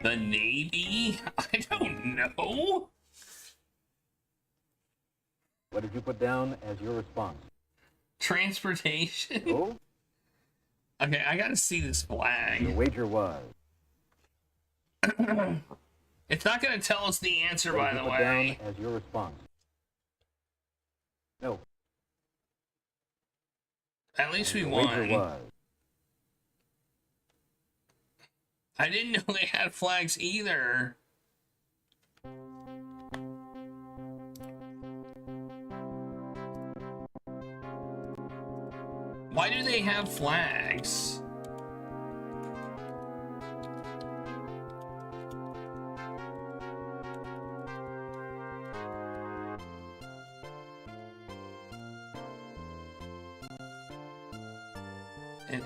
S7: The Navy? I don't know.
S10: what did you put down as your response?
S7: Transportation?
S10: Oh?
S7: Okay, I gotta see this
S10: Your
S7: flag.
S10: wager was.
S7: It's not gonna tell us the answer,
S10: What
S7: by
S10: did
S7: the
S10: you put
S7: way.
S10: down as your response? No.
S7: At least we
S10: Your wager
S7: won.
S10: was.
S7: I didn't know they had flags either. Why do they have flags?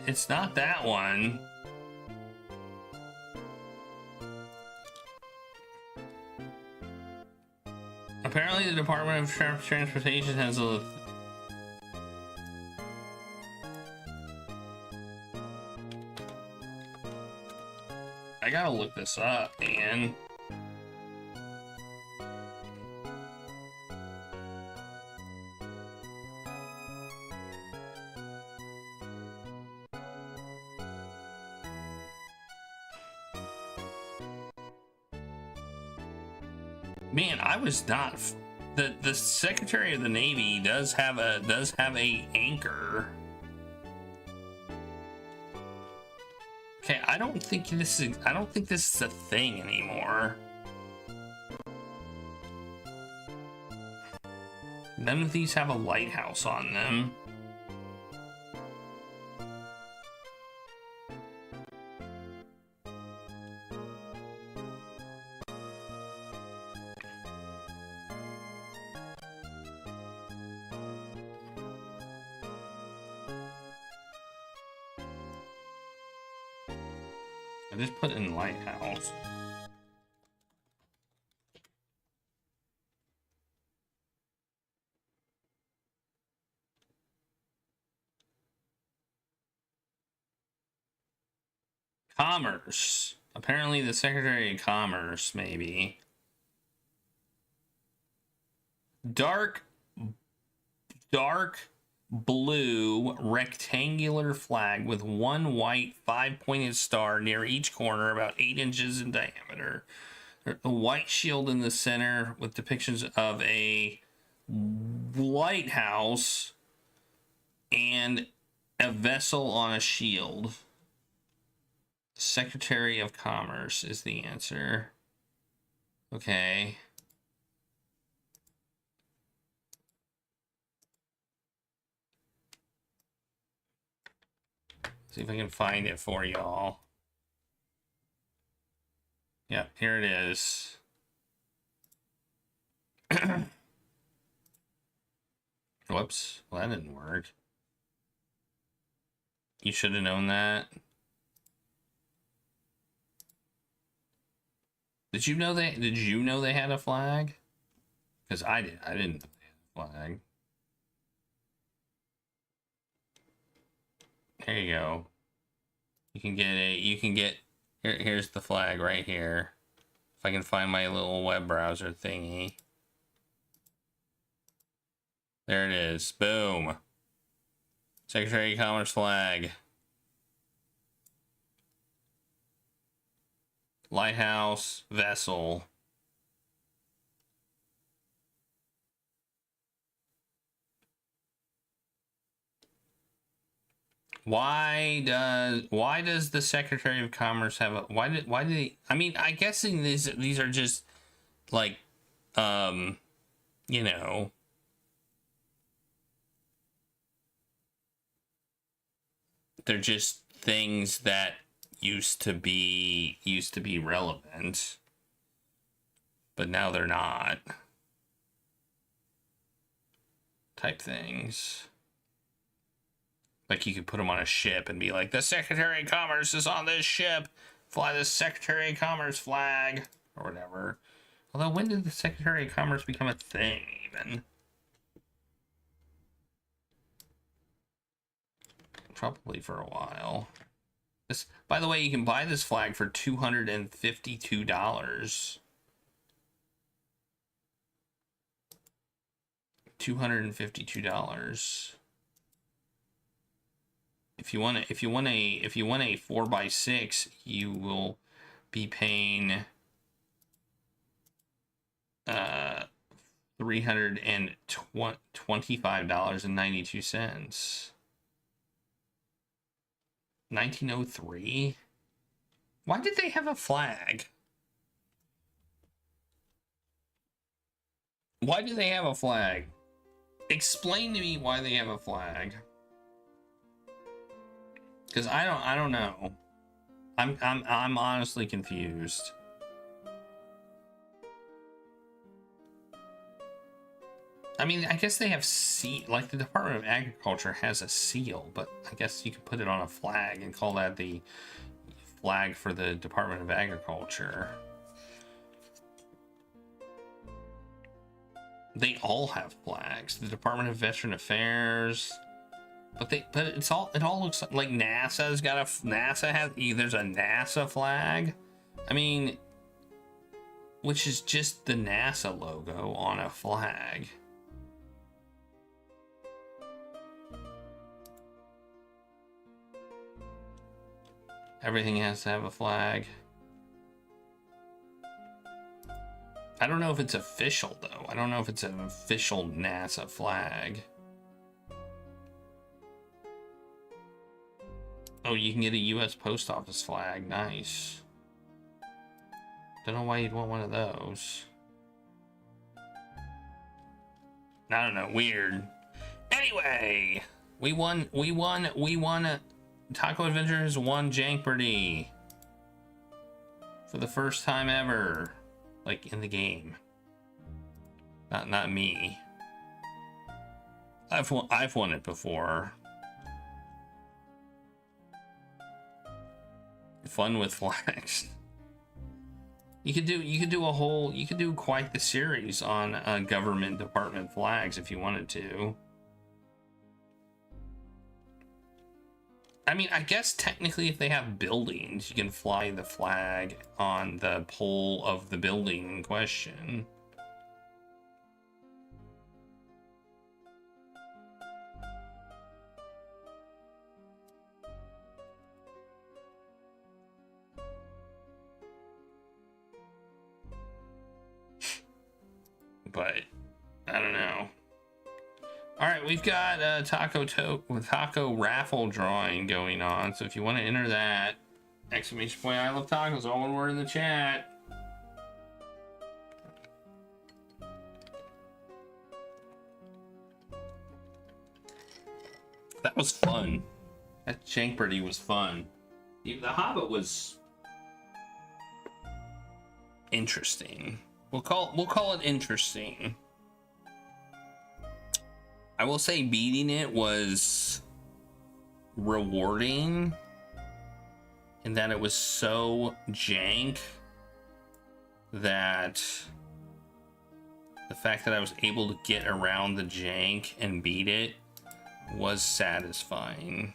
S7: It's not that one. Apparently the Department of Transportation has a... I gotta look this up, man. Man, I was not. The Secretary of the Navy does have a anchor. Okay, I don't think this is a thing anymore. None of these have a lighthouse on them. I just put in lighthouse. Commerce. Apparently the Secretary of Commerce, maybe. dark blue rectangular flag with one white 5-pointed star near each corner, about 8 inches in diameter. A white shield in the center with depictions of a lighthouse and a vessel on a shield. Secretary of Commerce is the answer. Okay. See if I can find it for y'all. Yep, here it is. Whoops, well, that didn't work. You should have known that. Did you know they had a flag? Because I didn't know they had a flag. Here you go. You can get here's the flag right here. If I can find my little web browser thingy. There it is. Boom. Secretary of Commerce flag. Lighthouse, vessel. Why does the Secretary of Commerce have a why did they, I mean, I guessing these are just like you know, they're just things that used to be relevant, but now they're not, type things. Like you could put them on a ship and be like, the Secretary of Commerce is on this ship, fly the Secretary of Commerce flag, or whatever. Although, when did the Secretary of Commerce become a thing, even? Probably for a while. This, by the way, you can buy this flag for $252. $252. If you want a 4x6, you will be paying $325.92. 1903. Why did they have a flag? Why do they have a flag? Explain to me why they have a flag. Because I don't know. I'm honestly confused. I mean, I guess they have like the Department of Agriculture has a seal, but I guess you could put it on a flag and call that the flag for the Department of Agriculture. They all have flags. The Department of Veteran Affairs. But it all looks like NASA's got there's a NASA flag. I mean, which is just the NASA logo on a flag. Everything has to have a flag. I don't know if it's official though. I don't know if it's an official NASA flag. Oh, you can get a U.S. Post Office flag. Nice. Don't know why you'd want one of those. I don't know. Weird. Anyway, we won. Taco Adventures won Jankberty for the first time ever, like in the game. Not me. I've won it before. Fun with flags. You could do quite the series on government department flags if you wanted to. I mean, I guess technically if they have buildings, you can fly the flag on the pole of the building in question. but I don't know. All right, we've got a taco raffle drawing going on. So if you want to enter that, exclamation point I love tacos, all one word in the chat. That was fun. That Jank Birdie was fun. The Hobbit was interesting. We'll call it interesting. I will say beating it was rewarding in that it was so jank that the fact that I was able to get around the jank and beat it was satisfying.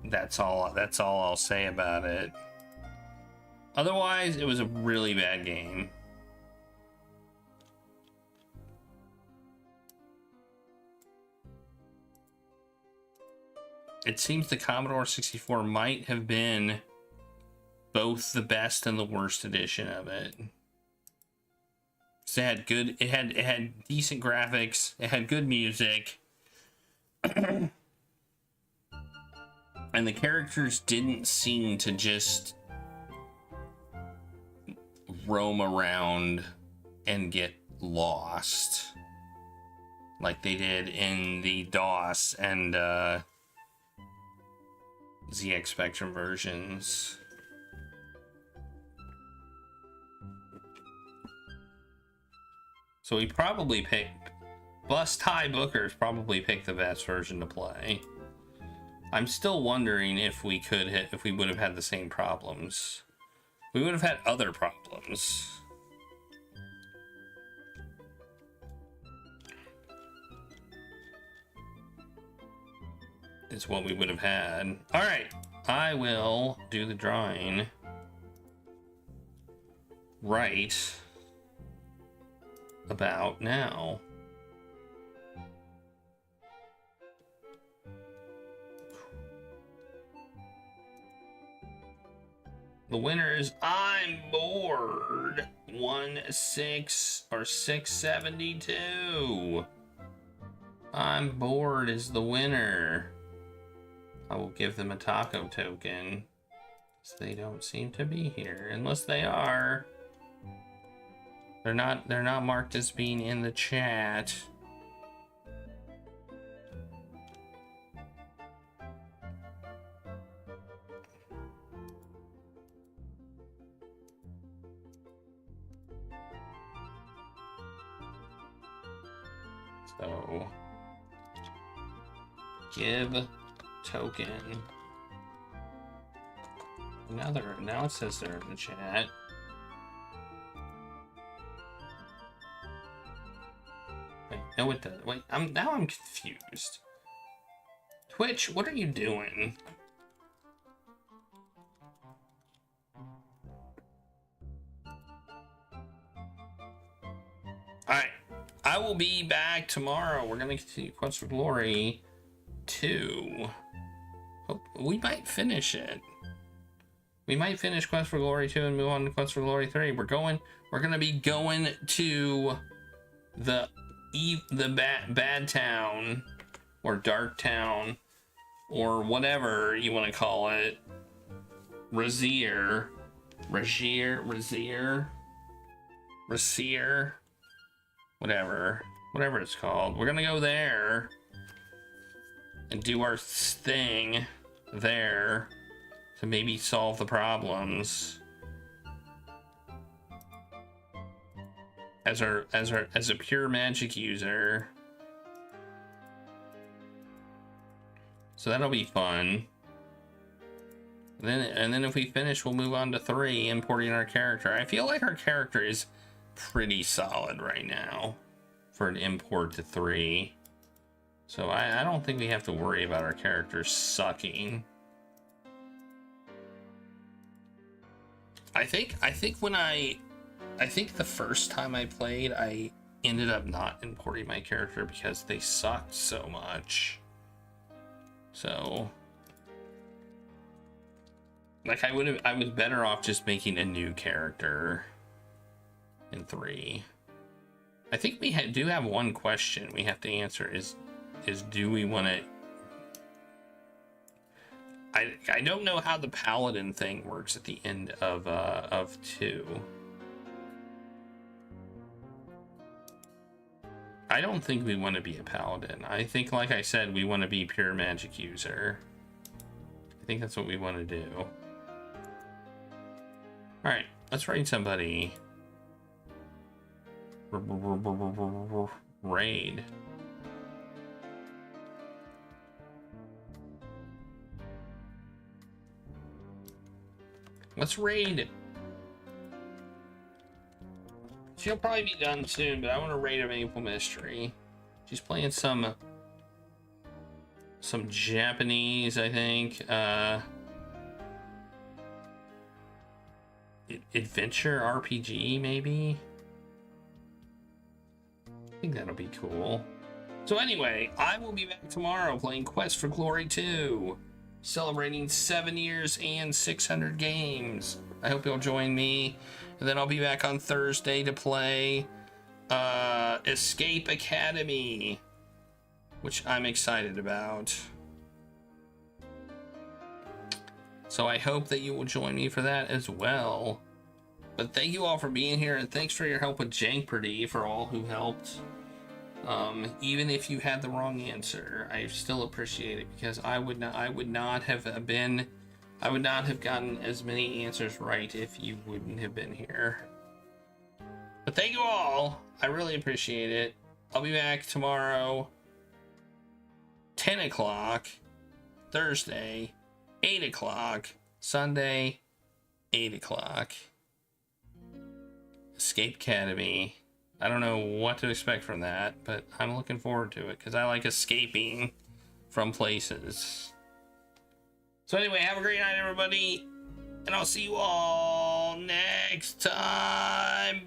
S7: That's all I'll say about it. Otherwise, it was a really bad game. It seems the Commodore 64 might have been both the best and the worst edition of it. So it had decent graphics, it had good music. And the characters didn't seem to just roam around and get lost like they did in the DOS and ZX Spectrum versions. So we probably picked, Ty Booker's probably picked the best version to play. I'm still wondering if we would have had the same problems. We would have had other problems. Is what we would have had. All right, I will do the drawing right about now. The winner is I'm Bored 672. I'm Bored is the winner. I will give them a taco token. So they don't seem to be here, unless they are. They're not marked as being in the chat. So give token. Now it says they're in the chat. Wait, no it doesn't. Wait, I'm confused. Twitch, what are you doing? Alright. I will be back tomorrow. We're gonna continue Quest for Glory 2. We might finish it. We might finish Quest for Glory 2 and move on to Quest for Glory 3. We're gonna be going to the bad town or dark town or whatever you want to call it. Razier, whatever it's called. We're gonna go there and do our thing there to maybe solve the problems as a pure magic user. So that'll be fun. And then if we finish, we'll move on to 3, importing our character. I feel like our character is pretty solid right now for an import to 3. So I don't think we have to worry about our characters sucking. I think the first time I played, I ended up not importing my character because they sucked so much. So Like, I was better off just making a new character in 3. I think we do have one question we have to answer is do we want to... I don't know how the paladin thing works at the end of 2. I don't think we want to be a paladin. I think, like I said, we want to be pure magic user. I think that's what we want to do. Alright, let's raid somebody. Raid. Let's raid. She'll probably be done soon, but I want to raid a Maple Mystery. She's playing some Japanese, I think. Adventure RPG, maybe? I think that'll be cool. So anyway, I will be back tomorrow playing Quest for Glory 2. Celebrating 7 years and 600 games. I hope you'll join me. And then I'll be back on Thursday to play Escape Academy, which I'm excited about. So I hope that you will join me for that as well. But thank you all for being here, and thanks for your help with Jankpurdy, for all who helped. Even if you had the wrong answer, I still appreciate it, because I would not have gotten as many answers right if you wouldn't have been here. But thank you all. I really appreciate it. I'll be back tomorrow, 10 o'clock, Thursday, 8 o'clock, Sunday, 8 o'clock. Escape Academy. I don't know what to expect from that, but I'm looking forward to it because I like escaping from places. So anyway, have a great night, everybody, and I'll see you all next time.